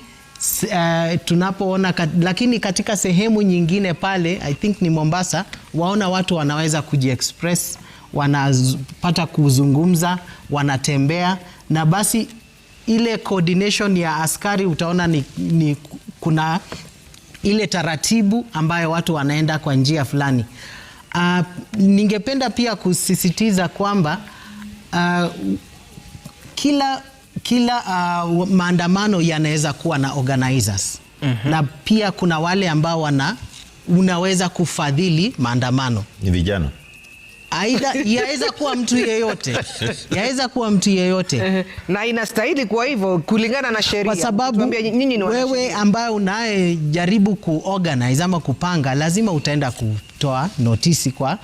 tunapoona lakini katika sehemu nyingine pale, I think ni Mombasa, waona watu wanaweza kujiexpress, wanapata kuzungumza, wanatembea, na basi ile coordination ya askari utaona ni kuna ile taratibu ambayo watu wanaenda kwa njia fulani. Ningependa pia kusisitiza kwamba kila maandamano yanaweza kuwa na organizers. Na pia kuna wale ambao unaweza kufadhili maandamano. Ni vijana. Aidha yaweza kuwa mtu yeyote. Yaweza kuwa mtu yeyote. Na inastahili kwa hivyo kulingana na sheria. Kwa sababu wewe ambaye unayejaribu kuorganize ama kupanga, lazima utaenda kutoa notisi kwa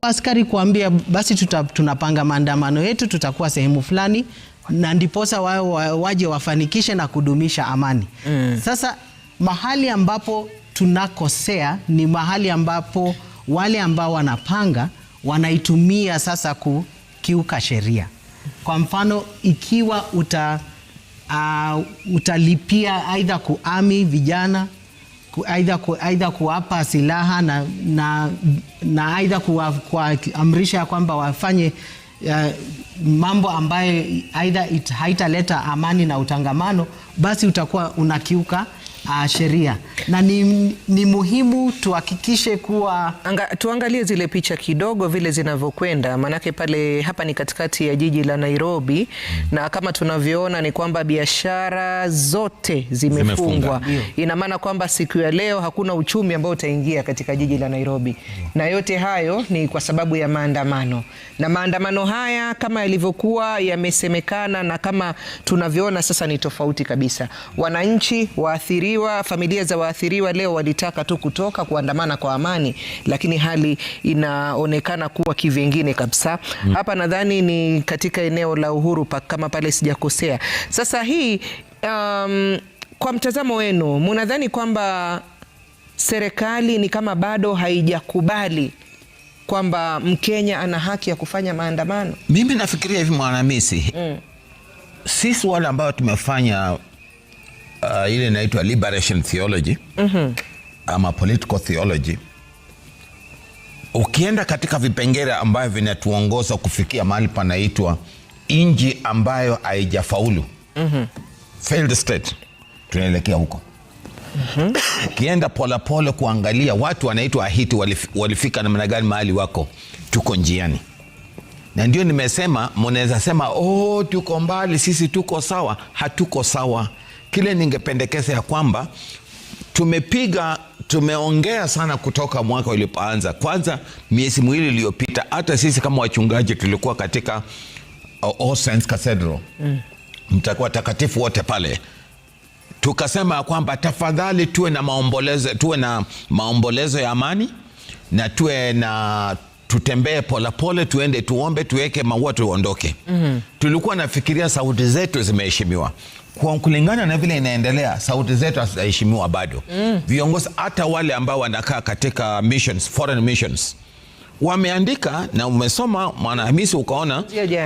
askari kuambia basi tunapanga maandamano yetu, tutakuwa sehemu fulani, na ndiposa waje wafanikishe na kudumisha amani. Sasa mahali ambapo tunakosea ni mahali ambapo wale ambao wanapanga wanaitumia sasa kukiuka sheria. Kwa mfano, ikiwa utalipia aidha kuami vijana, aidha kuwapa silaha na aidha kuamrisha kwamba wafanye mambo ambayo aidha haitaleta amani na utangamano, basi utakuwa unakiuka sheria. Na ni muhimu tuhakikishe kuwa tuangalie zile picha kidogo vile zinavyokwenda, manake hapa ni katikati ya jiji la Nairobi, na kama tunavyoona ni kwamba biashara zote zimefungwa. Ina maana kwamba siku ya leo hakuna uchumi ambao utaingia katika jiji la Nairobi, na yote hayo ni kwa sababu ya maandamano. Na maandamano haya kama yalivyokuwa yamesemekana na kama tunavyoona sasa ni tofauti kabisa. Wananchi waathiriwa, familia za waathiriwa leo walitaka tu kutoka kuandamana kwa amani, lakini hali inaonekana kuwa kivingine kabisa. Hapa nadhani ni katika eneo la Uhuru Park kama pale sijakosea. Sasa hii kwa mtazamo wenu, mnadhani kwamba serikali ni kama bado haijakubali kwamba Mkenya ana haki ya kufanya maandamano? Mimi nafikiria hivi Mwanamisi. Sisi wale ambao tumefanya ile inaitwa liberation theology ama political theology, ukienda katika vipengele ambavyo vinatuongoza kufikia mahali panaitwa inji ambayo haijafaulu, failed state, tunaelekea huko. Ukienda pole kuangalia watu wanaitwa Ahiti walifika namna gani mahali wako, tuko njiani. Na ndio nimesema, mnaweza sema tuko mbali, sisi tuko sawa. Hatuko sawa. Kile ningependekeza ya kwamba tumeongea sana kutoka mwaka ulipoanza. Kwanza miezi miwili iliyopita, hata sisi kama wachungaji tulikuwa katika All Saints Cathedral, mtakuwa takatifu wote pale. Tukasema kwamba tafadhali tuwe na maombolezo ya amani, na tutembee pole, tuende tuombe, tuweke maua, tuondoke. Tulikuwa nafikiria sauti zetu zimeheshimiwa. Kwa kulingana na vile inaendelea, sauti zetu haziheshimiwa bado. Viongozi hata wale ambao wanakaa katika missions, foreign missions, wameandika na umesoma Mwanahamisi ukaona,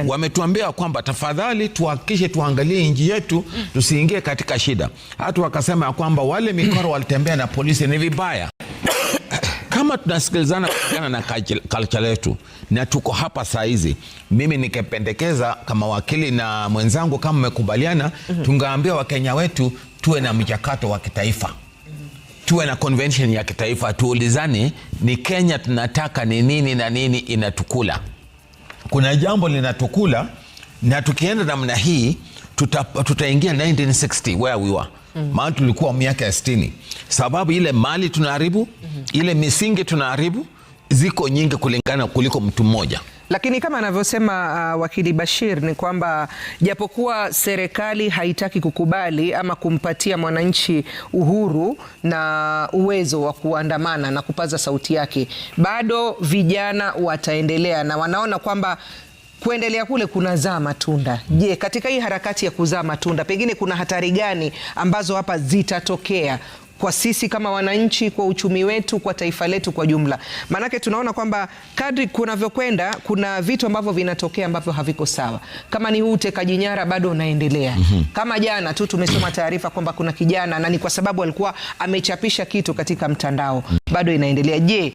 wametuambia kwamba tafadhali tuhakikishe tuangalie nchi yetu, tusiingie katika shida. Hata wakasema kwamba wale mikoro walitembea na polisi ni vibaya. Kama tunasikilizana kulingana na culture letu na tuko hapa saa hizi, mimi nikipendekeza kama wakili na mwenzangu, kama mmekubaliana, tungeambia Wakenya wetu tuwe na mchakato wa kitaifa, tuwe na convention ya kitaifa, tuulizane ni Kenya tunataka ni nini na nini inatukula. Kuna jambo linatukula, na tukienda namna hii tutaingia 1960 where we were. Maana tulikuwa miaka ya 60. Sababu ile mali tunaharibu, ile misingi tunaharibu, ziko nyingi kuliko mtu mmoja. Lakini kama anavyosema wakili Bashir ni kwamba japokuwa serikali haitaki kukubali ama kumpatia mwananchi uhuru na uwezo wa kuandamana na kupaza sauti yake, bado vijana wataendelea na wanaona kwamba kuendelea kule kunazaa matunda. Je, katika hii harakati ya kuzaa matunda pengine kuna hatari gani ambazo hapa zitatokea kwa sisi kama wananchi, kwa uchumi wetu, kwa taifa letu kwa jumla? Manake tunaona kwamba kadri kunavyokwenda kuna vitu ambavyo vinatokea ambavyo haviko sawa. Kama ni huu utekaji nyara bado unaendelea. Kama jana tu tumesoma taarifa kwamba kuna kijana, na ni kwa sababu alikuwa amechapisha kitu katika mtandao, bado inaendelea. Je,